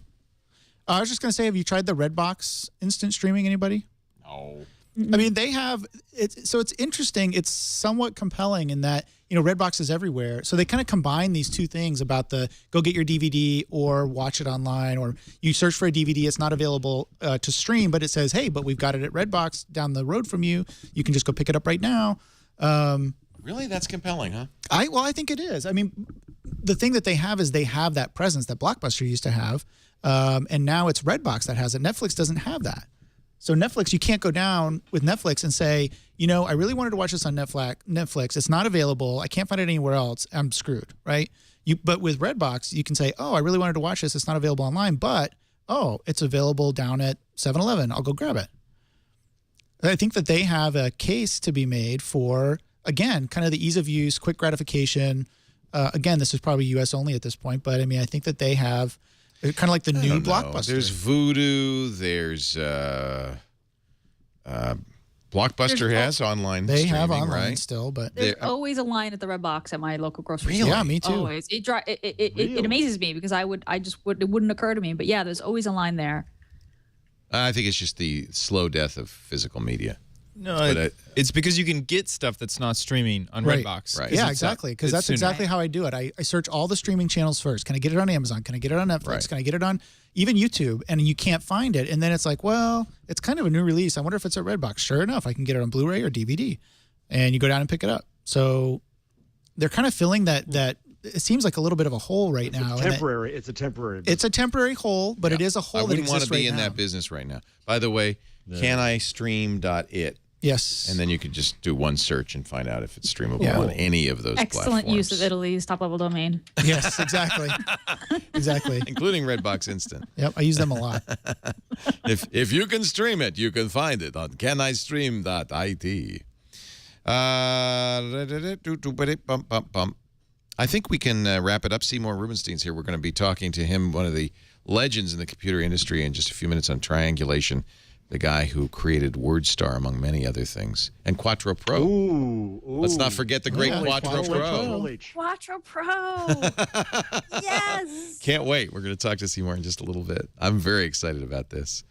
I was just going to say, have you tried the Redbox instant streaming? Anybody? No. I mean, they have it. So it's interesting. It's somewhat compelling in that, Redbox is everywhere. So they kind of combine these two things about the go get your DVD or watch it online, or you search for a DVD. It's not available to stream, but it says, hey, but we've got it at Redbox down the road from you. You can just go pick it up right now. Really? That's compelling, huh? I think it is. I mean, the thing that they have is they have that presence that Blockbuster used to have. And now it's Redbox that has it. Netflix doesn't have that. So Netflix, you can't go down with Netflix and say, I really wanted to watch this on Netflix. It's not available. I can't find it anywhere else. I'm screwed, right? But with Redbox, you can say, oh, I really wanted to watch this. It's not available online, but, it's available down at 7-Eleven. I'll go grab it. I think that they have a case to be made for, again, kind of the ease of use, quick gratification. Again, this is probably U.S. only at this point, but I mean, I think that they have kind of like the new Blockbuster. There's Vudu. There's Blockbuster has online. They streaming, have online right? still, but There's always a line at the Redbox at my local grocery Really? store. Yeah, me too. Always. It amazes me because it wouldn't occur to me. But yeah, there's always a line there. I think it's just the slow death of physical media. No, it's because you can get stuff that's not streaming on Right. Redbox. Right. yeah, exactly. Because that's sooner. exactly how I do it. I search all the streaming channels first. Can I get it on Amazon? Can I get it on Netflix? Right. Can I get it on even YouTube? And you can't find it. And then it's like, well, it's kind of a new release. I wonder if it's at Redbox. Sure enough, I can get it on Blu-ray or DVD. And you go down and pick it up. So they're kind of filling that it seems like a little bit of a hole right now. Temporary. It's a temporary. Business. It's a temporary hole, but it is a hole I that wouldn't want exists to be right in now. that business right now. By the way, can I stream.it? Yes. And then you could just do one search and find out if it's streamable Yeah. on any of those Excellent platforms. use of Italy's top-level domain. Yes, exactly. Exactly. Including Redbox Instant. Yep, I use them a lot. If you can stream it, you can find it on canistream.it. I think we can wrap it up. Seymour Rubenstein's here. We're going to be talking to him, one of the legends in the computer industry, in just a few minutes on triangulation, the guy who created WordStar, among many other things, and Quattro Pro. Ooh. Let's not forget the great Quattro Pro. Quattro Pro. Yes. Can't wait. We're going to talk to Seymour in just a little bit. I'm very excited about this.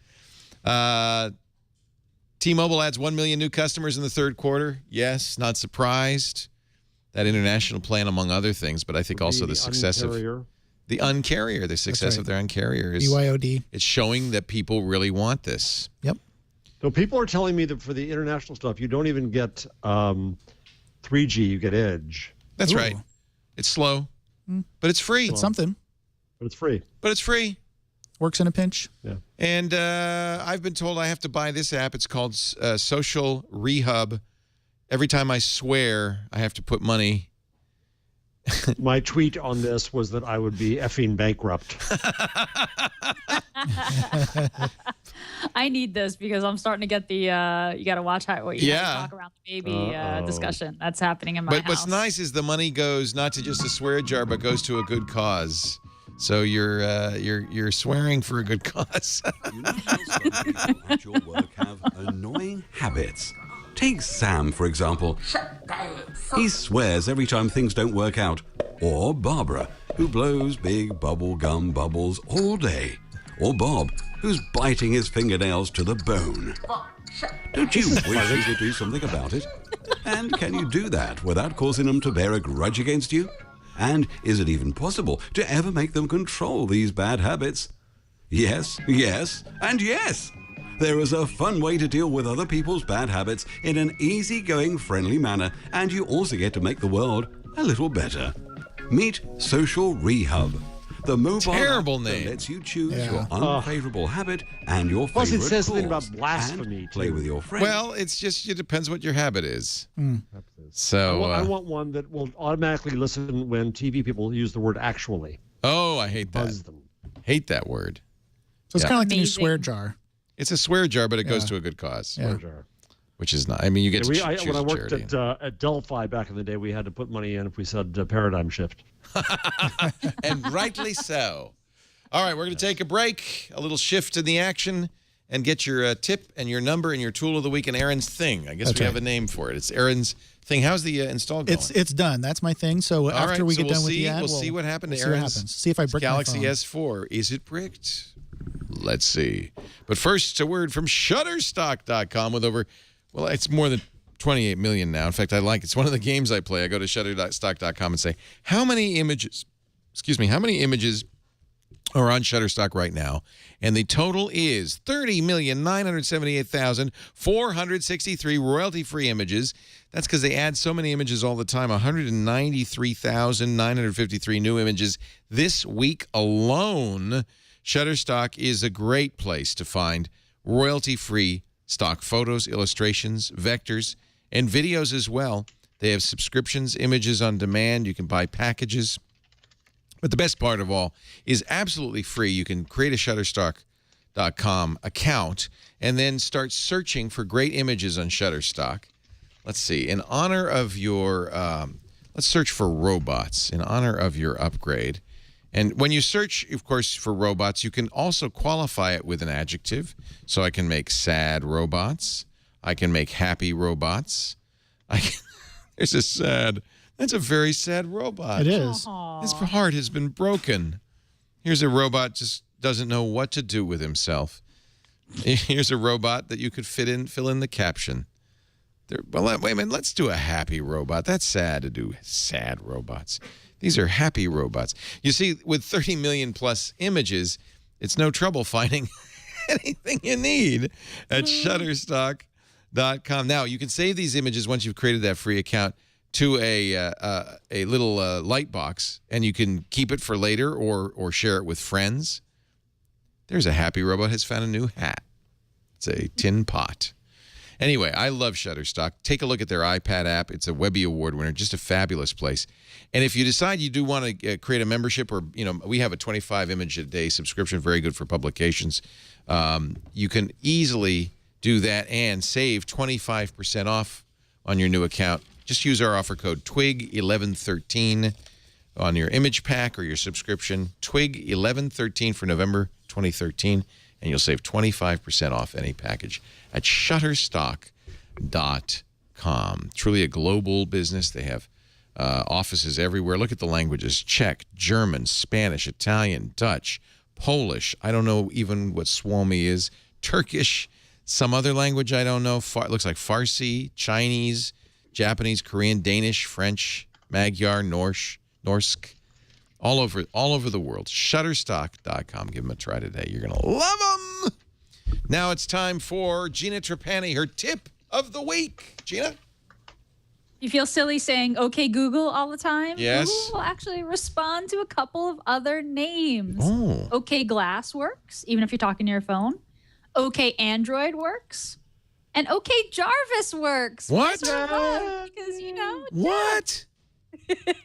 T-Mobile adds 1 million new customers in the third quarter. Yes, not surprised. That international plan, among other things, but I think also the success of the Uncarrier, the success of their Uncarrier is BYOD. It's showing that people really want this. Yep. So people are telling me that for the international stuff, you don't even get 3G, you get Edge. That's right. It's slow, but it's free. It's something. But it's free. But it's free. Works in a pinch. Yeah. And I've been told I have to buy this app. It's called Social Rehub. Every time I swear, I have to put money. My tweet on this was that I would be effing bankrupt. I need this because I'm starting to get the you got to watch what you have to talk around the baby discussion that's happening in my house. But what's nice is the money goes not to just a swear jar, but goes to a good cause. So you're swearing for a good cause. You know how some people at your work have annoying habits. Take Sam, for example. He swears every time things don't work out. Or Barbara, who blows big bubble gum bubbles all day. Or Bob, who's biting his fingernails to the bone. Don't you wish you could do something about it? And can you do that without causing them to bear a grudge against you? And is it even possible to ever make them control these bad habits? Yes, yes, and yes! There is a fun way to deal with other people's bad habits in an easygoing, friendly manner, and you also get to make the world a little better. Meet Social Rehub, the mobile app that lets you choose your unfavorable habit and your favorite Plus, it says something cause, about blasphemy, and play with your friends. Well, it depends what your habit is. So I want one that will automatically listen when TV people use the word actually. Oh, I hate that. Buzz them. Hate that word. So it's Yeah. kind of like the new Amazing. swear jar. It's a swear jar, but it goes Yeah. to a good cause. Yeah. Which is not. I mean, you get to choose When I a worked charity. at Delphi back in the day, we had to put money in if we said paradigm shift. And rightly so. All right, we're going to take a break, a little shift in the action, and get your tip and your number and your tool of the week and Aaron's thing. I guess That's we have right. a name for it. It's Aaron's thing. How's the install going? It's done. That's my thing. So All after right, we so get we'll done with see, the ad, we'll see what happened to see what Aaron's happens. See if I brick Galaxy my phone. S4. Is it bricked? Let's see. But first, a word from Shutterstock.com with over, well, it's more than 28 million now. In fact, I like it's one of the games I play. I go to Shutterstock.com and say, how many images are on Shutterstock right now? And the total is 30,978,463 royalty-free images. That's because they add so many images all the time. 193,953 new images this week alone. Shutterstock is a great place to find royalty-free stock photos, illustrations, vectors, and videos as well. They have subscriptions, images on demand. You can buy packages. But the best part of all is absolutely free. You can create a Shutterstock.com account and then start searching for great images on Shutterstock. Let's see. In honor of your, let's search for robots in honor of your upgrade. And when you search, of course, for robots, you can also qualify it with an adjective. So I can make sad robots. I can make happy robots. There's a sad. That's a very sad robot. It is. His heart has been broken. Here's a robot just doesn't know what to do with himself. Here's a robot that you could fill in the caption. Well, wait a minute. Let's do a happy robot. That's sad to do sad robots. These are happy robots. You see, with 30 million plus images, it's no trouble finding anything you need at Shutterstock.com. Now, you can save these images once you've created that free account to a little light box, and you can keep it for later or share it with friends. There's a happy robot has found a new hat. It's a tin pot. Anyway, I love Shutterstock. Take a look at their iPad app. It's a Webby Award winner, just a fabulous place. And if you decide you do want to create a membership, or we have a 25 image a day subscription, very good for publications. You can easily do that and save 25% off on your new account. Just use our offer code TWIG1113 on your image pack or your subscription. TWIG1113 for November 2013, and you'll save 25% off any package at Shutterstock.com. Truly a global business. They have offices everywhere. Look at the languages: Czech, German, Spanish, Italian, Dutch, Polish. I don't know even what Swami is. Turkish, some other language I don't know. It looks like Farsi, Chinese, Japanese, Korean, Danish, French, Magyar, Norsk, all over the world. Shutterstock.com. Give them a try today. You're going to love them. Now it's time for Gina Trapani, her tip of the week. Gina? You feel silly saying "Okay Google" all the time? Yes. Google will actually respond to a couple of other names. Oh. OK Glass works, even if you're talking to your phone. OK Android works. And OK Jarvis works. What? Because, What?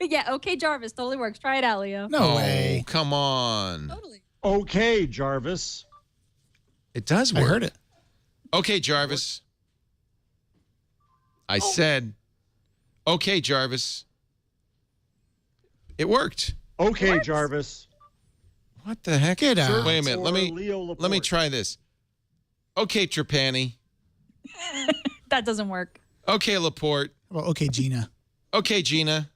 yeah, OK Jarvis totally works. Try it out, Leo. No way. Come on. Totally. Okay, Jarvis. It does work. I heard it. Okay, Jarvis. I said, okay, Jarvis. It worked. Okay, Jarvis. What the heck? Get out. Wait a minute. Let me try this. Okay, Trapani. That doesn't work. Okay, Laporte. Well, okay, Gina. Okay, Gina.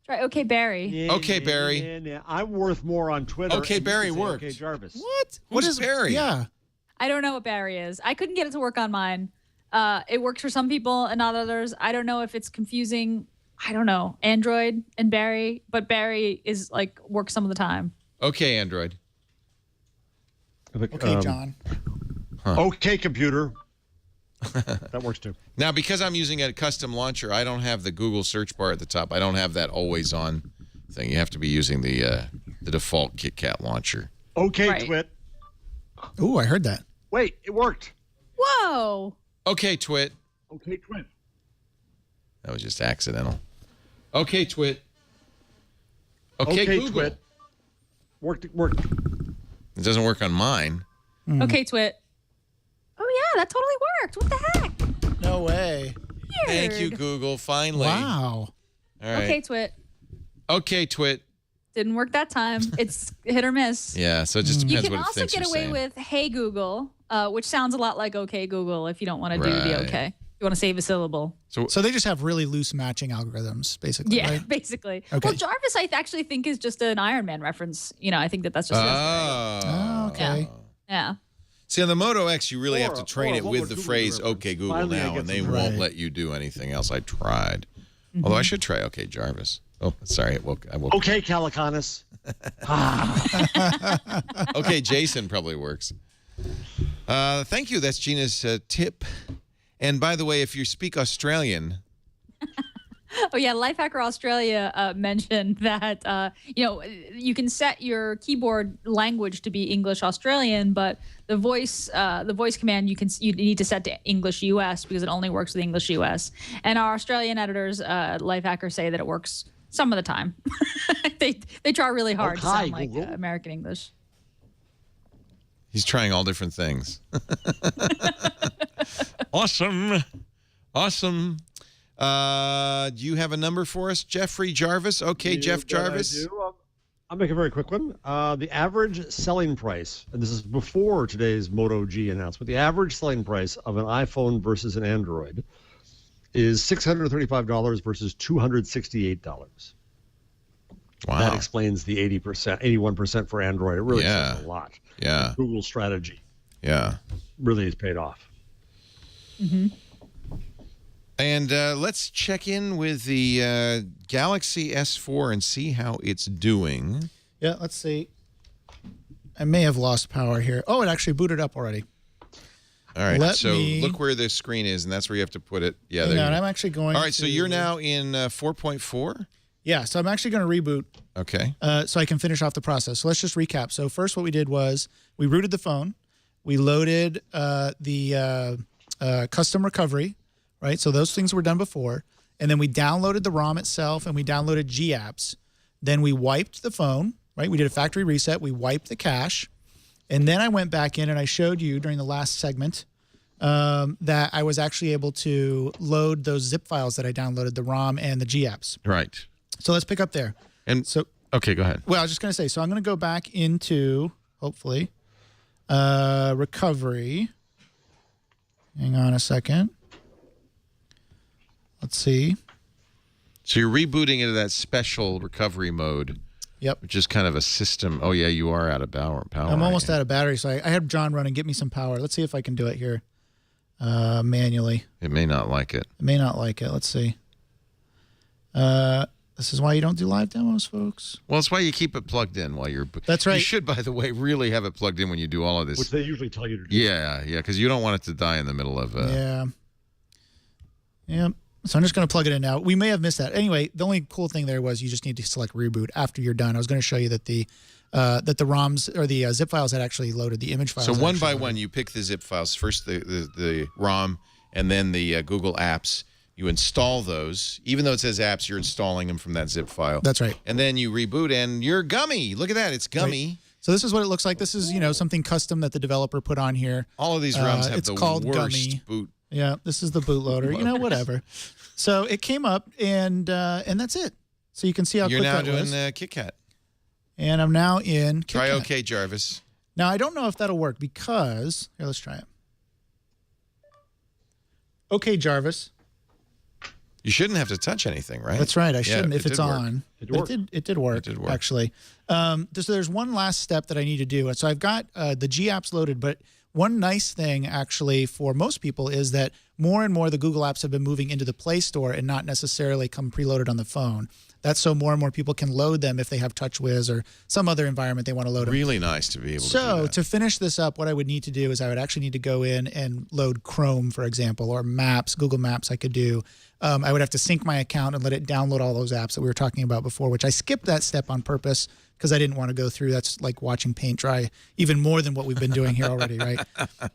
Try OK Barry. Yeah, Okay, Barry. Yeah. I'm worth more on Twitter. Okay, and you Barry can say, worked. Okay, Jarvis. What? What is Barry? Yeah. I don't know what Barry is. I couldn't get it to work on mine. It works for some people and not others. I don't know if it's confusing. I don't know. Android and Barry, but Barry is works some of the time. Okay, Android. Okay, John. Okay, computer. That works too. Now, because I'm using a custom launcher, I don't have the Google search bar at the top. I don't have that always on thing. You have to be using the default KitKat launcher. Okay, Right. Twit. Ooh, I heard that. Wait, it worked. Whoa. Okay, Twit. Okay, Twit. That was just accidental. Okay, Twit. Okay, Google. Twit. Worked. It doesn't work on mine. Okay, Twit. Oh yeah, that totally worked. What the heck? No way. Weird. Thank you, Google. Finally. Wow. All right. Okay, Twit. Okay, Twit. Didn't work that time. It's hit or miss. Yeah, so it just You depends can what it also thinks get you're away saying. with Hey Google, which sounds a lot like Okay Google if you don't want to do the Right. okay. You want to save a syllable. So they just have really loose matching algorithms, basically. Yeah, Right? basically. Okay. Well, Jarvis, I actually think is just an Iron Man reference. I think that's just. Oh. Okay. Yeah. See, on the Moto X, you really have to train or it what with would the Google phrase reference? "Okay, Google" Finally, I now, get and they some- won't Right. let you do anything else. I tried. Although I should try "Okay, Jarvis." Oh, sorry, I woke. Okay, Calicanis. Okay, Jason probably works. Thank you. That's Gina's tip. And by the way, if you speak Australian, Oh yeah, Lifehacker Australia mentioned that you can set your keyboard language to be English Australian, but the voice command you need to set to English US because it only works with English US. And our Australian editors, Lifehacker, say that it works some of the time. they try really hard to sound like American English. he's trying all different things. Awesome. Do you have a number for us, Jeffrey Jarvis? Okay, Jeff Jarvis. I do. I'll make a very quick one. The average selling price, and this is before today's Moto G announcement, the average selling price of an iPhone versus an Android is $635 versus $268. Wow. That explains the 81% for Android. It really says a lot. Yeah. Google's strategy. Yeah. Really has paid off. Mm-hmm. And let's check in with the Galaxy S4 and see how it's doing. Yeah, let's see. I may have lost power here. Oh, it actually booted up already. All right, Let so me- look where the screen is, and that's where you have to put it. Yeah, Hang there you on, go. I'm actually going All right, so to- you're now in 4.4? Yeah, so I'm actually going to reboot Okay. so I can finish off the process. So let's just recap. So first what we did was we rooted the phone. We loaded the custom recovery, right? So those things were done before. And then we downloaded the ROM itself and we downloaded G apps. Then we wiped the phone, right? We did a factory reset. We wiped the cache. And then I went back in and I showed you during the last segment that I was actually able to load those zip files that I downloaded, the ROM and the G apps. Right. So let's pick up there. And so, okay, go ahead. well, I was just going to say, so I'm going to go back into, hopefully, recovery. Hang on a second. Let's see. So you're rebooting into that special recovery mode. Yep. Which is kind of a system. Oh, yeah, you are out of power. I'm almost out of battery, so I had John run and get me some power. Let's see if I can do it here manually. It may not like it. It may not like it. Let's see. This is why you don't do live demos, folks. Well, that's why you keep it plugged in while you're... That's right. You should, by the way, really have it plugged in when you do all of this. Which they usually tell you to do. Yeah, because you don't want it to die in the middle of... Yeah. Yep. So I'm just going to plug it in now. We may have missed that. Anyway, the only cool thing there was you just need to select reboot after you're done. I was going to show you that the ROMs or the zip files had actually loaded, the image files. So one actually by loaded. one, you pick the zip files. First the ROM and then the Google apps. You install those. Even though it says apps, you're installing them from that zip file. That's right. And then you reboot and you're gummy. Look at that. It's gummy. Right. So this is what it looks like. This is, something custom that the developer put on here. All of these ROMs have it's the called worst Gummy. boot. Yeah, this is the bootloader. Whatever. So it came up, and that's it. So you can see how You're quick now that doing was. KitKat. And I'm now in KitKat. Try OK, Jarvis. Now, I don't know if that'll work because... Here, let's try it. Okay, Jarvis. You shouldn't have to touch anything, right? That's right. I shouldn't if it's did work. on. It did work. It did work. Actually. So there's one last step that I need to do. And so I've got the G apps loaded, but one nice thing actually for most people is that more and more the Google apps have been moving into the Play Store and not necessarily come preloaded on the phone. That's so more and more people can load them if they have TouchWiz or some other environment they want to load them. Really nice to be able to do So that. to finish this up, what I would need to do is I would actually need to go in and load Chrome, for example, or Maps, Google Maps I could do. I would have to sync my account and let it download all those apps that we were talking about before, which I skipped that step on purpose because I didn't want to go through. That's like watching paint dry even more than what we've been doing here already, right?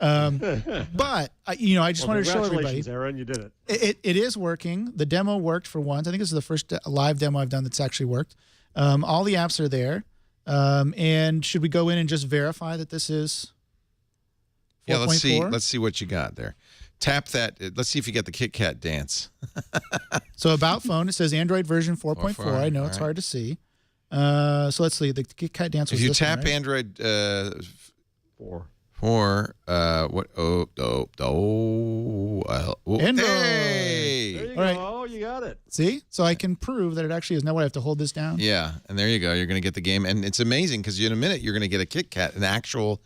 But, I just wanted to show everybody. Congratulations, Aaron. You did it. It is working. The demo worked for once. I think this is the first live demo I've done that's actually worked. All the apps are there. And should we go in and just verify that this is 4.4? Yeah, let's see. Let's see what you got there. Tap that. Let's see if you get the Kit Kat dance. So about phone, it says Android version 4.4. I know it's hard to see. So let's see. The Kit Kat dance was if you this tap one, right? Android 4. what? Android. Hey! There you All right. go. You got it. See? So I can prove that it actually is. Now I have to hold this down. Yeah, and there you go. You're going to get the game. And it's amazing because in a minute, you're going to get a Kit Kat, an actual.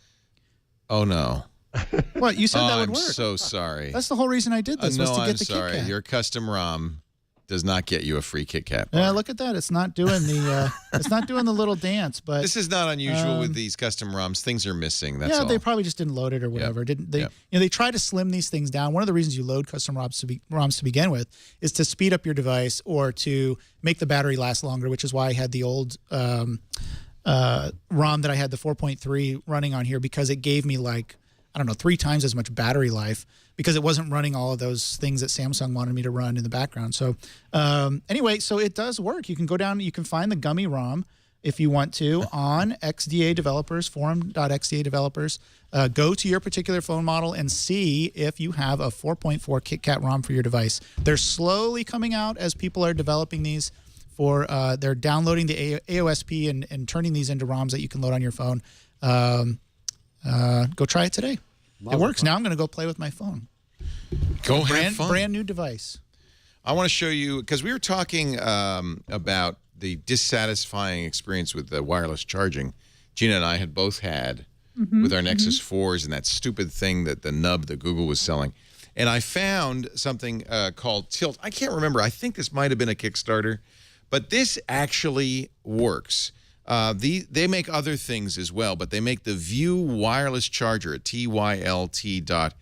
Oh, no. What? You said that would I'm work. so sorry. That's the whole reason I did this, was no, to get I'm the sorry. Kit Kat. Your custom ROM does not get you a free Kit Kat bar. Yeah, look at that. It's not doing the it's not doing the little dance, but This is not unusual with these custom ROMs. Things are missing. That's yeah, all. they probably just didn't load it or whatever. Didn't they? Yep. You know, they try to slim these things down. One of the reasons you load custom ROMs to begin with is to speed up your device or to make the battery last longer, which is why I had the old ROM that I had, the 4.3 running on here, because it gave me like, I don't know, 3 times as much battery life because it wasn't running all of those things that Samsung wanted me to run in the background. So anyway, so it does work. You can go down, you can find the gummy ROM if you want to on XDA developers, forum.xda developers. Go to your particular phone model and see if you have a 4.4 KitKat ROM for your device. They're slowly coming out as people are developing these for, they're downloading the AOSP and turning these into ROMs that you can load on your phone. Go try it today. It works. Now I'm going to go play with my phone. Go have fun. Brand new device. I want to show you, because we were talking about the dissatisfying experience with the wireless charging. Gina and I had both had with our Nexus 4s and that stupid thing that the nub that Google was selling. And I found something called Tilt. I can't remember. I think this might have been a Kickstarter, but this actually works. They make other things as well, but they make the View wireless charger at tylt.com.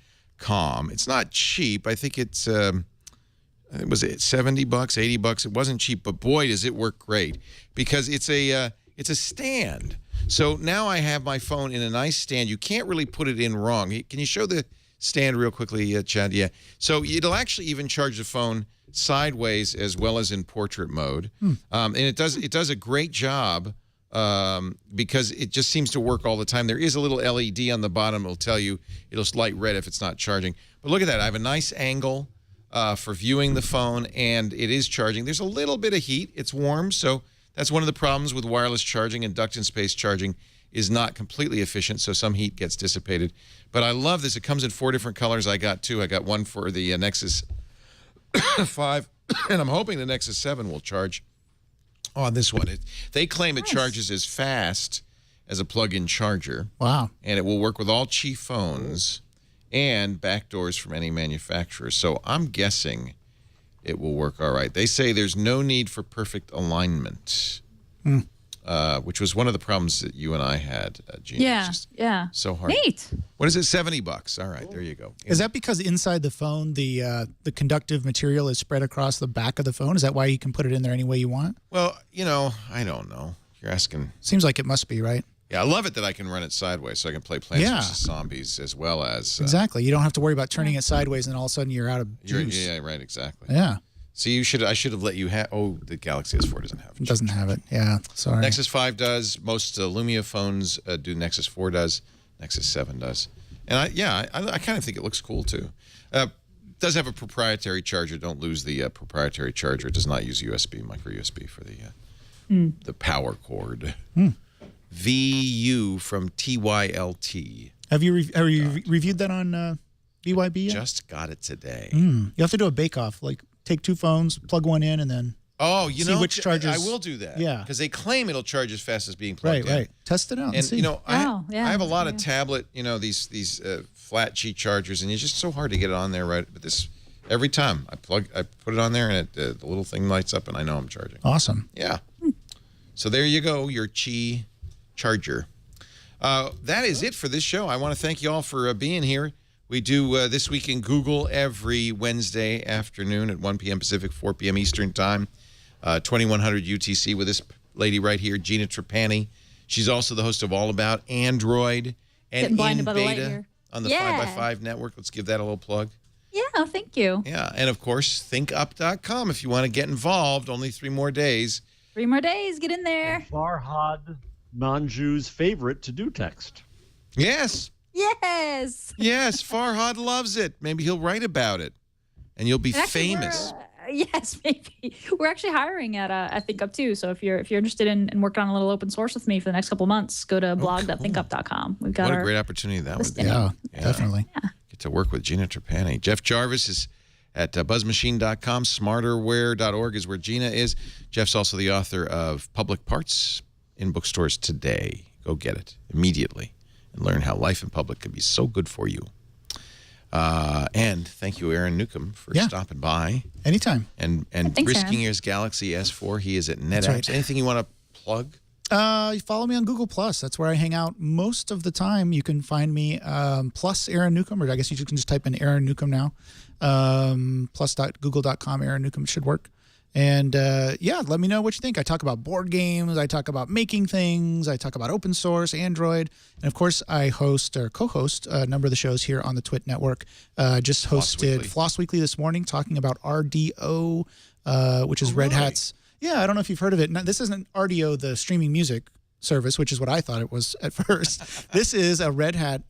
It's not cheap. I think it's was it $70, $80? It wasn't cheap, but boy, does it work great because it's a stand. So now I have my phone in a nice stand. You can't really put it in wrong. Can you show the stand real quickly, Chad? Yeah. So it'll actually even charge the phone sideways as well as in portrait mode, and it does a great job. Because it just seems to work all the time. There is a little LED on the bottom. It'll tell you, it'll light red if it's not charging. But look at that. I have a nice angle for viewing the phone, and it is charging. There's a little bit of heat. It's warm, so that's one of the problems with wireless charging. Induction-based charging is not completely efficient, so some heat gets dissipated. But I love this. It comes in 4 different colors. I got 2. I got one for the Nexus 5, and I'm hoping the Nexus 7 will charge on this one. They claim it charges as fast as a plug-in charger. Wow. And it will work with all Qi phones and backdoors from any manufacturer. So I'm guessing it will work all right. They say there's no need for perfect alignment, which was one of the problems that you and I had, Gina. Yeah, yeah. So hard. Neat. What is it, $70? All right, there you go. Is that because inside the phone, the conductive material is spread across the back of the phone? Is that why you can put it in there any way you want? Well, you know, I don't know. You're asking. Seems like it must be, right? Yeah, I love it that I can run it sideways so I can play Plants vs. Zombies as well as... exactly. You don't have to worry about turning it sideways and all of a sudden you're out of juice. Yeah, right, exactly. Yeah. See, I should have let you have... Oh, the Galaxy S4 doesn't have it. It doesn't have it. Yeah, sorry. Nexus 5 does. Most Lumia phones do. Nexus 4 does. Nexus 7 does. And I kind of think it looks cool, too. Does have a proprietary charger. Don't lose the proprietary charger. It does not use USB, micro USB for the power cord. VU from TYLT. Have you reviewed that on BYB yet? Just got it today. You have to do a bake-off. Like, take 2 phones, plug one in, and then see which chargers. I will do that. Yeah. Because they claim it'll charge as fast as being plugged in. Right. Test it out and see. You know, I have a lot of tablet, you know, these flat Qi chargers, and it's just so hard to get it on there, right? But this, every time I put it on there, and the little thing lights up, and I know I'm charging. Awesome. Yeah. So there you go, your Qi charger. That is it for this show. I want to thank you all for being here. We do This Week in Google every Wednesday afternoon at 1 p.m. Pacific, 4 p.m. Eastern Time, 2100 UTC with this lady right here, Gina Trapani. She's also the host of All About Android and in beta on the 5x5 network. Let's give that a little plug. Yeah, thank you. Yeah, and of course, thinkup.com if you want to get involved. Only 3 more days. 3 more days. Get in there. Farhad Manju's favorite to-do text. Yes. Yes. Yes. Farhad loves it. Maybe he'll write about it, and you'll be Actually, famous. Yes, maybe. We're actually hiring at ThinkUp too. So if you're interested in working on a little open source with me for the next couple of months, go to blog.thinkup.com. We've got What a great opportunity that would be. Yeah, definitely. Get to work with Gina Trapani. Jeff Jarvis is at buzzmachine.com. Smarterware.org is where Gina is. Jeff's also the author of Public Parts in bookstores today. Go get it immediately and learn how life in public can be so good for you. And thank you, Aaron Newcomb, for stopping by. Anytime. And Thanks, risking Aaron. his Galaxy S4. He is at NetApps. That's right. Anything you want to plug? You follow me on Google+. That's where I hang out most of the time. You can find me plus Aaron Newcomb, or I guess you can just type in Aaron Newcomb now. Plus.google.com, Aaron Newcomb should work. And let me know what you think. I talk about board games. I talk about making things. I talk about open source, Android. And of course, I host or co-host a number of the shows here on the Twit Network. Just hosted Floss Weekly this morning talking about RDO, which is Red Hat's. Yeah, I don't know if you've heard of it. No, this isn't RDO, the streaming music service, which is what I thought it was at first. This is a Red Hat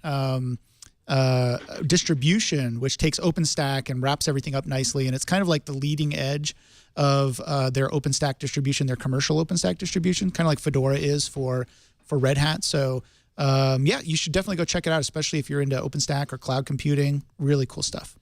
distribution, which takes OpenStack and wraps everything up nicely. And it's kind of like the leading edge of their OpenStack distribution, their commercial OpenStack distribution, kind of like Fedora is for Red Hat. So, you should definitely go check it out, especially if you're into OpenStack or cloud computing. Really cool stuff.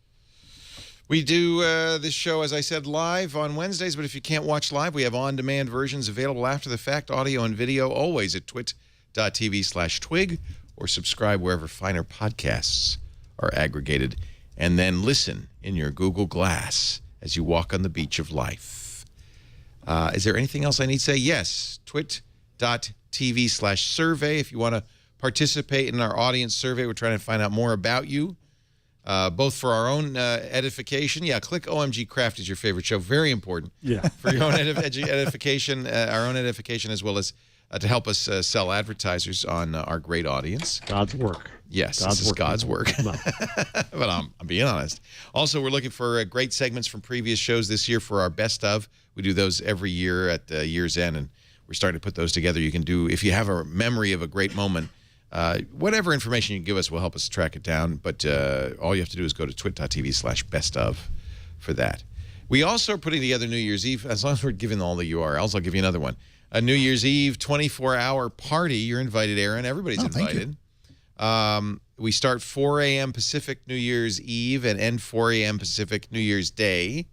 We do this show, as I said, live on Wednesdays, but if you can't watch live, we have on-demand versions available after the fact, audio and video, always at twit.tv/twig, or subscribe wherever finer podcasts are aggregated, and then listen in your Google Glass as you walk on the beach of life. Is there anything else I need to say? Yes, twit.tv/survey. If you want to participate in our audience survey, we're trying to find out more about you. Both for our own edification. Yeah, click OMG Craft is your favorite show. Very important. Yeah. For your own edification, our own edification, as well as to help us sell advertisers on our great audience. God's work. Yes, this is God's work. But I'm being honest. Also, we're looking for great segments from previous shows this year for our best of. We do those every year at year's end, and we're starting to put those together. You can do, if you have a memory of a great moment, whatever information you give us will help us track it down, but all you have to do is go to twit.tv/bestof for that. We also are putting together New Year's Eve, as long as we're giving all the URLs, I'll give you another one. A New Year's Eve 24-hour party. You're invited, Aaron. Everybody's invited. We start 4 a.m. Pacific New Year's Eve and end 4 a.m. Pacific New Year's Day.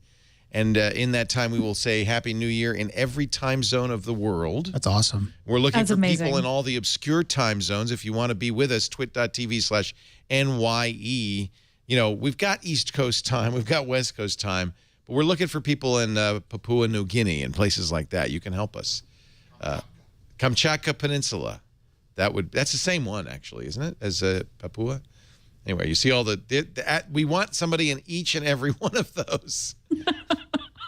And in that time, we will say Happy New Year in every time zone of the world. That's awesome. We're looking for people in all the obscure time zones. If you want to be with us, twit.tv/NYE. You know, we've got East Coast time. We've got West Coast time. But we're looking for people in Papua New Guinea and places like that. You can help us. Kamchatka Peninsula. That's the same one, actually, isn't it, as Papua? Anyway, you see all we want somebody in each and every one of those.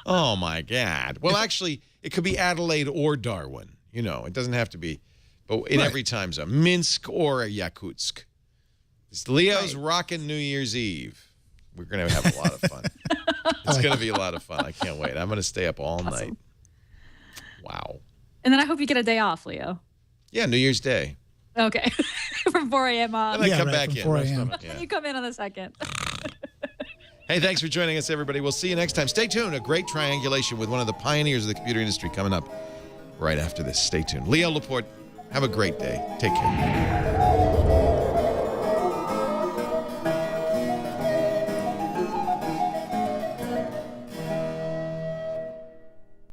Oh, my God. Well, actually, it could be Adelaide or Darwin. You know, it doesn't have to be, but in every time zone. Minsk or Yakutsk. Leo's rocking New Year's Eve. We're going to have a lot of fun. It's going to be a lot of fun. I can't wait. I'm going to stay up all night. Wow. And then I hope you get a day off, Leo. Yeah, New Year's Day. Okay. From 4 a.m. on. And then come back in. 4 a.m. You come in on the 2nd. Hey, thanks for joining us, everybody. We'll see you next time. Stay tuned. A great triangulation with one of the pioneers of the computer industry coming up right after this. Stay tuned. Leo Laporte, have a great day. Take care.